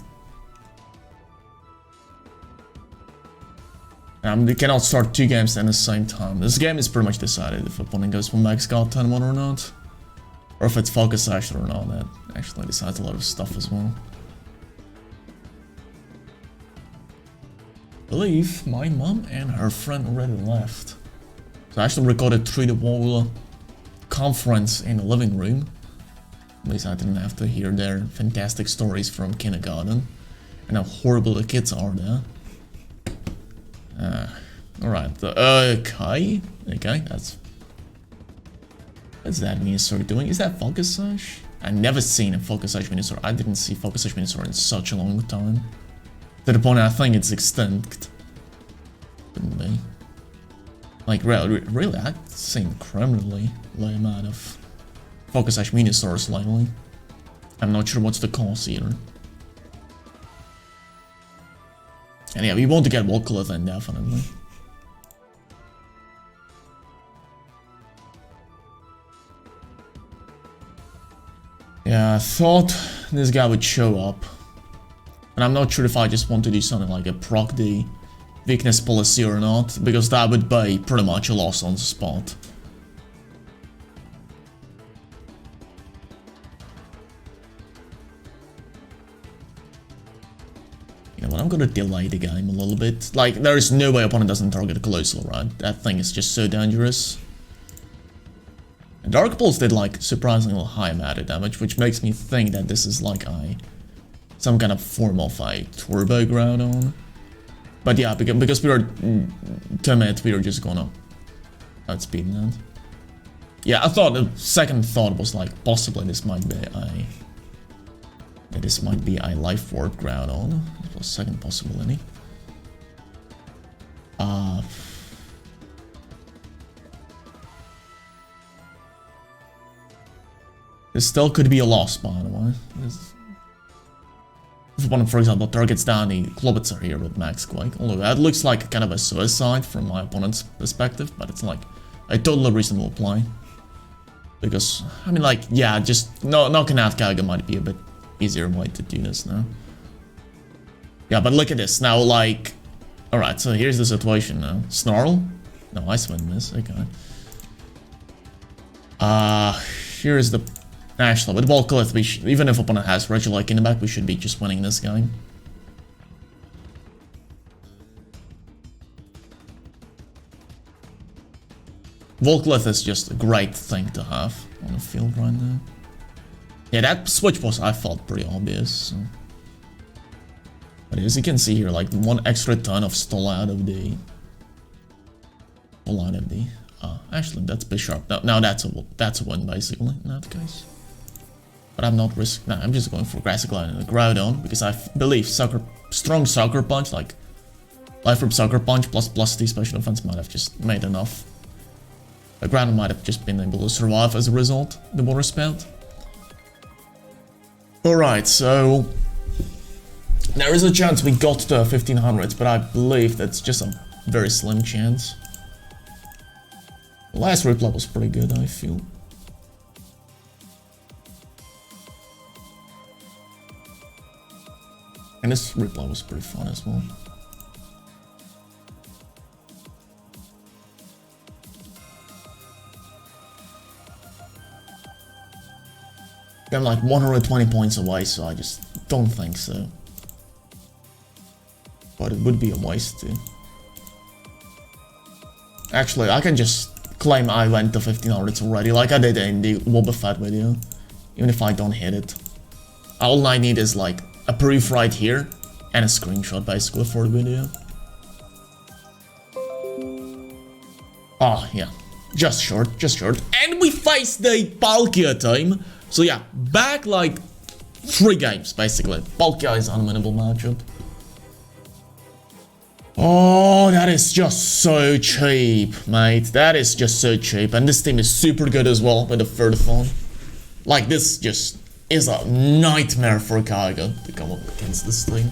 We cannot start 2 games at the same time. This game is pretty much decided if opponent goes for max guard 10-1 or not. Or if it's focus action or not, that actually decides a lot of stuff as well. I believe my mom and her friend already left. So I actually recorded through the wall conference in the living room. At least I didn't have to hear their fantastic stories from kindergarten. And how horrible the kids are there. Alright, okay. Okay, that's... What's that Venusaur doing? Is that Focus Sash? I've never seen a Focus Sash Venusaur. I didn't see Focus Sash Venusaur in such a long time. To the point I think it's extinct. Couldn't be. Like, really, I've seen criminally low amount of Focus Sash Venusaurs lately. I'm not sure what's the cause either. And yeah, we want to get Volcalith then, definitely. Yeah, I thought this guy would show up. And I'm not sure if I just want to do something like a proc the weakness policy or not, because that would be pretty much a loss on the spot. You know what, I'm gonna delay the game a little bit. Like, there is no way opponent doesn't target a Colossal, right? That thing is just so dangerous. And Dark Pulse did like surprisingly high amount of damage, which makes me think that this is like some kind of form of a Turbo Groudon. But yeah, because we are timid, we are just gonna outspeed that. Yeah, I thought the second thought was like possibly this might be a Life Orb Groudon. That was second possibility. This still could be a loss, by the way. If one, for example, targets down the Clawitzer here with Max Quake, although that looks like kind of a suicide from my opponent's perspective, but it's like a totally reasonable play. Because, I mean, like, yeah, just knocking out Kyogre might be a bit easier way to do this now. Yeah, but look at this, now, like... Alright, so here's the situation now. Snarl? No, Ice Wind miss, okay. Here's the... Actually, with Volcalith, even if opponent has Regieleki in the back, we should be just winning this game. Volcalith is just a great thing to have on the field right now. Yeah, that switch was, I felt, pretty obvious. So. But as you can see here, like, one extra ton of stall out of the... actually, that's Bisharp. Now that's a win, basically, in that case. But I'm not risking... Nah, I'm just going for Grassy Glide and a Groudon, because I believe strong Sucker Punch, like Life Orb Sucker Punch plus the special defense might have just made enough The ground might have just been able to survive as a result, the water spout. Alright, so there is a chance we got to 1500s, but I believe that's just a very slim chance. The last reply was pretty good, I feel. And this reply was pretty fun as well. I'm like 120 points away, so I just don't think so. But it would be a waste too. Actually, I can just claim I went to 1500s already, like I did in the Wobbuffet video. Even if I don't hit it. All I need is like a proof right here and a screenshot basically for the video. Oh yeah, just short. And we face the Palkia team. So yeah, back like 3 games basically. Palkia is unwinnable matchup. Oh, that is just so cheap, mate. That is just so cheap. And this team is super good as well with the third phone. Like, this just is a nightmare for Kaiga to come up against this thing.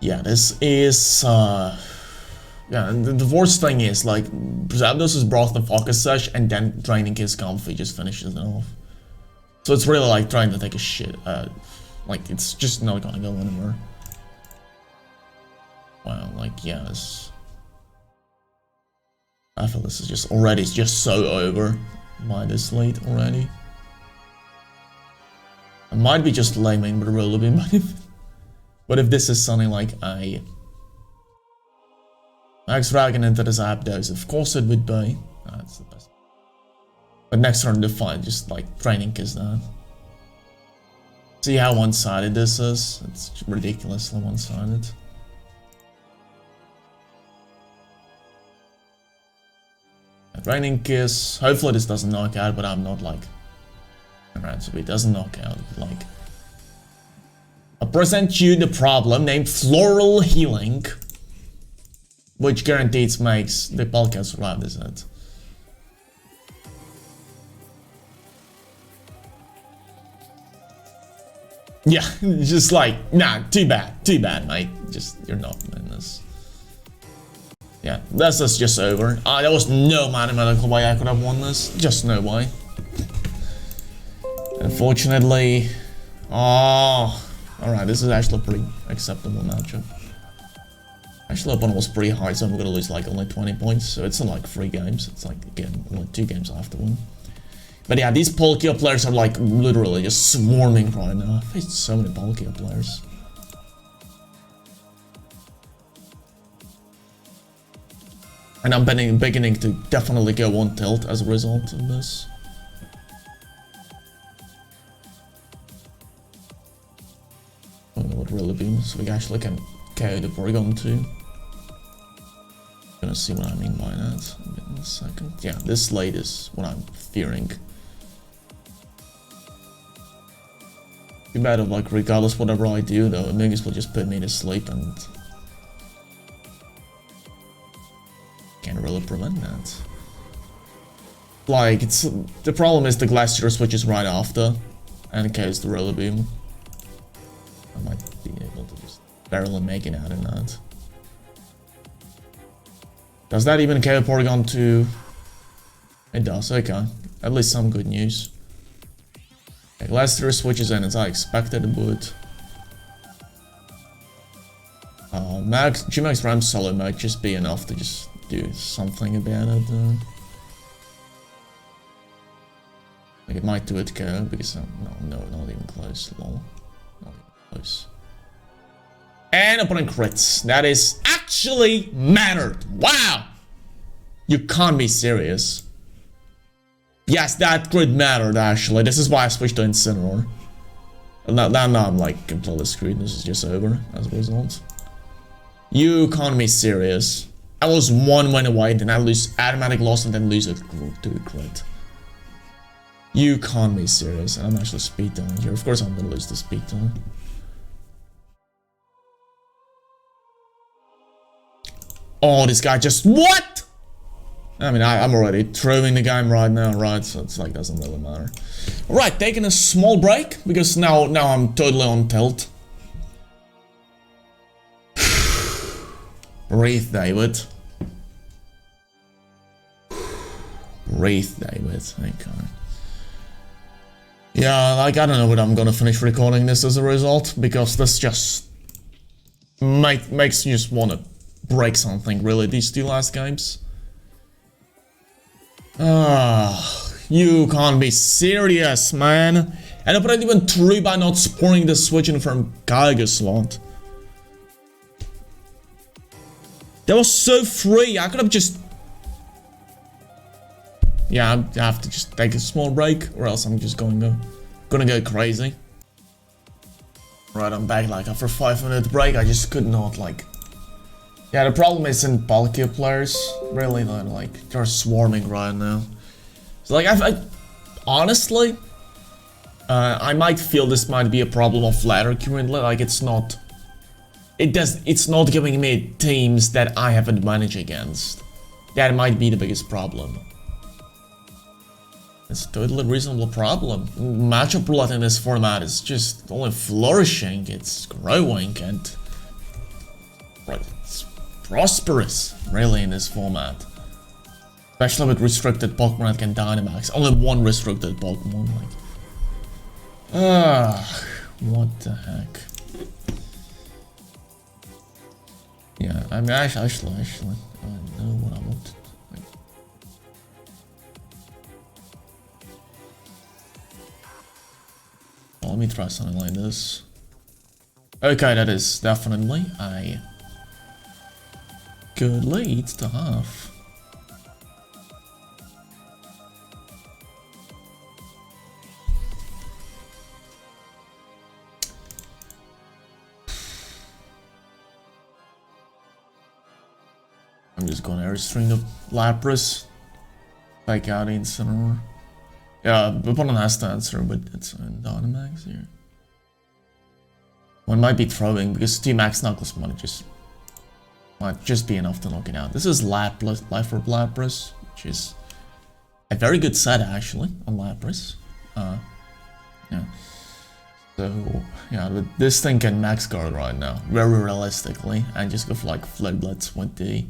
Yeah, this is, yeah, the worst thing is, like, Zapdos is Broth and Focus Sash, and then draining his Comfy just finishes it off. So it's really like trying to take a shit, like, it's just not gonna go anywhere. Wow, like, yes. I feel this is just already, it's just so over by this late already. I might be just laming with a roller beam, but if this is something like a Max Dragon into the Zapdos, of course it would be. That's the best. But next turn to fight, just like training is that. See how one-sided this is? It's ridiculously one-sided. Raining Kiss. Hopefully this doesn't knock out, but I'm not like. Alright, so it doesn't knock out, like. I'll present you the problem named Floral Healing, which guarantees makes the Palkia survive this hit. Yeah, just like, nah, too bad, mate. Just, you're not in this. Yeah, this is just over. There was no mathematical way I could have won this. Just no way. Unfortunately. Oh. Alright, this is actually a pretty acceptable matchup. Actually, opponent was pretty high, so I'm gonna lose like only 20 points. So it's not like 3 games. It's like, again, only 2 games I have to win. But yeah, these Palkia players are like literally just swarming right now. I faced so many Palkia players. And I'm beginning to definitely go on tilt as a result of this. I don't know what really beam, so we actually can KO the Porygon too. Gonna see what I mean by that in a second. Yeah, this late is what I'm fearing. Too bad of like regardless whatever I do though, Nuggies will just put me to sleep and can't really prevent that. Like, it's the problem is the Glacier switches right after and KOs the Roller Beam. I might be able to just barely make it out of that. Does that even KO Porygon 2? It does, okay. At least some good news. Okay, Glacier switches in as I expected it would. Gmax Ram Solo might just be enough to just do something about it. Like it might do it KO because no, not even close. Lol, not even close. And opponent crits. That is actually mattered. Wow, you can't be serious. Yes, that crit mattered actually. This is why I switched to Incineroar. Now I'm like completely screwed. This is just over as a result. You can't be serious. I lose 1 win away, then I lose automatic loss, and then lose it to a crit. You can't be serious. I'm actually speedrunning here. Of course I'm gonna lose the speedrun. Oh, this guy just... What?! I mean, I'm already throwing the game right now, right? So it's like, doesn't really matter. Alright, taking a small break, because now I'm totally on tilt. Breathe, David. Breathe, David. Okay. Yeah, like, I don't know whether I'm gonna finish recording this as a result, because this just makes you just wanna break something, really, these 2 last games. You can't be serious, man. And I put it even through by not spawning the switch in from Geiger slot. That was so free. I could have just... Yeah, I have to just take a small break, or else I'm just gonna go crazy. Right, I'm back. Like after a 5-minute break, I just could not like. Yeah, the problem is in bulkier players. Really, like they're swarming right now. So like I honestly, I might feel this might be a problem of ladder currently. Like it's not. It's not giving me teams that I have advantage against. That might be the biggest problem. It's a totally reasonable problem. Matchup roulette in this format is just only flourishing, it's growing, and it's prosperous, really, in this format. Especially with restricted Pokemon that can Dynamax. Only 1 restricted Pokemon, like... what the heck. Yeah, I mean, actually, I know what I want to do. Well, let me try something like this. Okay, that is definitely a good lead to have. I'm just gonna airstream the Lapras. Take out Incineroar. Yeah, opponent has to answer with its own Dynamax here. One might be throwing because 2 Max Knuckles might just be enough to knock it out. This is Lapras, Life Orb Lapras, which is a very good set actually on Lapras. Yeah. So yeah, this thing can max guard right now, very realistically, and just go for like Flare Blitz with the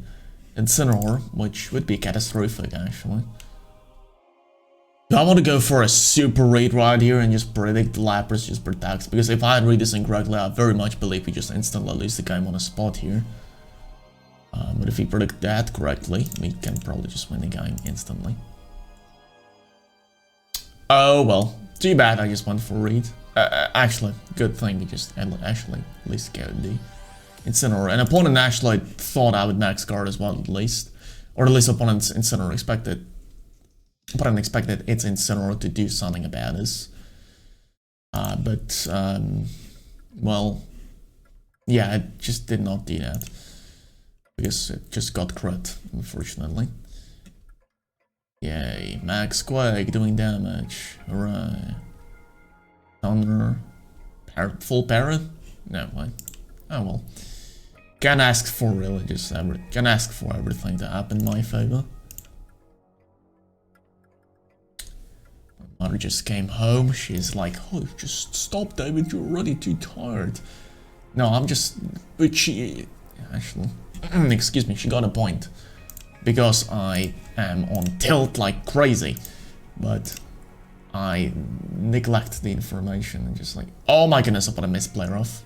Incineroar, which would be catastrophic actually. I want to go for a super read right here and just predict Lapras just protects, because if I had read this incorrectly, I very much believe we just instantly lose the game on a spot here. But if we predict that correctly, we can probably just win the game instantly. Oh well, too bad I just went for read. Actually, good thing we just actually at least get the Incineroar. An opponent actually thought I would max guard as well, at least. Or at least opponent's Incineroar expected. Opponent expected its Incineroar to do something about this. Well, yeah, it just did not do that. Because it just got crit, unfortunately. Yay, Max Quake doing damage. Hooray. Thunder. Full parrot? No, wait. Oh well. Can't ask for really just can ask for everything to happen in my favor. My mother just came home. She's like, oh, just stop, David. You're already too tired. No, I'm just... But she... Actually... excuse me, she got a point. Because I am on tilt like crazy. But I neglect the information and just like... Oh my goodness, I put a missed player off.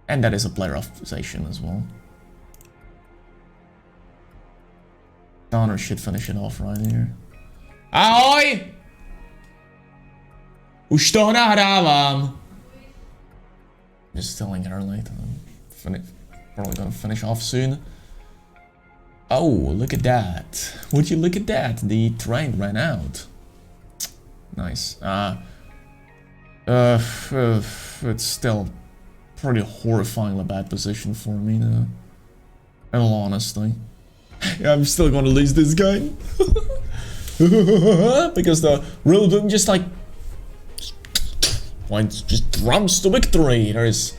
And that is a player off position as well. Donner should finish it off right here. Ahoj! Už to nahrávám. Just telling her later. Probably gonna finish off soon. Oh, look at that. Would you look at that? The train ran out. Nice. It's still pretty horrifyingly bad position for me now. In all honesty. Yeah, I'm still gonna lose this game. Because the Rillaboom just like just drums to victory. There is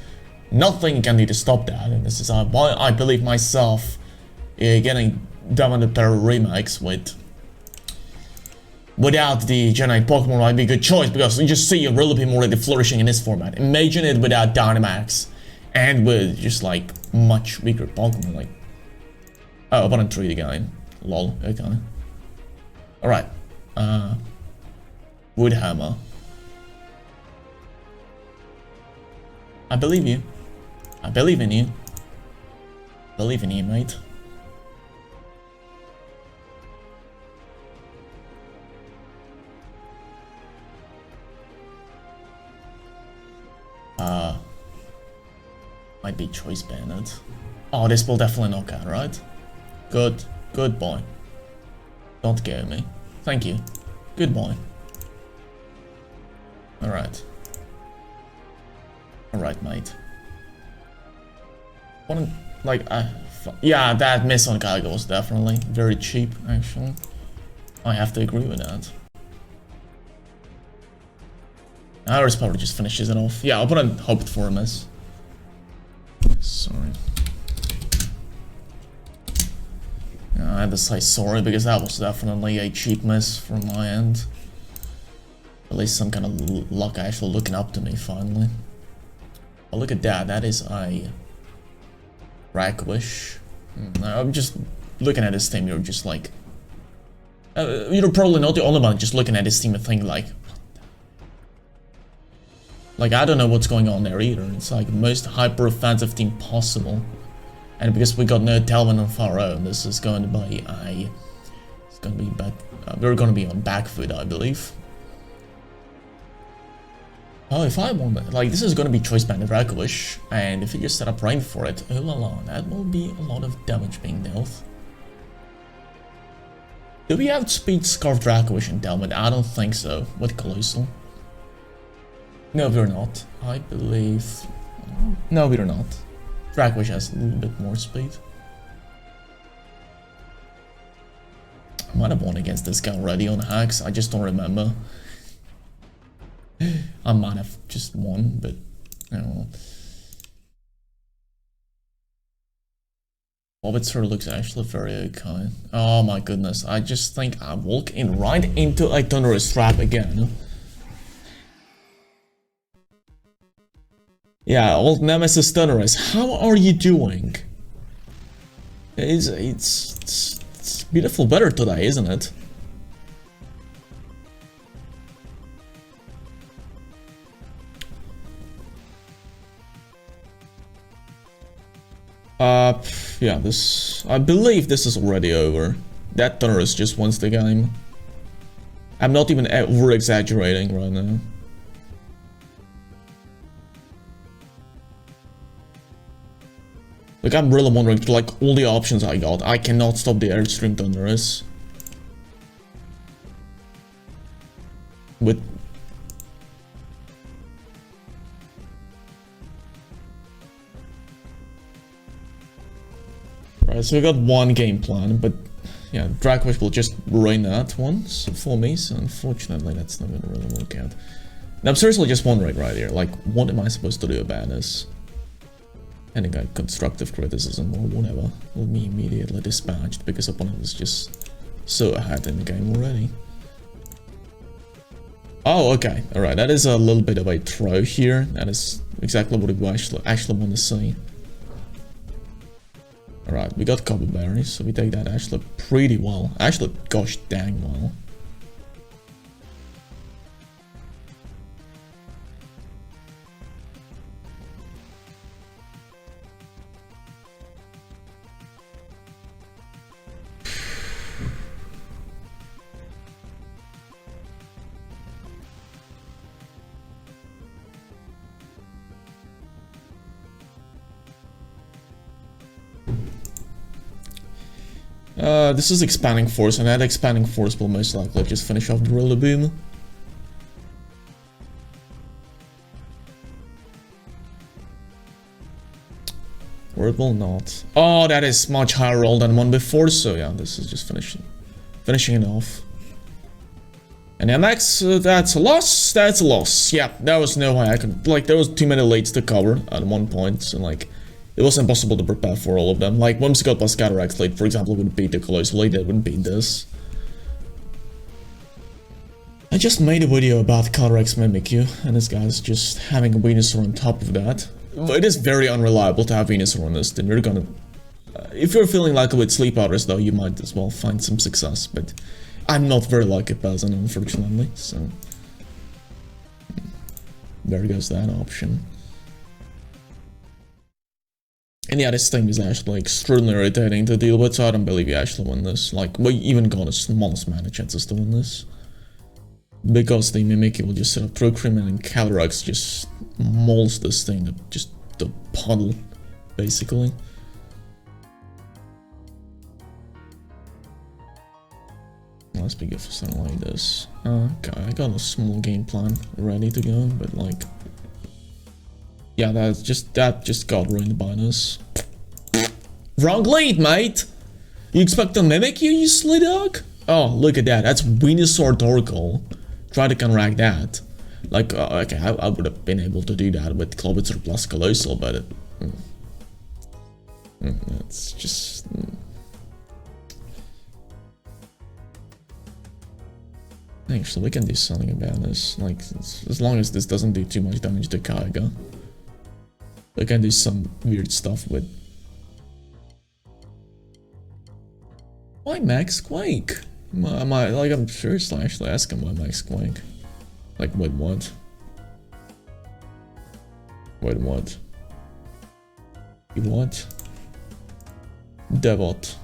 nothing can do to stop that, and this is why I believe myself getting Diamond Pair remakes without the Gen 8 Pokemon might be a good choice, because you just see a Rillaboom already flourishing in this format. Imagine it without Dynamax and with just like much weaker Pokemon. Like, oh, opponent 3 again. Lol. Okay. All right. Woodhammer. I believe you. I believe in you. Believe in you, mate. Might be choice banned. Oh, this will definitely knock out, right? Good. Good boy. Don't scare me. Thank you. Good boy. Alright. Alright, mate. Yeah, that miss on Kaigo was definitely very cheap, actually. I have to agree with that. Ours probably just finishes it off. Yeah, opponent hoped for a miss. Sorry. I had to say sorry because that was definitely a cheap miss from my end. At least some kind of luck actually looking up to me finally. Oh, look at that. That is a Rackwish. I'm just looking at this team. You're just like, you're probably not the only one just looking at this team and thinking like, I don't know what's going on there either. It's like the most hyper-offensive team possible. And because we got no Delvin on our own, this is going to be a... It's going to be bad. We're going to be on back foot, I believe. Oh, if I want... Like, this is going to be Choice Band of Rackwish. And if you just set up Rain for it, oh la la, that will be a lot of damage being dealt. Do we have Speed Scarf Rackwish in Delvin? I don't think so. With Colossal. No, we're not. I believe... No, we're not. Rackwish has a little bit more speed. I might have won against this guy already on hacks. I just don't remember. I might have just won, but I don't know. Clawitzer looks actually very okay. Oh my goodness, I just think I'm walking right into a Thunderous Trap again. Yeah, old Nemesis Thunderous, how are you doing? It's beautiful weather today, isn't it? Yeah, I believe this is already over. That Thunderous just wins the game. I'm not even over-exaggerating right now. Like, I'm really wondering, like, all the options I got. I cannot stop the Airstream Thunderous. With... Right, so we got one game plan, but... Yeah, Dragwish will just ruin that once for me, so unfortunately that's not gonna really work out. And I'm seriously just wondering right here, like, what am I supposed to do about this? Any kind of constructive criticism or whatever will be immediately dispatched because opponent was just so ahead in the game already. Oh, okay. Alright, that is a little bit of a throw here. That is exactly what we actually want to see. Alright, we got Copper Berries, so we take that actually pretty well. Actually, gosh dang well. This is Expanding Force, and that Expanding Force will most likely just finish off the Rillaboom. or it will not. Oh, that is much higher roll than one before, so yeah, this is just finishing it off. And MX, that's a loss, that's a loss. Yeah, there was no way I could, like, there was too many lates to cover at one point, so like, it was impossible to prepare for all of them. Like, Whimsicott plus Cataract's late, for example, would beat the Clawitzer late, it wouldn't beat this. I just made a video about Cataract's Mimikyu, and this guy's just having a Venusaur on top of that. It is very unreliable to have Venusaur on this, then you're gonna... if you're feeling lucky with sleep powders though, you might as well find some success, but... I'm not very lucky person, unfortunately, so... there goes that option. And yeah, this thing is actually extremely irritating to deal with, so I don't believe you actually win this. Like, we even got the smallest amount of chances to win this. Because the Mimikyu will just set up Procream and Calyrex just molds this thing to just a puddle, basically. Let's be good for something like this. Okay, I got a small game plan ready to go, but like... yeah, that just got ruined by this. Wrong lead, mate! You expect to mimic you silly dog? Oh, look at that, that's Venusaur Torkoal. Try to counteract that. Like, okay, I would have been able to do that with Clawitzer plus Colossal, but it's just... Actually, we can do something about this. Like, as long as this doesn't do too much damage to Kaiga. We can do some weird stuff with... why Max Quake? I'm seriously actually asking why Max Quake. Like, wait, what? Wait, what? What? Devot.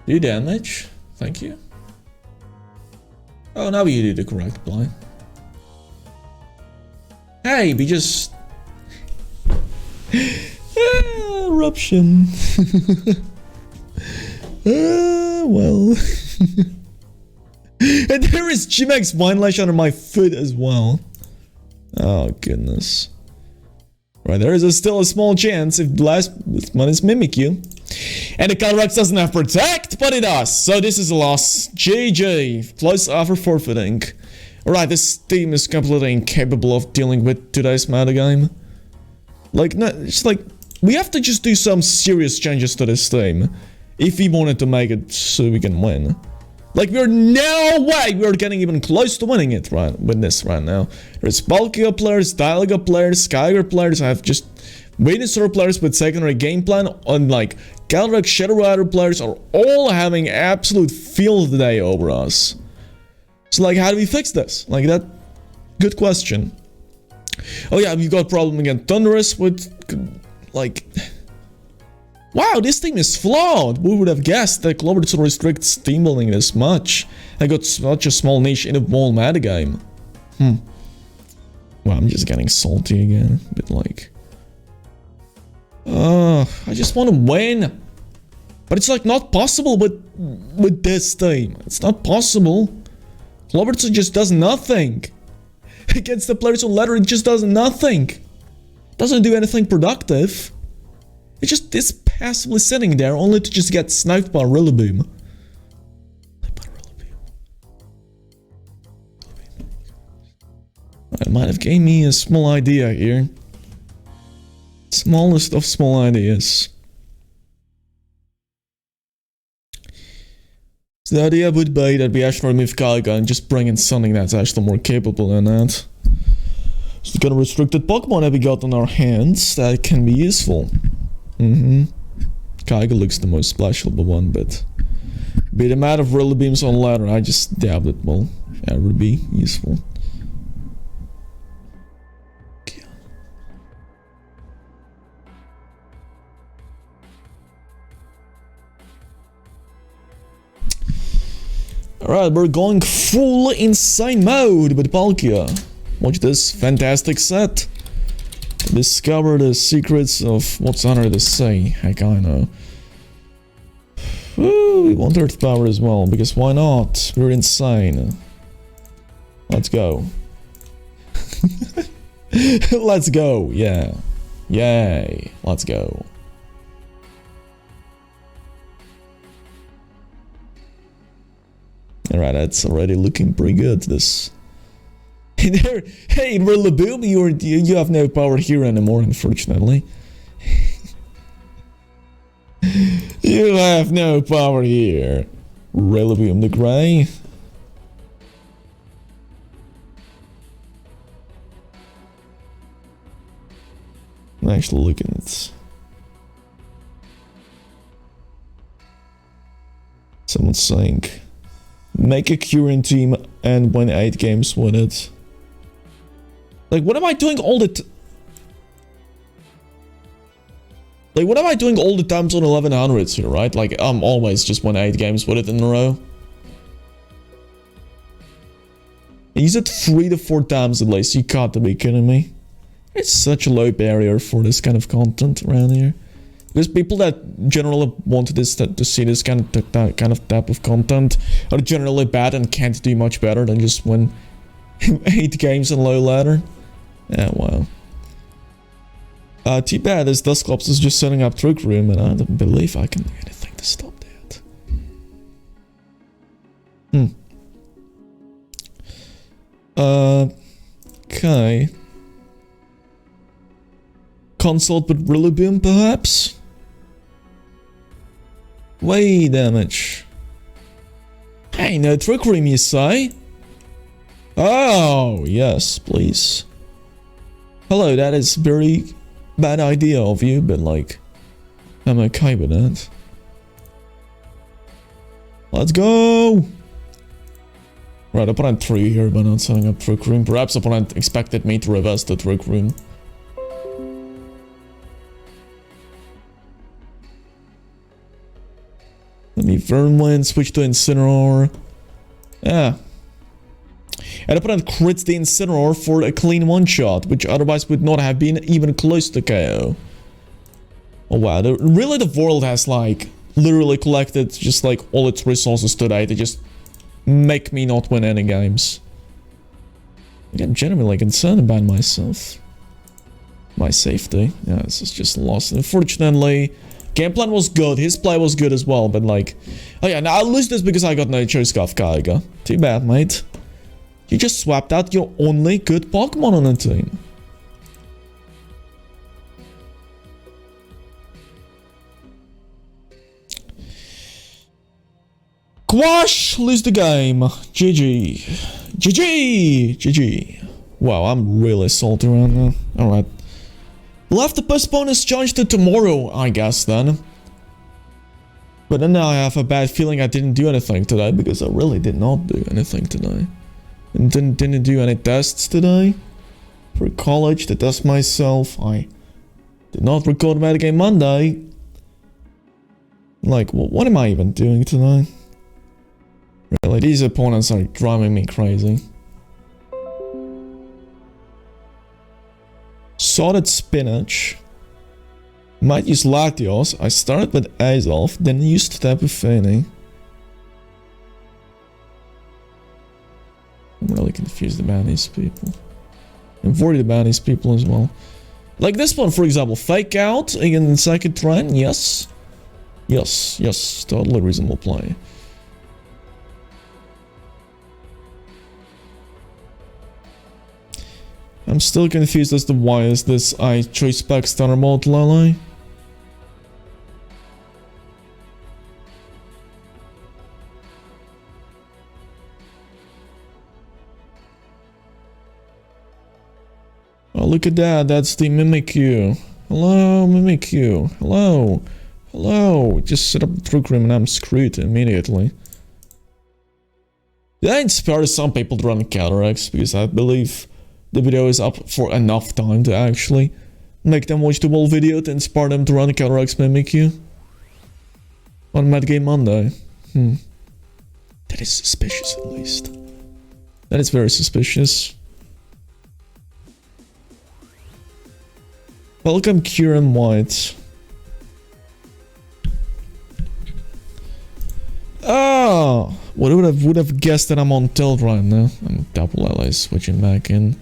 Do damage? Thank you. Oh, now you did the correct play. Hey, we just... eruption. Well. And there is Gimmick's Vine Lash under my foot as well. Oh, goodness. Right, there is still a small chance if the last one is Mimikyu. And the Calyrex doesn't have Protect, but it does. So this is a loss. GG. Close offer forfeiting. Alright, this team is completely incapable of dealing with today's meta game. Like, no, it's like, we have to just do some serious changes to this team. If we wanted to make it so we can win. Like, we're no way we're getting even close to winning it right with this right now. There's Palkia players, Dialga players, Skyger players, I have just Venusaur players with secondary game plan, and like Calyrex Shadow Rider players are all having absolute field day over us. So like, how do we fix this? Like that, good question. Oh yeah, we've got a problem again. Thunderous with, like... wow, this team is flawed! Who would have guessed that Clawitzer restricts team building this much? I got such a small niche in a whole metagame. Well, I'm just getting salty again, but like... I just want to win! But it's like not possible with this team. It's not possible. Clawitzer just does nothing. Against the players on ladder, it just does nothing. Doesn't do anything productive. It just is passively sitting there, only to just get sniped by Rillaboom. It might have gave me a small idea here. Smallest of small ideas. So the idea would be that we actually remove Kaiga and just bring in something that's actually more capable than that. So the kind of restricted Pokemon that we got on our hands that can be useful. Kaiga looks the most splashable one, but with the amount of Rillabeams on ladder, I just doubt it will ever be useful. Alright, we're going full insane mode with Palkia. Watch this fantastic set. Discover the secrets of what's under the sea. Heck, I know. Woo. We want Earth Power as well, because why not? We're insane. Let's go. Let's go, yeah. Yay, let's go. Alright, that's already looking pretty good, this. Hey, Rillaboom, you have no power here anymore, unfortunately. You have no power here. Rillaboom the Grey. I'm actually looking at... Someone's saying... Make a current team and win 8 games with it. Like, what am I doing all the Like, what am I doing all the times on 1100s here, right? Like, I'm always just win 8 games with it in a row. I use it 3 to 4 times at least. You gotta be kidding me. It's such a low barrier for this kind of content around here. Because people that generally want this to see this kind of type of content are generally bad and can't do much better than just win 8 games in low ladder. Yeah, wow. Too bad this Dusclops is just setting up Trick Room and I don't believe I can do anything to stop that. Okay. Consult with Rillaboom, perhaps? Way damage. Hey, no Trick Room, you say? Oh, yes, please. Hello, that is very bad idea of you, but like, I'm okay with that. Let's go! Right, opponent 3 here by not setting up Trick Room. Perhaps opponent expected me to reverse the Trick Room. Let me Vermland, switch to Incineroar. Yeah. And opponent crits the Incineroar for a clean one-shot, which otherwise would not have been even close to KO. Oh wow, really the world has like, literally collected just like all its resources today to just make me not win any games. I get genuinely concerned about myself. My safety. Yeah, this is just lost. Unfortunately, game plan was good, his play was good as well, but like... Oh yeah, now I'll lose this because I got no choice Kafkaiga. Too bad, mate. You just swapped out your only good Pokemon on the team. Quash! Lose the game. GG. GG! GG. Wow, I'm really salty right now. Alright. We'll have to postpone this challenge to tomorrow, I guess, then. But then now I have a bad feeling I didn't do anything today, because I really did not do anything today. And didn't do any tests today. For college, to test myself. I did not record Metagame Monday. Like, what am I even doing today? Really, these opponents are driving me crazy. Sorted Spinach. Might use Latios. I started with Azelf, then used Tapu Fini. I'm really confused about these people. I'm worried about these people as well. Like this one, for example. Fake Out in second turn, yes. Yes, yes, totally reasonable play. I'm still confused as to why is this I choice back Stunner Mode Lele. Oh, look at that, that's the Mimikyu. Hello, Mimikyu. Hello. Hello. Just set up the Trick Room and I'm screwed immediately. Did I inspire some people to run Cataracts? Because I believe the video is up for enough time to actually make them watch the whole video to inspire them to run Cataracts Mimikyu. On Metagame Monday. That is suspicious at least. That is very suspicious. Welcome Kieran White. would have guessed that I'm on tilt right now. I'm double ally switching back in.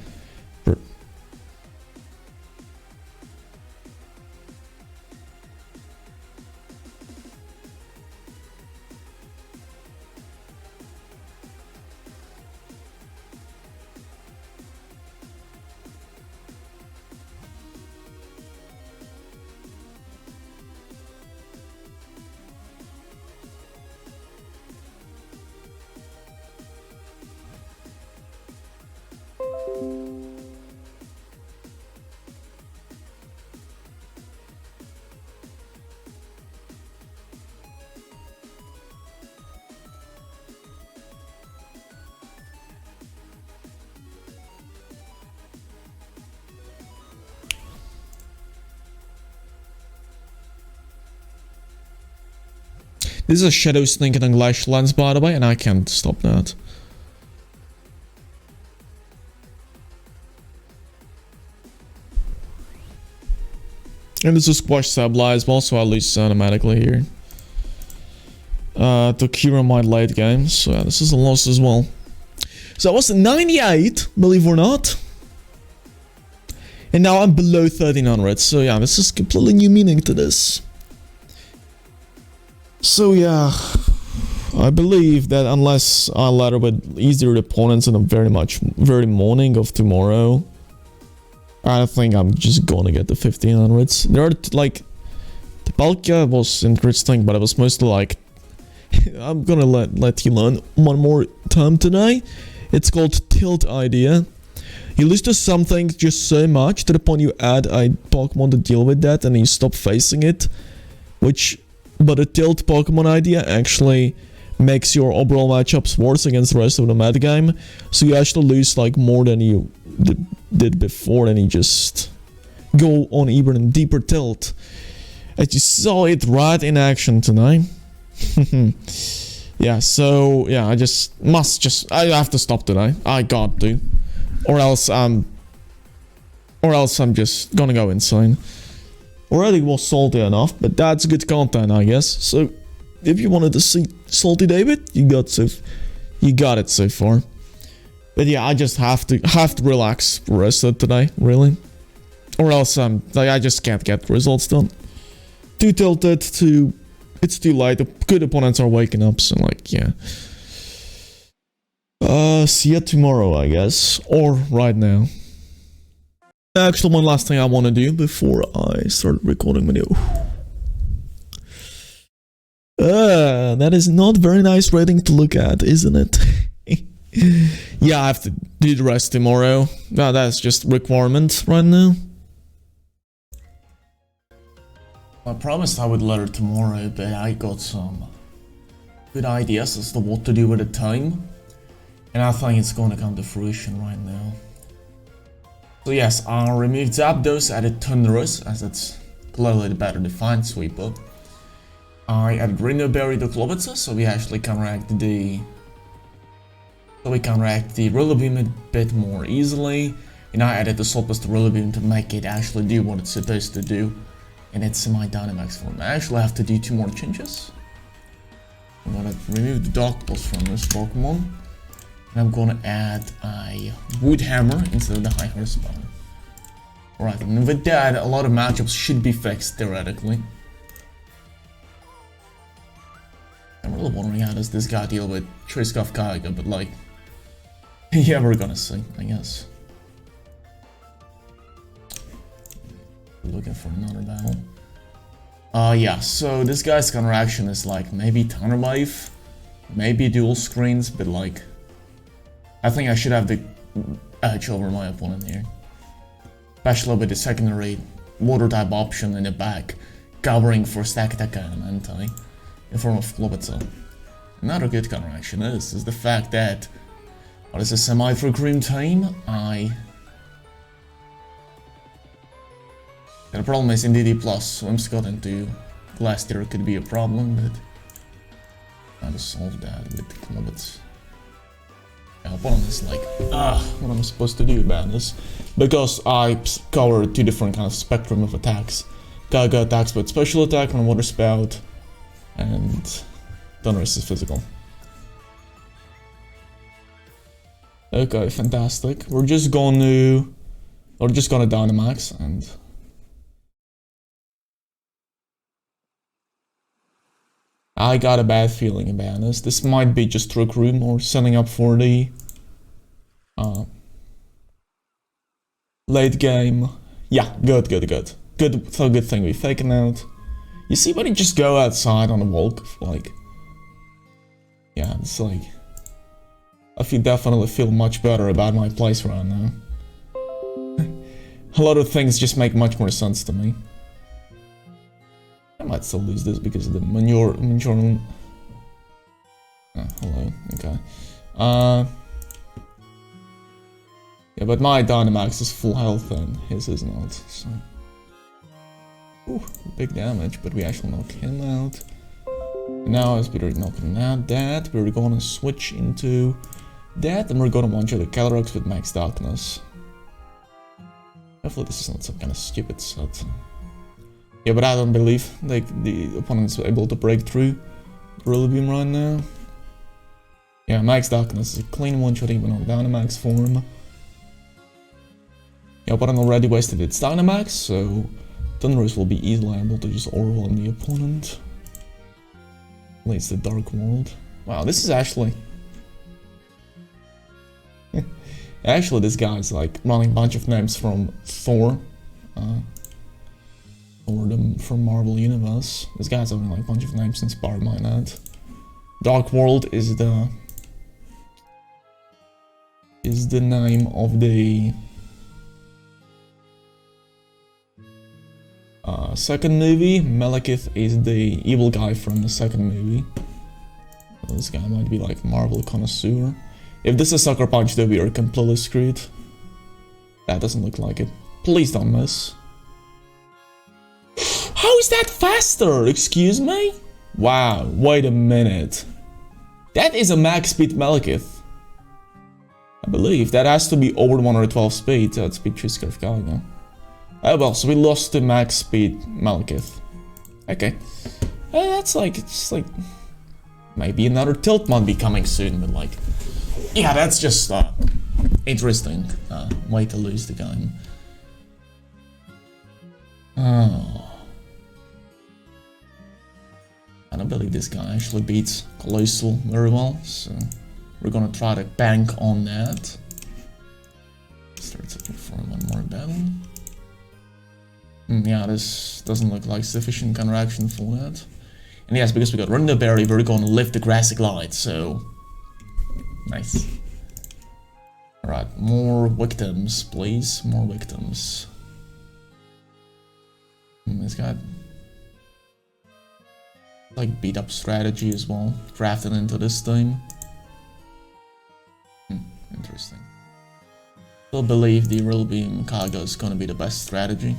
This is a Shadow Snake and a Glash Lens, by the way, and I can't stop that. And this is Squash Sabla as well, so I lose automatically here. To Kira my late game, so yeah, this is a loss as well. So I was 98, believe it or not. And now I'm below 1300, so yeah, this is completely new meaning to this. So yeah, I believe that unless I ladder with easier opponents in the very morning of tomorrow, I think I'm just gonna get the 1500s. There are like, the Palkia was interesting, but it was mostly like, I'm gonna let you learn one more term today. It's called tilt idea. You lose to something just so much to the point you add a Pokemon to deal with that and you stop facing it, but a tilt Pokemon idea actually makes your overall matchups worse against the rest of the metagame, so you actually lose like more than you did before, and you just go on even deeper tilt. As you saw it right in action tonight. Yeah, so yeah, I have to stop today. I got to, or else I'm just gonna go insane. Already was salty enough, but that's good content, I guess. So if you wanted to see Salty David, you got it so far. But yeah, I just have to relax the rest of today, really, or else I just can't get results done. Too tilted, it's too late. The good opponents are waking up, so like yeah. See ya tomorrow, I guess, or right now. Actually, one last thing I want to do before I start recording video. That is not very nice rating to look at, isn't it? Yeah, I have to do the rest tomorrow. No, that's just requirement right now. I promised I would let her tomorrow, but I got some good ideas as to what to do with the time. And I think it's gonna come to fruition right now. So yes, I'll remove Zapdos, added Thunderous, as it's clearly the better defined sweeper. I added Rhino Berry to Clawitzer, so we actually counteract the Roller Beam a bit more easily. And I added the Solpus to Roller Beam to make it actually do what it's supposed to do in its semi-Dynamax form. I actually have to do 2 more changes. I'm gonna remove the Dark Pulse from this Pokemon. And I'm gonna add a Wood Hammer instead of the High Horsepower. Alright, and with that, a lot of matchups should be fixed, theoretically. I'm really wondering how does this guy deal with Triskov Kaiga, but like... yeah, we're gonna see, I guess. Looking for another battle. Yeah, so this guy's counteraction is like maybe Thunder Wave, maybe dual screens, but like... I think I should have the edge over my opponent here. Especially with the secondary water type option in the back, covering for stack attack and anti in form of Clawitzer. Another good counteraction is the fact that what is a semi for Cream team? The problem is in DD plus, so I'm got into Glass Tier could be a problem, but I just solve that with the Clawitzer. Opponent is like, what am I supposed to do about this? Because I cover 2 different kind of spectrum of attacks. Gaga attacks with special attack on Water Spout, and Thunderous is physical. Okay, fantastic. We're just gonna Dynamax and... I got a bad feeling about this. This might be just Trick Room or setting up for the late game. Yeah, good. Good thing we faking out. You see when you just go outside on a walk, like... Yeah, it's like... I definitely feel much better about my place right now. A lot of things just make much more sense to me. I might still lose this because of the manure... hello, okay. Yeah, but my Dynamax is full health and his is not, so... Ooh, big damage, but we actually knock him out. And now, as we're knocking out that, we're gonna switch into that, and we're gonna one-shot the Calyrex with Max Darkness. Hopefully this is not some kind of stupid set. Yeah, but I don't believe the opponent's able to break through the Rillaboom Beam right now. Yeah, Max Darkness is a clean one-shot even on Dynamax form. Yeah, opponent already wasted its Dynamax, so Thundurus will be easily able to just overwhelm the opponent. Leads the Dark World. Wow, this is actually... Actually, this guy's like running a bunch of names from Thor. From Marvel Universe. This guy's having like a bunch of names inspired by that. Dark World is the name of the second movie. Malekith is the evil guy from the second movie. Well, this guy might be like Marvel connoisseur. If this is Sucker Punch, then we are completely screwed. That doesn't look like it. Please don't miss. How is that faster? Excuse me? Wow, wait a minute. That is a max speed Malekith. I believe that has to be over 112 speed. That's speed 3 Scarfgaga. Oh well, so we lost to max speed Malekith. Okay. That's like, it's like... Maybe another tilt might be coming soon, but like... Yeah, that's just interesting way to lose the game. Oh. I don't believe this guy actually beats Colossal very well, so we're gonna try to bank on that. Start looking for one more battle. Yeah, this doesn't look like sufficient counteraction for that. And yes, because we got Runda Berry, we're gonna lift the Grassy Glide, so... Nice. Alright, more victims, please. More victims. This guy... like beat up strategy as well, drafted into this team. Interesting. Still believe the Rillaboom Kaga is gonna be the best strategy.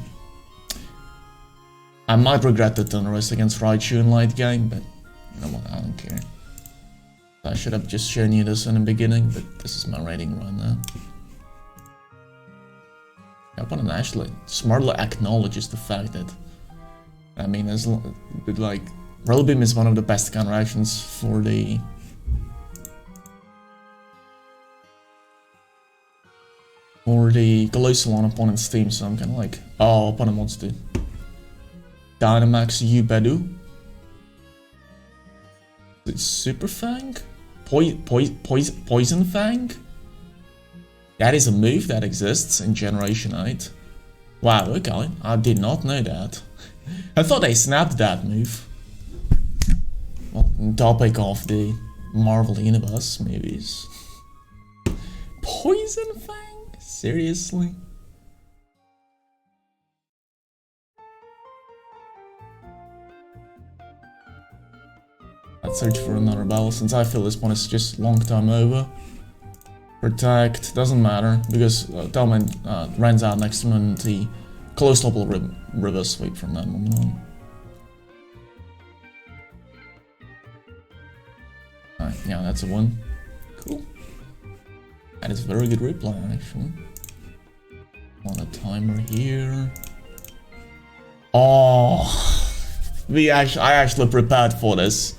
I might regret the Thundurus against Raichu in late game, but you know what, I don't care. I should have just shown you this in the beginning, but this is my rating right now. The opponent actually smartly acknowledges the fact that, I mean, as like, Rillaboom is one of the best counteractions for the Colossal on opponent's team, so I'm kind of like, oh, opponent wants to Dynamax Ubedu. It's Super Fang? Poison Fang? That is a move that exists in Generation 8. Wow, okay, I did not know that. I thought they snapped that move. Well, topic of the Marvel Universe movies. Poison Fang? Seriously? Let's search for another battle, since I feel this one is just long time over. Protect, doesn't matter, because Talman runs out next turn and the close top will reverse sweep from that moment on. Alright, yeah, that's a win. Cool. That is a very good replay, actually. On a timer here. Oh, I actually prepared for this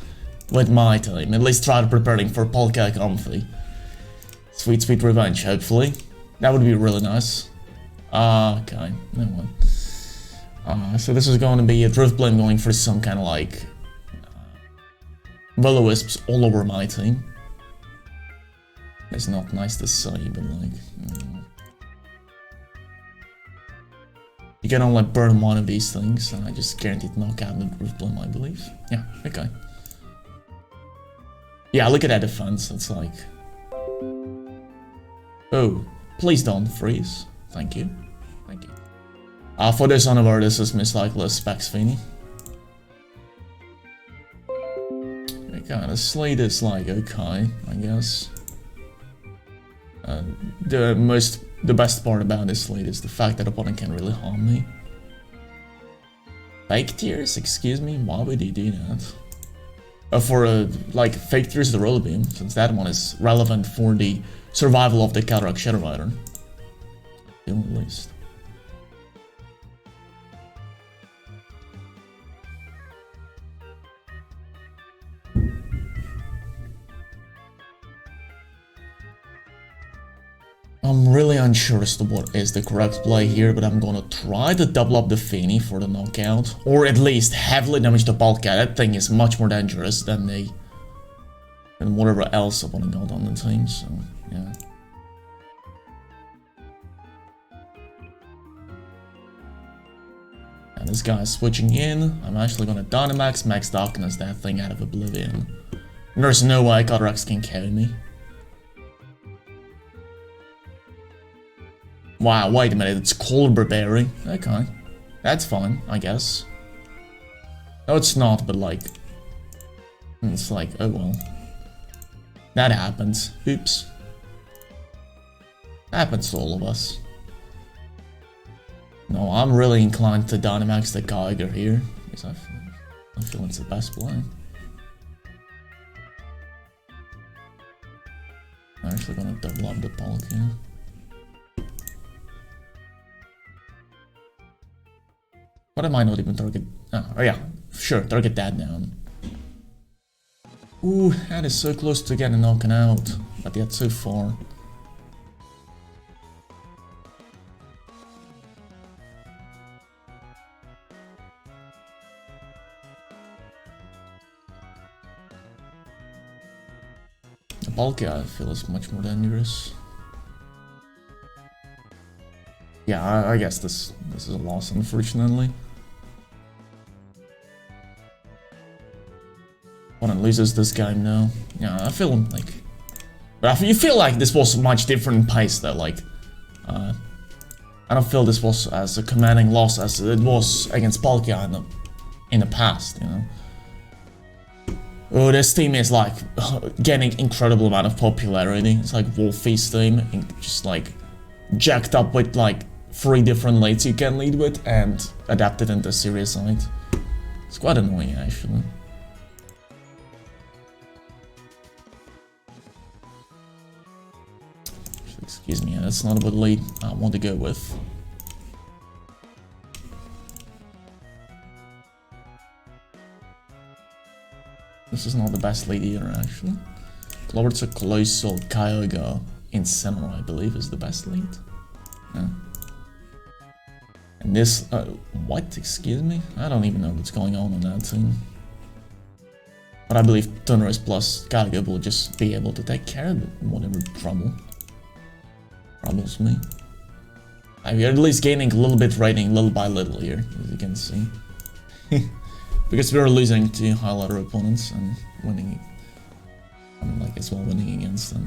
with my team. At least tried preparing for Polka Comfy. Sweet, sweet revenge, hopefully. That would be really nice. Okay, no one. So this is going to be a Driftblim going for some kind of like Will-O-Wisps all over my team. It's not nice to say, but like... You can only burn one of these things, and I just guaranteed knockout the Driftblim, I believe. Yeah, okay. Yeah, look at that defense, it's like... Oh, please don't freeze. Thank you. Thank you. For this Unaware, this is most likely Specs Feeny. Okay, the slate is like, okay, I guess. The best part about this slate is the fact that opponent can really harm me. Fake tears? Excuse me? Why would he do that? Like, fake tears the roller beam, since that one is relevant for the survival of the Cataract Shadow Rider. At least. I'm really unsure as to what is the correct play here, but I'm gonna try to double up the Feeny for the knockout. Or at least heavily damage the Polka. That thing is much more dangerous than whatever else opponent got on the team, so yeah. And this guy is switching in. I'm actually gonna Dynamax, Max Darkness that thing out of Oblivion. There's no way Cataracts can carry me. Wow, wait a minute, it's Cold Barbarian. Okay, that's fine, I guess. No, it's not, but like... It's like, oh well. That happens. Oops. Happens to all of us. No, I'm really inclined to Dynamax the Geiger here, because I feel it's the best play. I'm actually gonna double up the Polk here. What am I not even target? Oh yeah, sure, target that down. Ooh, that is so close to getting knocked out, but yet so far. The Palkia, I feel, is much more dangerous. Yeah, I guess this is a loss, unfortunately. Opponent loses this game now. Yeah, I feel like... But you feel like this was a much different pace though, like... I don't feel this was as a commanding loss as it was against Palkia in the past, you know? Oh, this team is like getting incredible amount of popularity. It's like Wolfie's team, just like jacked up with like 3 different lates you can lead with and adapted into serious side. It's quite annoying actually. Excuse me, that's not a good lead I want to go with. This is not the best lead either, actually. Clawitzer, Colossal, Kyogre, Incineroar, I believe, is the best lead. Yeah. And this, what? Excuse me? I don't even know what's going on that team. But I believe Thunderous plus Kyogre will just be able to take care of whatever troubles me. I'm at least gaining a little bit rating little by little here, as you can see. Because we're losing to high ladder opponents and winning, I mean, like as well winning against them.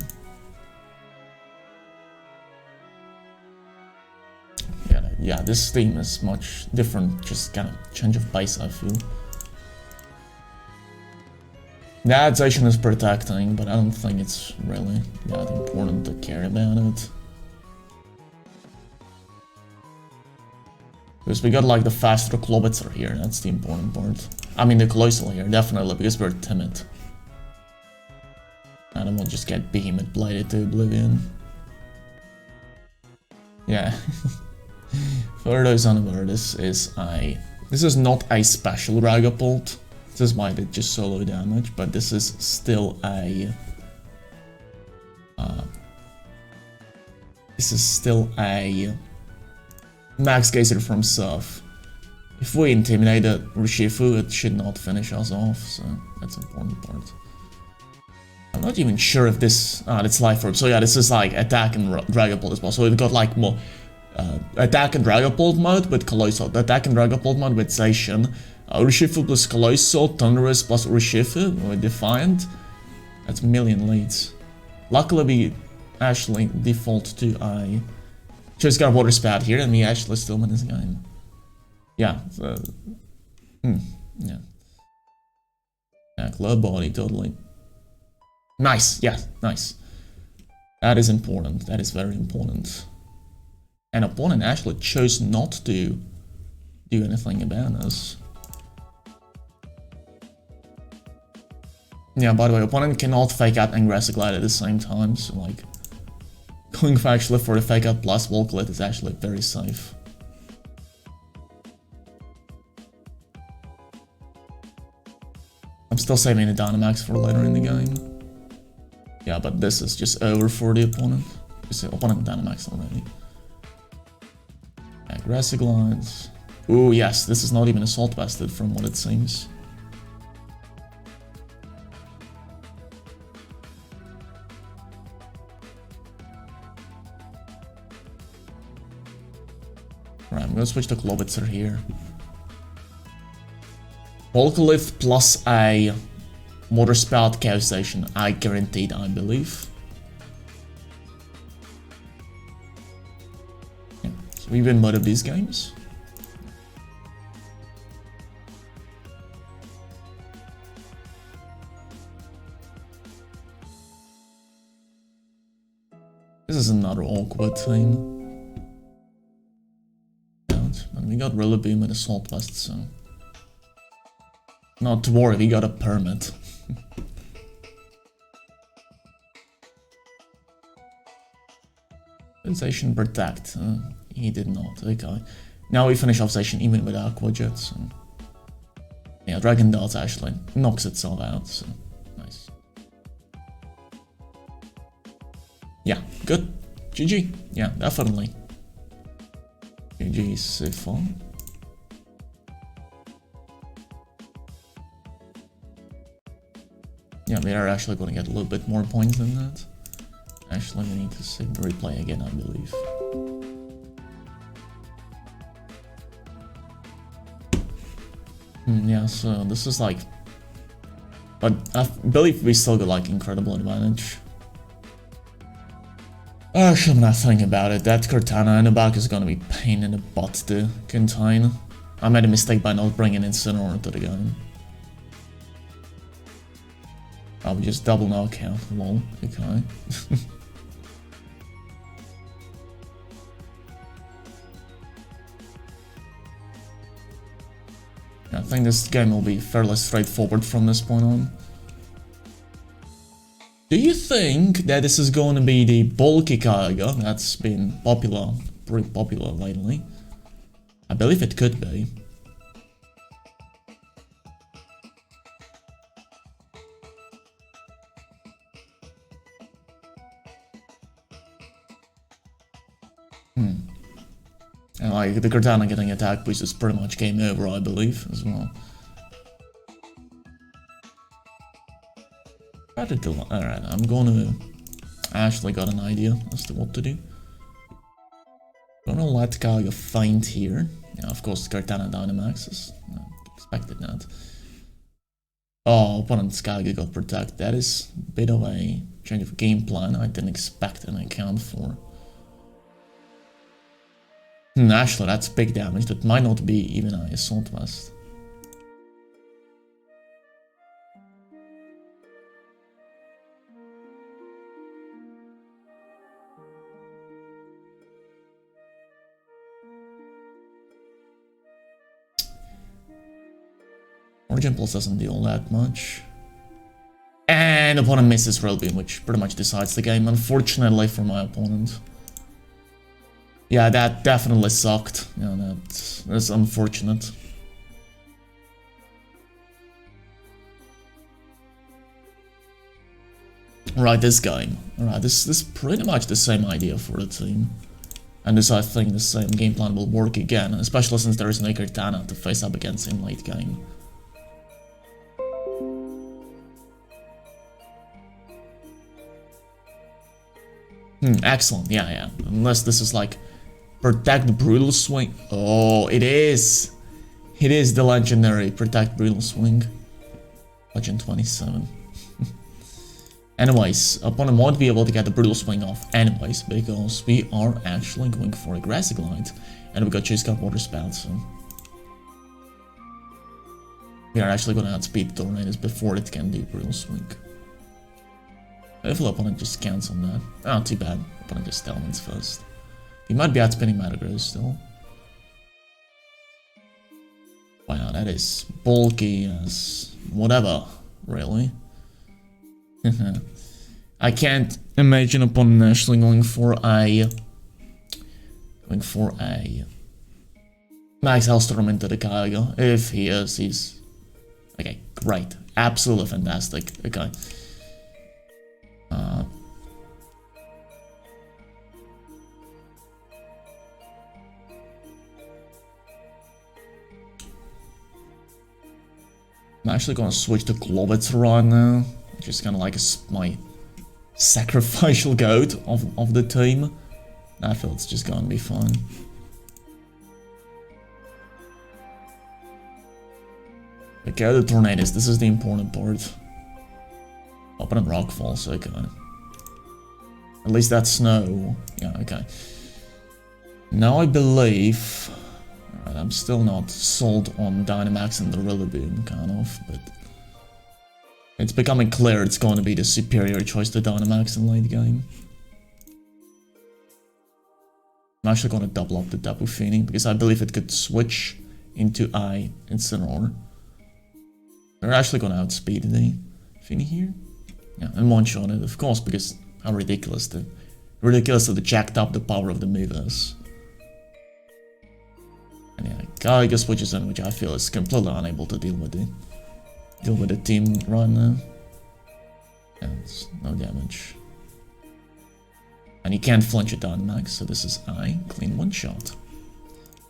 Yeah, this team is much different, just kind of change of pace, I feel. The adaptation is protecting, but I don't think it's really that important to care about it. Because we got like the faster Clawitzer here, that's the important part. I mean the Colossal here, definitely, because we're timid. And then we'll just get Behemoth Bladed to Oblivion. Yeah. For those unaware, this is not a special Dragapult. This might be just solo damage, but this is still a This is still a max geyser from Surf. If we intimidate the Urshifu, it should not finish us off, so that's an important part. I'm not even sure if this... it's Life Orb. So yeah, this is like attack and Dragapult as well. So we've got like more attack and Dragapult mode with Colossal, attack and Dragapult mode with Zacian, Urshifu plus Colossal, Thunderous plus Urshifu with Defiant. That's a million leads. Luckily we actually default to a... Just got Water Spout here and we actually still win this game. Yeah, yeah. Yeah, Club Body, totally. Nice, yeah, nice. That is important, that is very important. And opponent actually chose not to do anything about us. Yeah, by the way, opponent cannot fake out and Aggressive Glide at the same time, so like... Going for actually for the fake out plus Volcalith is actually very safe. I'm still saving the Dynamax for later in the game. Yeah, but this is just over for the opponent. Just the opponent Dynamax already. Aggressive Glides. Ooh, yes, this is not even Assault Vested from what it seems. Right, I'm gonna switch to Clawitzer here. Volcalith plus a Water Spout Chaos Station. I guaranteed, I believe. Yeah, so we win both of these games. This is another awkward thing. And we got Rillaboom and Assault Vest, so... Not to worry, we got a permit. Sensation Protect. He did not, okay. Now we finish off Station even with Aqua Jet, so... Yeah, Dragon Dart actually knocks itself out, so... Nice. Yeah, good. GG. Yeah, definitely. GG is so fun. Yeah, we are actually going to get a little bit more points than that. Actually, we need to save the replay again, I believe. Yeah, so this is like... But I believe we still got like incredible advantage. Actually, I'm not thinking about it. That Cortana in the back is gonna be pain in the butt to contain. I made a mistake by not bringing Incineroar to the game. I would just double knockout. Lol. Okay. I think this game will be fairly straightforward from this point on. Do you think that this is going to be the bulky Kyogre that's been popular, pretty popular lately? I believe it could be. And like the Cortana getting attack boost is pretty much game over, I believe, as well. Alright, I'm gonna... I actually got an idea as to what to do. Gonna let Kyogre faint here. Yeah, of course, Cortana Dynamaxes. No, expected that. Oh, opponent's Kyogre got protect. That is a bit of a change of game plan I didn't expect and account for. Actually, that's big damage. That might not be even an Assault Vest. Origin Pulse doesn't deal that much. And opponent misses Rillaboom, which pretty much decides the game, unfortunately for my opponent. Yeah, that definitely sucked. Yeah, that's unfortunate. Right, this game. Alright, this is pretty much the same idea for the team. And this, I think, the same game plan will work again, especially since there is no Cortana to face up against him late game. Excellent, yeah. Unless this is like, protect brutal swing. Oh, it is! It is the legendary protect brutal swing. Legend 27. Anyways, opponent won't be able to get the brutal swing off anyways, because we are actually going for a grassy glide, and we got chase cut water spout, so we are actually gonna outspeed tornadoes before it can do brutal swing. Hopefully opponent just counts on that. Oh, too bad. Opponent just Stalmans first. He might be outspinning Metagross still. Wow, that is bulky as whatever, really. I can't imagine opponent actually going for a max Hellstorm into the Kyogre. If he is, he's okay, great, absolutely fantastic. Okay. I'm actually gonna switch to Clawitzer right now, which is kind of like my sacrificial goat of the team. I feel it's just gonna be fun. Okay, the tornadoes, this is the important part. Open and rock falls, okay. At least that's snow. Yeah, okay. Now I believe... Alright, I'm still not sold on Dynamax and the Rillaboom, kind of, but... It's becoming clear it's going to be the superior choice to Dynamax in late game. I'm actually going to double up the Tapu Fini, because I believe it could switch into Incineroar. They're actually going to outspeed the Fini here. Yeah, and one-shot it, of course, because how ridiculous that they jacked up the power of the move is. And yeah, Kyogre switches in, which I feel is completely unable to deal with the team right now. And it's no damage. And you can't flinch at Dynamax, so this is clean one-shot.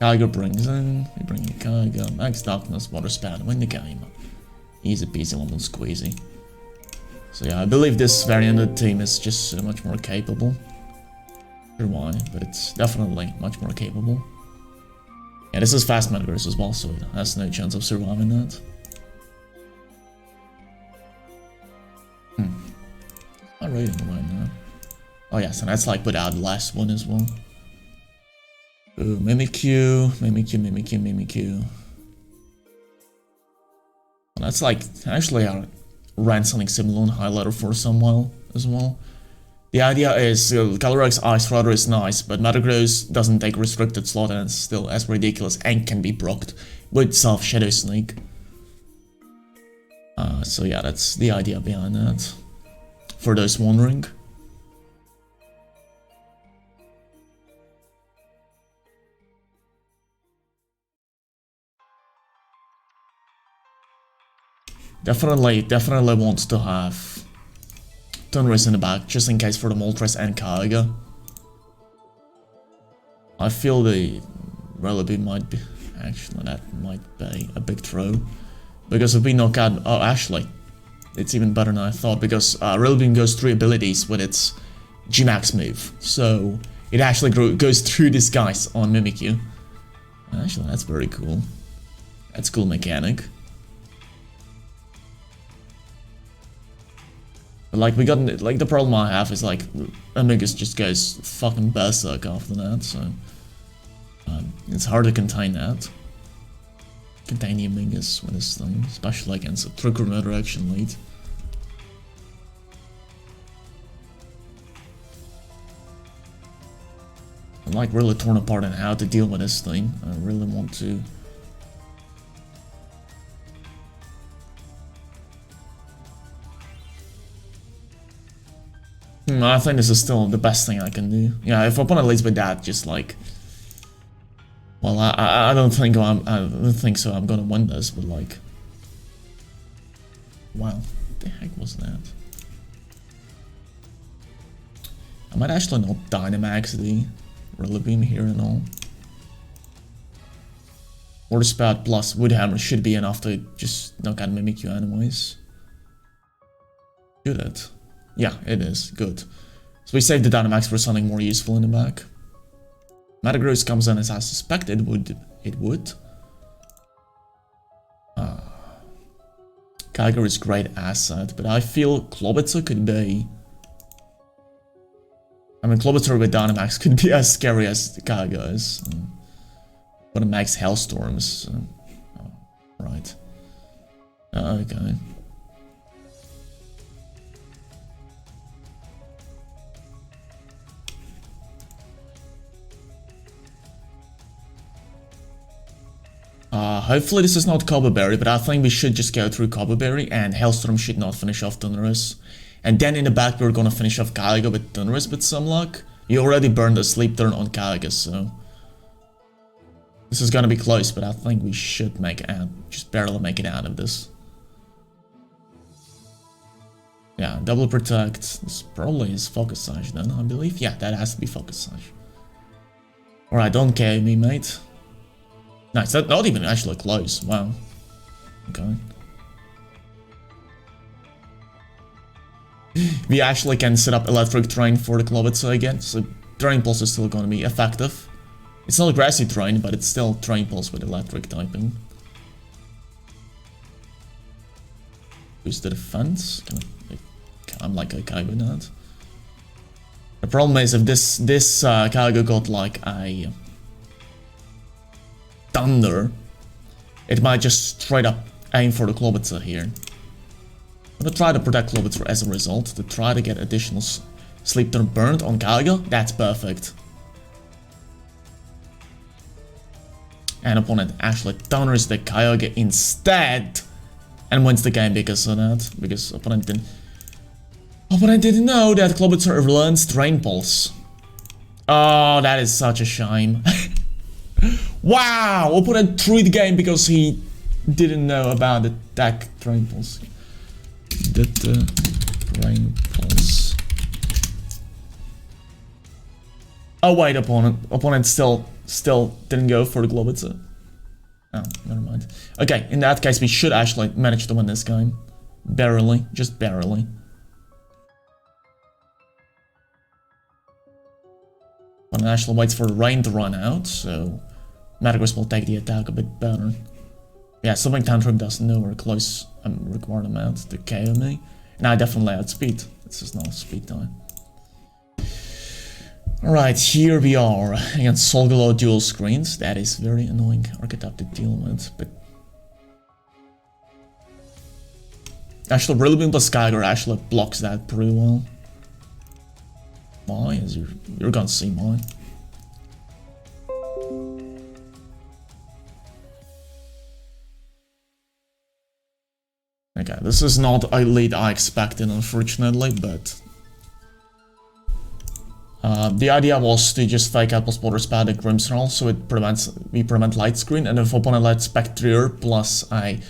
Kyogre brings in, we bring in Kyogre, Max Darkness, Water Spout, win the game. Easy peasy lemon squeezy. So yeah, I believe this variant of the team is just so much more capable. Not sure why, but it's definitely much more capable. Yeah, this is fast Metagross as well, so it has no chance of surviving that. I'm rating it right now. Oh yes, and that's like without the last one as well. Ooh, Mimikyu. Well, that's like, actually I ran something similar on highlighter for some while as well. The idea is, Calyrex Ice Rider is nice, but Metagross doesn't take restricted slot and it's still as ridiculous and can be procced with Self Shadow Sneak. So yeah, that's the idea behind that. For those wondering. Definitely wants to have Thunderous in the back, just in case for the Moltres and Kyogre. I feel the Rillaboom might be... Actually, that might be a big throw. Because if we knock out... Oh, actually, it's even better than I thought, because Rillaboom goes through abilities with its G-Max move. So, it actually goes through disguise on Mimikyu. Actually, that's very cool. That's a cool mechanic. But like, we got, like, the problem I have is, like, Amogus just goes fucking berserk after that, so... it's hard to contain that. Contain the Amogus with this thing, especially against a Trick Room Direction lead. I'm, like, really torn apart on how to deal with this thing. I really want to... I think this is still the best thing I can do. Yeah, if opponent leads with that, just like... Well, I don't think so I'm gonna win this, but like... Wow, what the heck was that? I might actually not Dynamax the Rillaboom here and all. Water Spout plus Wood Hammer should be enough to just knock out Mimikyu anyways. Do that. Yeah, it is. Good. So we save the Dynamax for something more useful in the back. Metagross comes in as I suspected it would. Kyogre is great asset, but I feel Clawitzer could be... I mean, Clawitzer with Dynamax could be as scary as the Kyogre is. But it makes Hailstorms. Oh, right. Okay. Hopefully this is not Cobble Berry, but I think we should just go through Cobble Berry, and Hailstorm should not finish off Thunderous. And then in the back we're gonna finish off Kyogre with Thunderous with some luck. You already burned a Sleep Turn on Kyogre, so... This is gonna be close, but I think we should make it out. Just barely make it out of this. Yeah, double protect. This probably is Focus Sash then, I believe. Yeah, that has to be Focus Sash. Alright, don't KO me, mate. Nice, that's not even actually close. Wow. Okay. We actually can set up Electric Terrain for the Clawitzer again, so Terrain Pulse is still gonna be effective. It's not a grassy terrain, but it's still Terrain Pulse with electric typing. Boost the defense. I'm like okay with that. The problem is if this Kyogre got like a Thunder, it might just straight up aim for the Clawitzer here. I'm gonna try to protect Clawitzer as a result, to try to get additional Sleep Turn burned on Kyogre. That's perfect. And opponent actually thunders the Kyogre instead and wins the game because of that. Because opponent didn't know that Clawitzer learns Terrain Pulse. Oh, that is such a shame. Wow! Opponent threw the game because he didn't know about the attack Terrain Pulse. Terrain Pulse. Oh wait, opponent still didn't go for the Clawitzer. Oh, never mind. Okay, in that case we should actually manage to win this game. Barely, just barely. One actually waits for the rain to run out, so Metagross will take the attack a bit better. Yeah, Swimming Tantrum does nowhere close required amount to KO me. And I definitely outspeed. This is not speed time. Alright, here we are against Solgaleo dual screens. That is very annoying archetype to deal with, but... Actually, Rillaboom plus Kyogre actually blocks that pretty well. Why? As you're gonna see mine. Okay, this is not a lead I expected, unfortunately, but... the idea was to just fake out plus Water Spout the Grimmsnarl, so we prevent Light Screen, and if opponent lets Spectrier plus a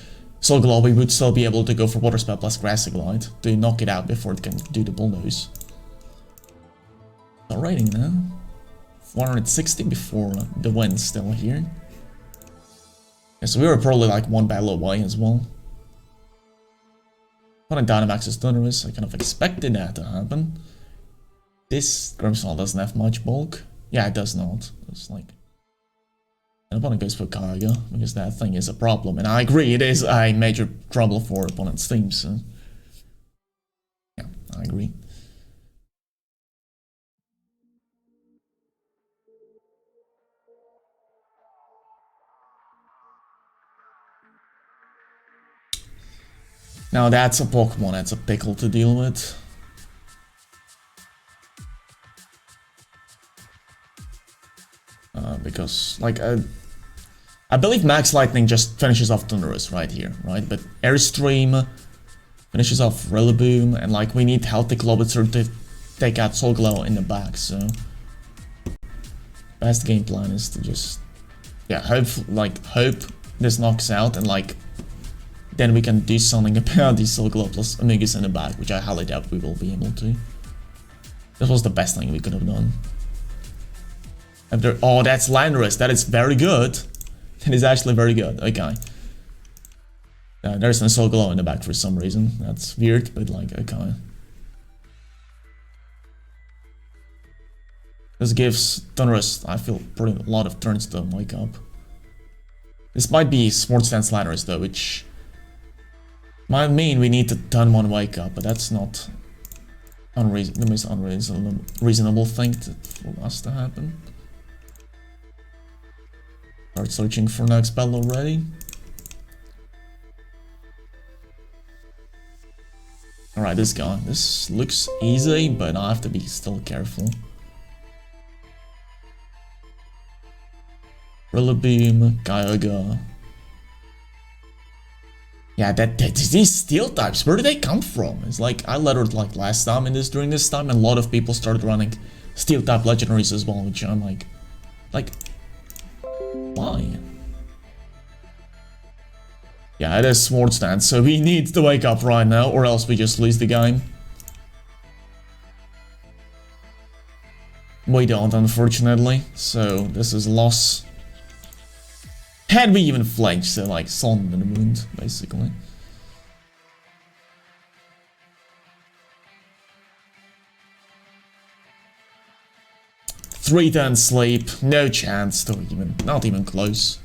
Solgaleo, we would still be able to go for Water Spout plus Grassy Glide to knock it out before it can do the bulldoze. So rating now. 460 before the win still here. Yeah, so we were probably like one battle away as well. Opponent Dynamax is Thunderous, I kind of expected that to happen. This Grimmsnarl doesn't have much bulk. Yeah, it does not. It's like... And opponent goes for Kyogre, because that thing is a problem. And I agree, it is a major trouble for opponent's team, so... Yeah, I agree. Now that's a Pokemon, that's a pickle to deal with. Because, like, I believe Max Lightning just finishes off Thunderous right here, right? But Airstream finishes off Rillaboom, and, like, we need healthy Clawitzer to take out Solgaleo in the back, so... Best game plan is to just... Yeah, hope this knocks out, and, like... Then we can do something about the Solgaleo plus Amogus in the back, which I highly doubt we will be able to. This was the best thing we could have done. After, oh, that's Landorus. That is very good. That is actually very good. Okay. There's an Soul Glow in the back for some reason. That's weird, but like, okay. This gives Thunderous, I feel, pretty a lot of turns to wake up. This might be Sports Dance Landorus though, which might mean we need to turn 1 wake up, but that's not the most unreasonable thing for us to happen. Start searching for next spell already. Alright, this guy. This looks easy, but I have to be still careful. Rillabeam, Kyogre. Yeah, these steel types, where do they come from? It's like, I lettered like last time in this, during this time, and a lot of people started running steel type legendaries as well, which I'm like, why? Yeah, it is Swords Dance, so we need to wake up right now, or else we just lose the game. We don't, unfortunately, so this is a loss. Had we even flinched, so like, sun in the wound, basically. Three turns sleep, no chance to even, not even close.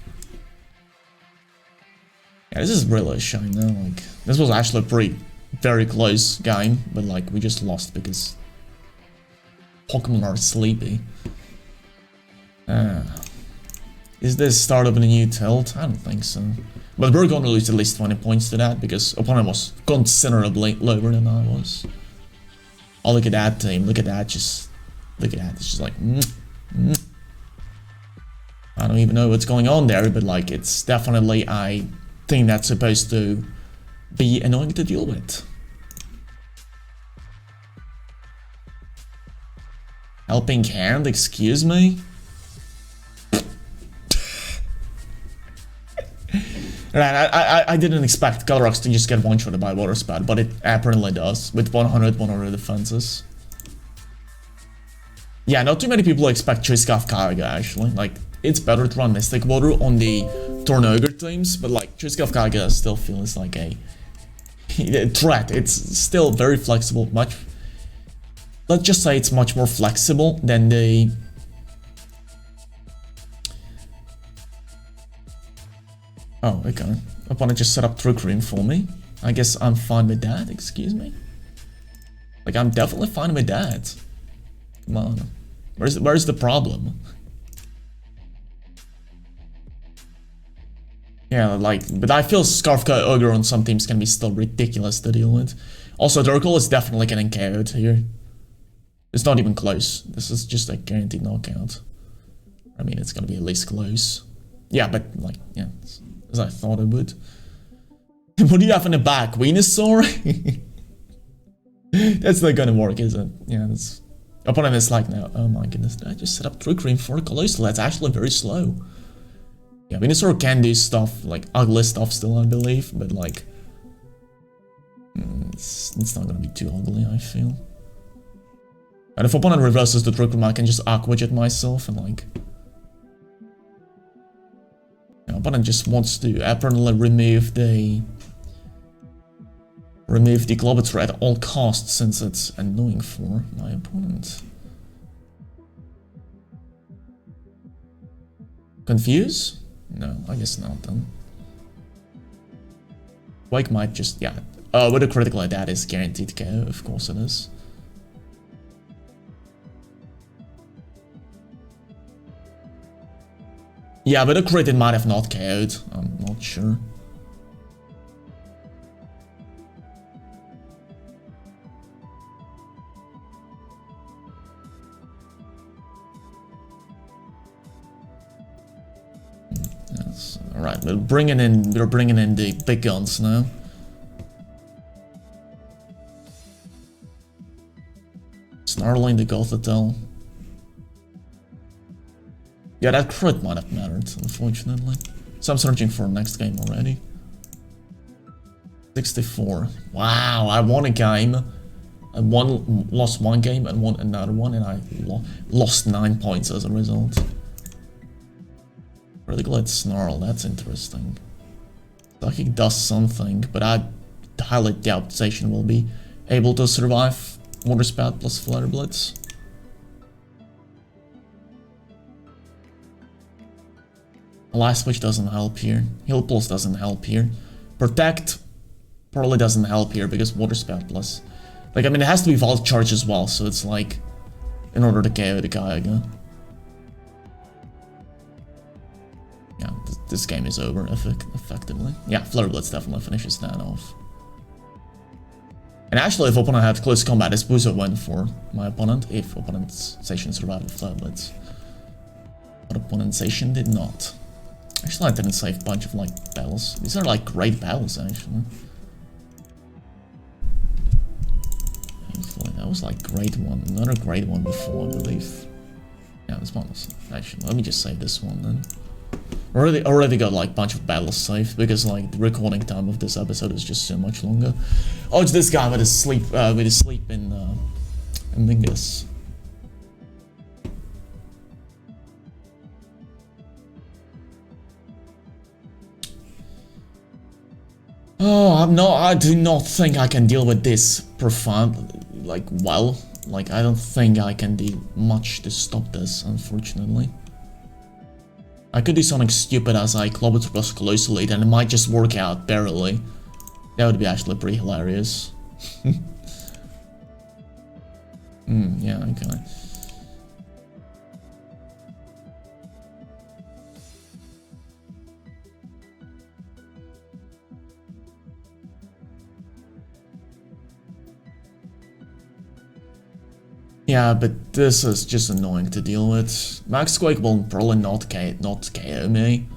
Yeah, this is really a shame now, like, this was actually a pretty, very close game, but like, we just lost because Pokemon are sleepy. Is this start of a new tilt? I don't think so. But we're gonna lose at least 20 points to that, because opponent was considerably lower than I was. Oh, look at that team, look at that, just, look at that, it's just like, I don't even know what's going on there, but like, it's definitely a thing that's supposed to be annoying to deal with. Helping hand, excuse me? Right, I didn't expect Calyrex to just get one-shotted by Water Spout, but it apparently does, with 100 defenses. Yeah, not too many people expect Triskav Kyogre, actually. Like, it's better to run Mystic Water on the Tornogre teams, but like, Triskav Kyogre still feels like a threat. It's still very flexible, much... Let's just say it's much more flexible than the... Oh, okay. Opponent just set up Trick Room for me. I guess I'm fine with that, excuse me. Like, I'm definitely fine with that. Come on. Where's the problem? Yeah, like, but I feel Scarf Kyogre on some teams can be still ridiculous to deal with. Also, Durkle is definitely getting KO'd here. It's not even close. This is just a guaranteed knockout. I mean, it's gonna be at least close. Yeah, but, like, yeah, as I thought it would. What do you have in the back? Venusaur? That's not gonna work, is it? Yeah, that's... Opponent is like, now, oh my goodness, I just set up Trick Room for Colossal. That's actually very slow. Yeah, Venusaur can do stuff, like, ugly stuff still, I believe, but, like... It's not gonna be too ugly, I feel. And if opponent reverses the Trick Room, I can just Aqua-Jet myself and, like... Yeah, opponent just wants to apparently remove the Clawitzer at all costs, since it's annoying for my opponent. Confuse? No, I guess not then. Wake might just, yeah. With a critical like that is guaranteed KO, of course it is. Yeah, but a crit it might have not KO'd, I'm not sure. Yes, alright, we're bringing in the big guns now. Snarling the Gothitelle. Yeah, that crit might have mattered, unfortunately. So I'm searching for next game already. 64. Wow, I won a game. lost one game and won another one, and I lost 9 points as a result. Really snarl, that's interesting. Psychic does something, but I highly doubt Station will be able to survive Water Spout plus Flare Blitz. Life Switch doesn't help here. Heal Pulse doesn't help here. Protect probably doesn't help here because Water Spout plus. Like, I mean, it has to be Vault Charge as well, so it's like, in order to KO the guy again. Yeah, this game is over effectively. Yeah, Flare Blitz definitely finishes that off. And actually, if opponent had close combat, this was a win for my opponent if opponent's Station survived with Flare Blitz. But opponent's Station did not. Actually, I didn't save a bunch of like battles. These are like great battles actually. That was like great one. Another great one before, I believe. Yeah, this one was actually. Let me just save this one then. Already got like a bunch of battles saved because like the recording time of this episode is just so much longer. Oh, it's this guy with his sleep in Mingus. Oh, I do not think I can deal with this profound, like, well. Like, I don't think I can do much to stop this, unfortunately. I could do something stupid as I Clawitzer plus Colossal Elite and it might just work out barely. That would be actually pretty hilarious. Yeah, okay. Yeah, but this is just annoying to deal with. Max Quake will probably not KO me,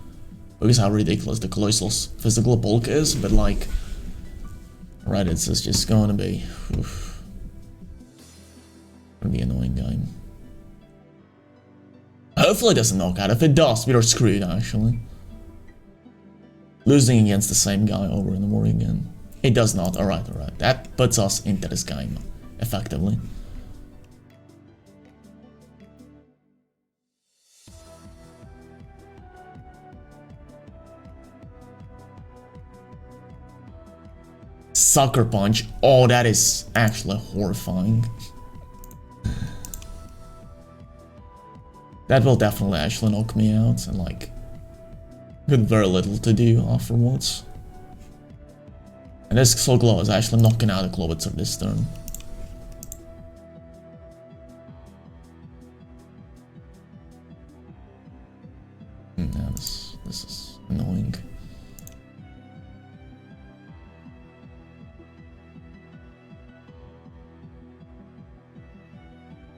because how ridiculous the Colossal's physical bulk is, but like, right, it's just gonna be, gonna be an annoying game. Hopefully it doesn't knock out. If it does, we are screwed actually. Losing against the same guy over and over again. It does not, alright. That puts us into this game, effectively. Sucker Punch. Oh, that is actually horrifying. That will definitely actually knock me out and like got very little to do afterwards. And this Soul Glow is actually knocking out the Clawitzer this turn. Yeah, this is annoying.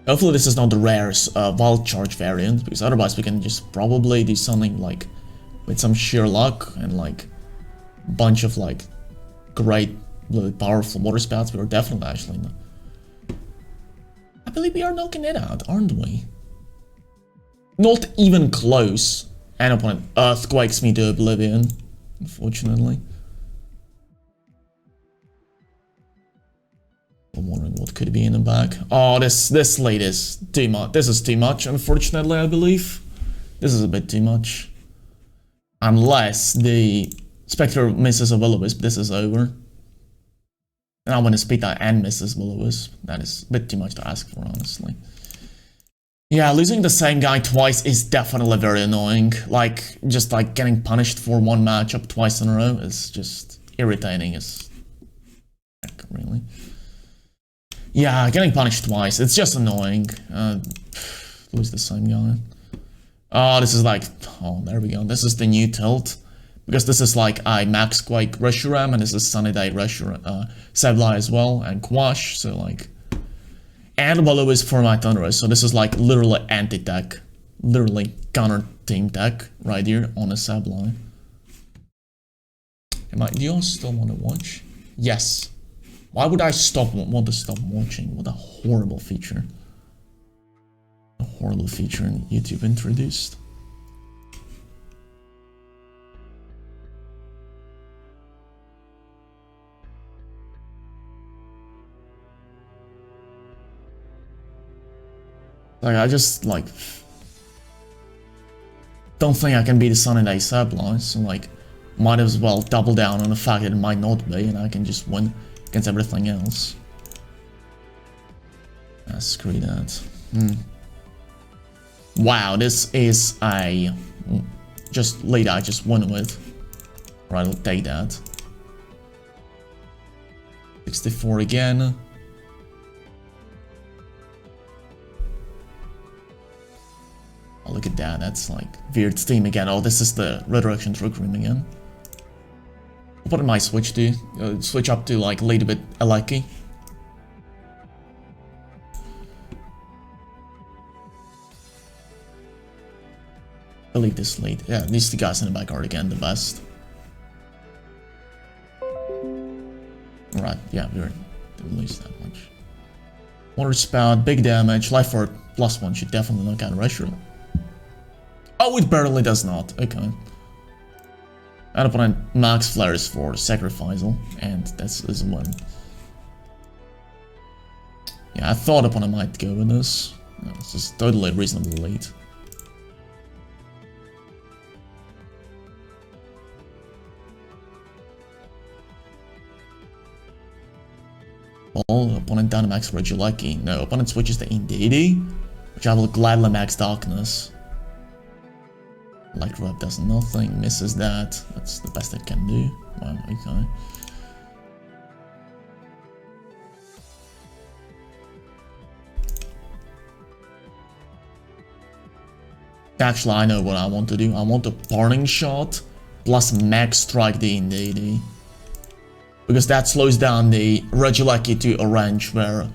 Hopefully this is not the rarest Wild Charge variant, because otherwise we can just probably do something like with some sheer luck and like a bunch of like great, really powerful water spouts. We are definitely actually not. I believe we are knocking it out, aren't we? Not even close. And opponent earthquakes me to oblivion, unfortunately. I'm wondering what could be in the back. Oh, this lead is too much. This is too much, unfortunately, I believe. This is a bit too much. Unless the Spectre misses a Will-O-Wisp, this is over. And I want to speed that and misses Will-O-Wisp. That is a bit too much to ask for, honestly. Yeah, losing the same guy twice is definitely very annoying. Like, just like getting punished for one matchup twice in a row is just irritating as heck, really. Yeah, getting punished twice, it's just annoying. Lose the same guy. Oh, this is like, oh, there we go. This is the new tilt. Because this is like a Max Quake Reshiram, and this is Sunny Day Reshiram, Sableye as well, and Quash, so like... And Will-O-Wisp for my Thunderous, so this is like literally anti-tech. Literally counter team tech right here on a Sableye. Do you all still want to watch? Yes. Why would I want to stop watching? What a horrible feature. A horrible feature YouTube introduced. Like, I just, like, don't think I can beat the Sun and Ace supply, so, like, might as well double down on the fact that it might not be, and I can just win against everything else. Ah, screw that. Wow, this is a just lead I just won with. Right, I'll take that. 64 again. Oh, look at that, that's like weird steam again. Oh, this is the Resurrection Trick Room again. What am I switch to? Switch up to like a little bit lucky. I believe this lead. Yeah, these two guys in the back are again the best. Alright, yeah, we didn't lose that much. Water spout, big damage, life for +1 should definitely knock out Reshiram. Oh, it barely does not. Okay. And opponent max flares for sacrifical, and that's a win. Yeah, I thought opponent might go with this. No, this is totally reasonable lead. Well, opponent down to max Regieleki. No, opponent switches to Indeedee, which I will gladly max Darkness. Light Rub does nothing, misses that. That's the best it can do. Wow, okay. Actually, I know what I want to do. I want a Parting Shot plus max strike the Indeedee. Because that slows down the Regieleki to a range where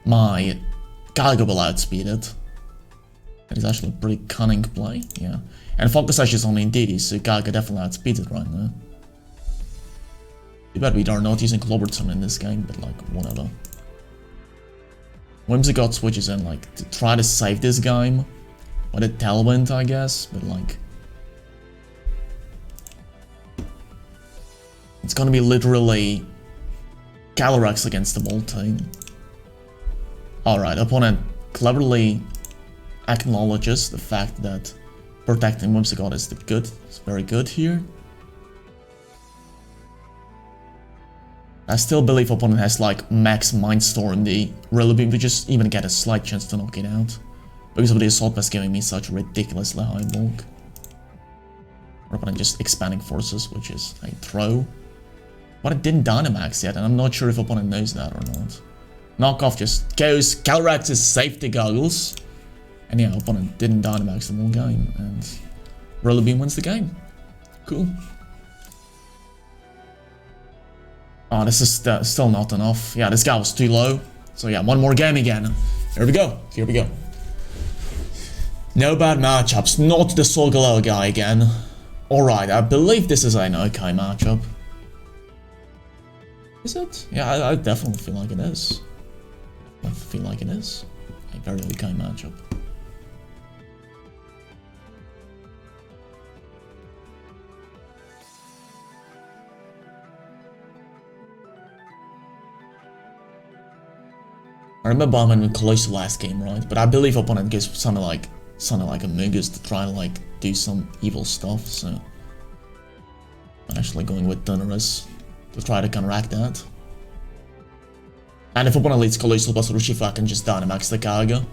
my Geiger will outspeed it. That is actually a pretty cunning play, yeah. And Focus Sash is on Indeedee, so Geiger definitely outspeeds it right now. Too bad we are not using Clawitzer in this game, but like, whatever. Whimsicott switches in like to try to save this game with a Tailwind, I guess, but like... It's gonna be literally Calyrex against the whole team. Alright, opponent cleverly acknowledges the fact that protecting Whimsicott is very good here. I still believe opponent has like max Mindstorm the Rillaboom to just even get a slight chance to knock it out. Because of the Assault Vest giving me such ridiculously high bulk. Or opponent just expanding forces, which is a throw. But it didn't Dynamax yet, and I'm not sure if opponent knows that or not. Knockoff just goes Calyrex's safety goggles. And yeah, opponent didn't Dynamax the whole game, and Rillaboom wins the game. Cool. Oh, this is still not enough. Yeah, this guy was too low. So yeah, one more game again. Here we go. Here we go. No bad matchups. Not the Solgaleo guy again. Alright, I believe this is an okay matchup. Is it? Yeah, I definitely feel like it is. I feel like it is. A very okay matchup. I remember I'm in close to last game, right? But I believe opponent gives something like a Mungus to try to like do some evil stuff, so I'm actually going with Dunarus to try to counteract that. And if opponent leads Colossal plus Urshifu, I can just Dynamax the Kaga.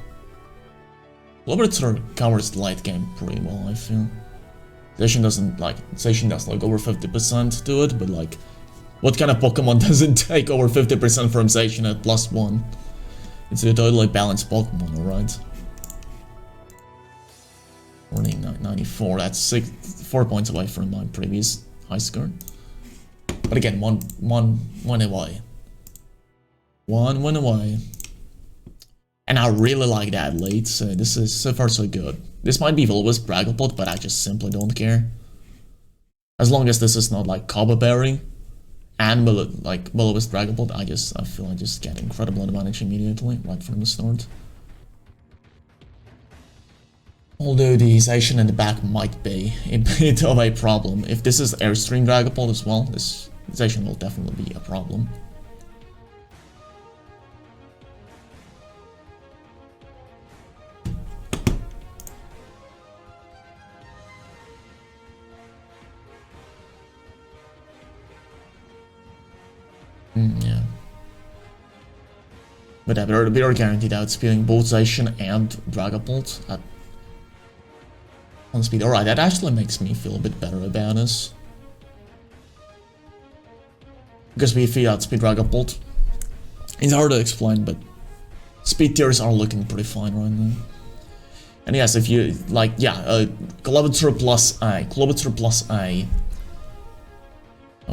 Clawitzer covers the late game pretty well, I feel. Zacian does like over 50% to it, but like, what kind of Pokemon doesn't take over 50% from Zacian at +1? It's a totally balanced Pokemon, alright? 94, that's 4 points away from my previous high score. But again, one away. One win away. And I really like that lead, so this is so far so good. This might be Will-O-Wisp Dragapult, but I just simply don't care. As long as this is not like Cobbleberry and Will-O-Wisp Dragapult, I feel I just get incredible advantage immediately, right from the start. Although the Zacian in the back might be a bit of a problem. If this is Airstream Dragapult as well, this Zacian will definitely be a problem. Yeah. But yeah, we are guaranteed outspeeding both Zacian and Dragapult at on speed. Alright, that actually makes me feel a bit better about this. Because we feed outspeed Dragapult. It's hard to explain, but speed tiers are looking pretty fine right now. And yes, if you like, yeah, Clawitzer plus A.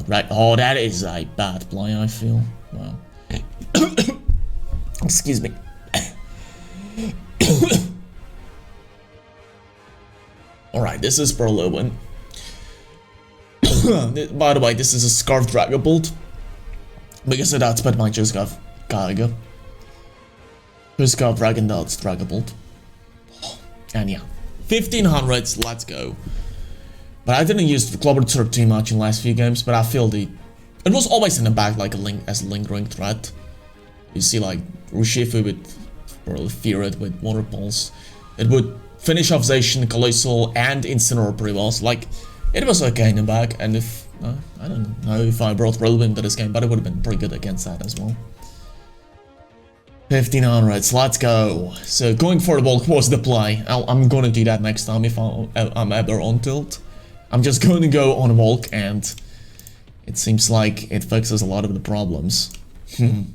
Right, oh, that is a bad play, I feel. Wow. Excuse me. Alright, this is probably a win. By the way, this is a Scarf Dragapult. Because of that, but might just have Kaiga. Who's got Dragon Dot's Dragapult. And yeah, 1500s, let's go. But I didn't use the Clawitzer too much in the last few games, but I feel it was always in the back like as a lingering threat. You see like Urshifu with probably Fear It with Water Pulse. It would finish off Zacian, Colossal, and Incineroar pretty well. So like, it was okay in the back, and if, I don't know if I brought Rillaboom to this game, but it would have been pretty good against that as well. 1500s, let's go. So going for the bulk was the play. I'm gonna do that next time if I'm ever on tilt. I'm just going to go on bulk, and it seems like it fixes a lot of the problems.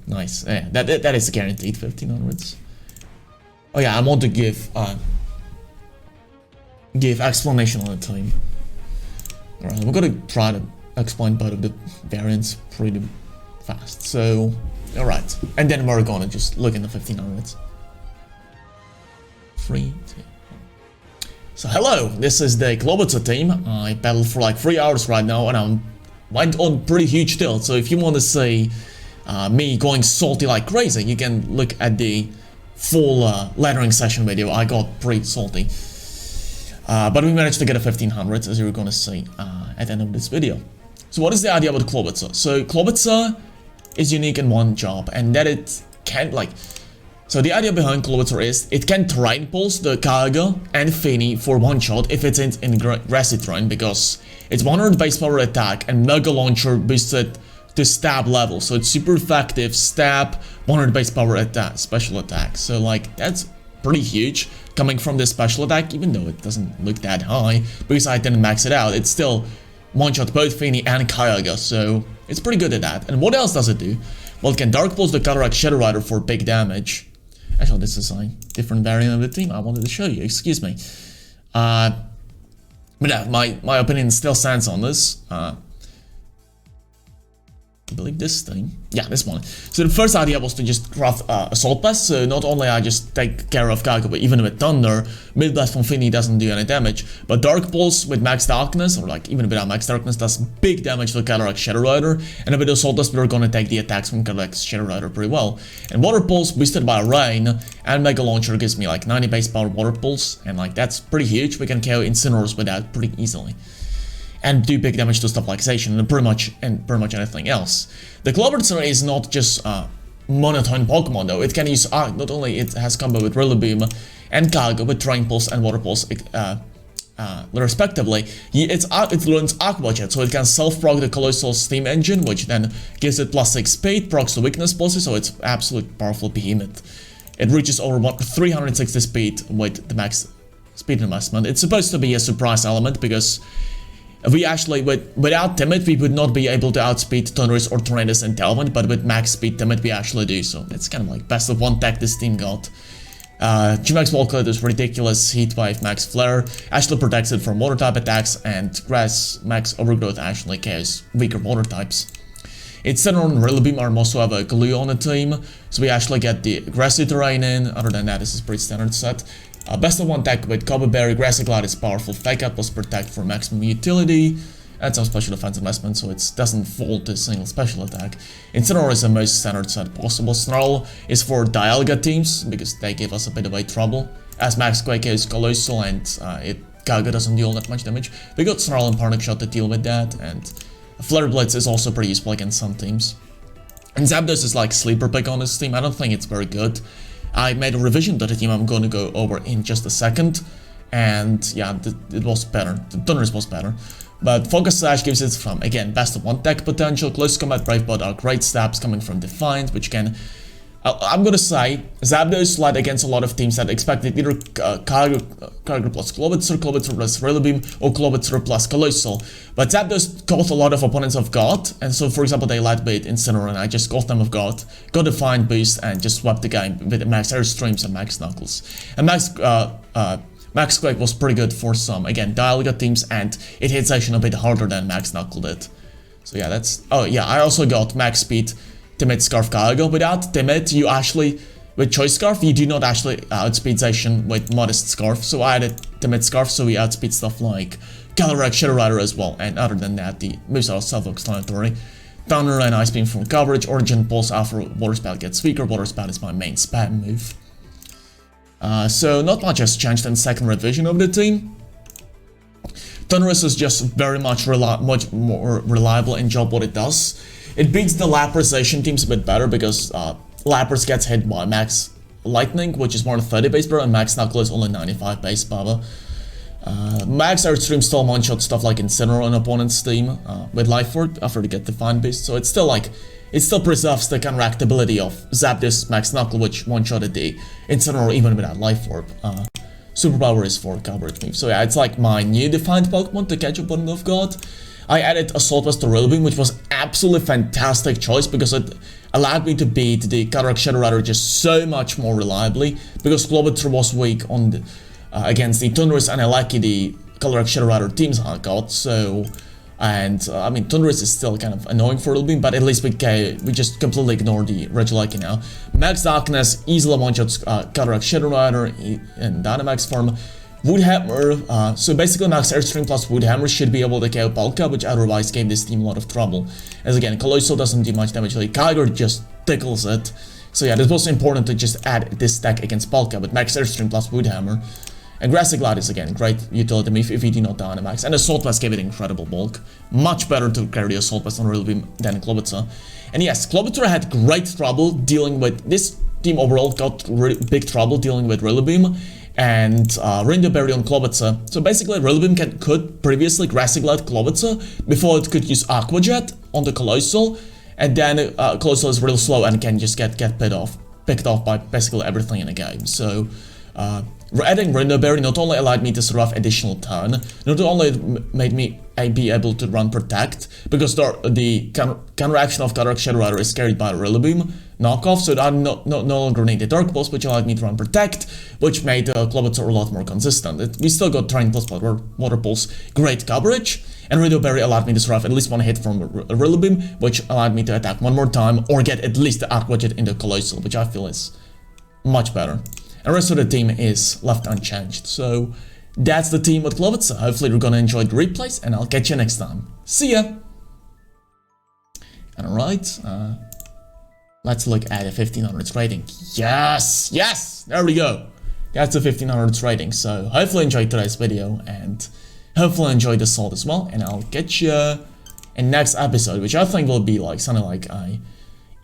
Nice. Yeah, that is guaranteed 1500s. Oh yeah, I want to give explanation on the team. Alright, we're gonna try to explain both of the variants pretty fast. So, alright. And then we're gonna just look in the 1500s. 3, 2, 1. So hello, this is the Clawitzer team. I battled for like 3 hours right now, and I went on pretty huge tilt. So if you want to see me going salty like crazy, you can look at the full lettering session video. I got pretty salty. But we managed to get a 1500, as you're gonna see at the end of this video. So what is the idea about Clawitzer? So Clawitzer is unique in one job, and that it can't like... So the idea behind Clawitzer is it can terrain pulse the Kaiga and Fini for one shot if it's in grassy terrain, because it's 100 base power attack and Mega Launcher boosted to stab level. So it's super effective stab, 100 base power attack, special attack. So like that's pretty huge coming from this special attack, even though it doesn't look that high because I didn't max it out. It's still one shot both Fini and Kaiga, so it's pretty good at that. And what else does it do? Well, it can Dark Pulse the Cataract Shadow Rider for big damage. Actually, this is a different variant of the team I wanted to show you, excuse me. But yeah, my opinion still stands on this. I believe this thing. Yeah, this one. So the first idea was to just craft Assault Blast, so not only I just take care of Kaiga, but even with Thunder, Mid Blast from Fini doesn't do any damage, but Dark Pulse with Max Darkness, or like even without Max Darkness, does big damage to Cataract Shadow Rider, and with Assault Blast we're gonna take the attacks from Cataract Shadow Rider pretty well. And Water Pulse boosted by Rain, and Mega Launcher gives me like 90 base power Water Pulse, and like that's pretty huge. We can KO Incineroars with that pretty easily. And do big damage to stuff like Zacian and pretty much anything else. The Clawitzer is not just a monotone Pokemon though. It can use not only it has combo with Rillaboom and Kaiga with Terrain Pulse and Water Pulse respectively. It learns Aqua Jet, so it can self-proc the Colossal Steam Engine, which then gives it +6 speed, procs the weakness pulses, so it's absolutely powerful behemoth. It reaches over 360 speed with the max speed investment. It's supposed to be a surprise element because we actually, without Timid, we would not be able to outspeed Thundurus or Tornadus and Talmud, but with max speed Timid, we actually do, so it's kind of like best of one tech this team got. G-Max Volclade is ridiculous, Heat Wave, Max Flare, actually protects it from water type attacks, and Grass Max Overgrowth actually KOs weaker water types. It's centered on Rillaboom, and also have a Glue on the team, so we actually get the Grassy Terrain in. Other than that, this is a pretty standard set. Best of one tech with Cobbler Berry, Grassy Glide is powerful, Fake Out plus Protect for maximum utility, and some special defense investment, so it doesn't fall to a single special attack. Incineroar is the most standard set possible. Snarl is for Dialga teams, because they give us a bit of a trouble, as Max Quake is Colossal and Kaiga doesn't deal that much damage. We got Snarl and Parnic Shot to deal with that, and Flare Blitz is also pretty useful against some teams. And Zapdos is like sleeper pick on this team. I don't think it's very good. I made a revision to the team I'm going to go over in just a second. and yeah, it was better. The Thunderous was better. But Focus Sash gives it from, again, best of 1 tech potential. Close Combat Brave Blood are great stabs coming from Defiant, which can... I'm gonna say, Zapdos led against a lot of teams that expected either Kyogre plus Clawitzer, Clawitzer plus Rillaboom, or Clawitzer plus Colossal. But Zapdos caught a lot of opponents off guard, and so for example they led with Incineroar and I just caught them off guard, got a fine boost and just swept the game with Max Airstreams and Max Knuckles. And Max Quake was pretty good for some, again, Dialga teams, and it hits actually a bit harder than Max Knuckle did. So yeah, that's... Oh yeah, I also got Max Speed Timid Scarf Kyogre. Without Timid, you actually, with Choice Scarf, you do not actually outspeed Zacian with Modest Scarf. So I added Timid Scarf, so we outspeed stuff like Calyrex, Shadow Rider as well. And other than that, the moves are self-explanatory. Thunder and Ice Beam from coverage, Origin Pulse after Water Spout gets weaker. Water Spout is my main spam move. So not much has changed in the second revision of the team. Thunderous is just very much more reliable in job what it does. It beats the Laprazation teams a bit better because Lapras gets hit by Max Lightning, which is more than 30 base power, and Max Knuckle is only 95 base power. Max Airstream still one-shot stuff like Incineroar on opponent's team with Life Orb after they get Divine Beast, so it's still like, it still preserves the counteractability of Zapdos Max Knuckle, which one-shotted the Incineroar even without Life Orb. Superpower is for coverage move, so yeah, it's like my new defined Pokemon to catch opponent off guard. I added Assault Vest to Rillaboom, which was absolutely fantastic choice because it allowed me to beat the Calyrex Shadow Rider just so much more reliably, because Clawitzer was weak on the, against the Thunderous and Eleki, the Calyrex Shadow Rider teams I got, so... And, I mean, Thunderous is still kind of annoying for Rillaboom, but at least we just completely ignore the Regieleki now. Max Darkness easily one-shots Calyrex Shadow Rider in Dynamax form. Woodhammer, so basically Max Airstream plus Woodhammer should be able to KO Palkia, which otherwise gave this team a lot of trouble. As again, Colossal doesn't do much damage, like Kyogre just tickles it. So yeah, it was important to just add this stack against Palkia, but Max Airstream plus Woodhammer. And Grassy Glide is again great utility move if you do not Dynamax, and Assault Vest gave it incredible bulk. Much better to carry Assault Vest on Rillaboom than Clawitzer. And yes, Clawitzer had great trouble dealing with, this team overall got big trouble dealing with Rillaboom and Rindoberry on Clawitzer. So basically Rillaboom could previously Grassy Glide Clawitzer before it could use Aqua Jet on the Colossal, and then Colossal is real slow and can just get picked off by basically everything in the game. So adding Rindoberry not only allowed me to survive additional turn, not only made me be able to run Protect, because the counteraction of Calyrex Shadow Rider is carried by Rillaboom knockoff, so I no longer need the Dark Pulse, which allowed me to run Protect, which made Clawitzer a lot more consistent. We still got Terrain Pulse, but Water Pulse, great coverage, and Rindoberry allowed me to survive at least one hit from Rillaboom, which allowed me to attack one more time, or get at least the Aqua Jet in the Colossal, which I feel is much better. And the rest of the team is left unchanged, so that's the team with Clawitzer. Hopefully you're gonna enjoy the replays, and I'll catch you next time. See ya! And alright, let's look at the 1500s rating. Yes! Yes! There we go! That's the 1500s rating, so hopefully you enjoyed today's video, and hopefully you enjoyed the salt as well, and I'll catch you in next episode, which I think will be like something like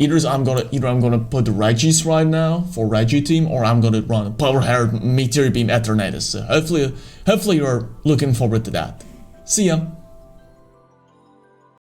either I'm gonna put the Regis right now for Regi team, or I'm gonna run Power Hair Meteor Beam Eternatus. So hopefully you're looking forward to that. See ya!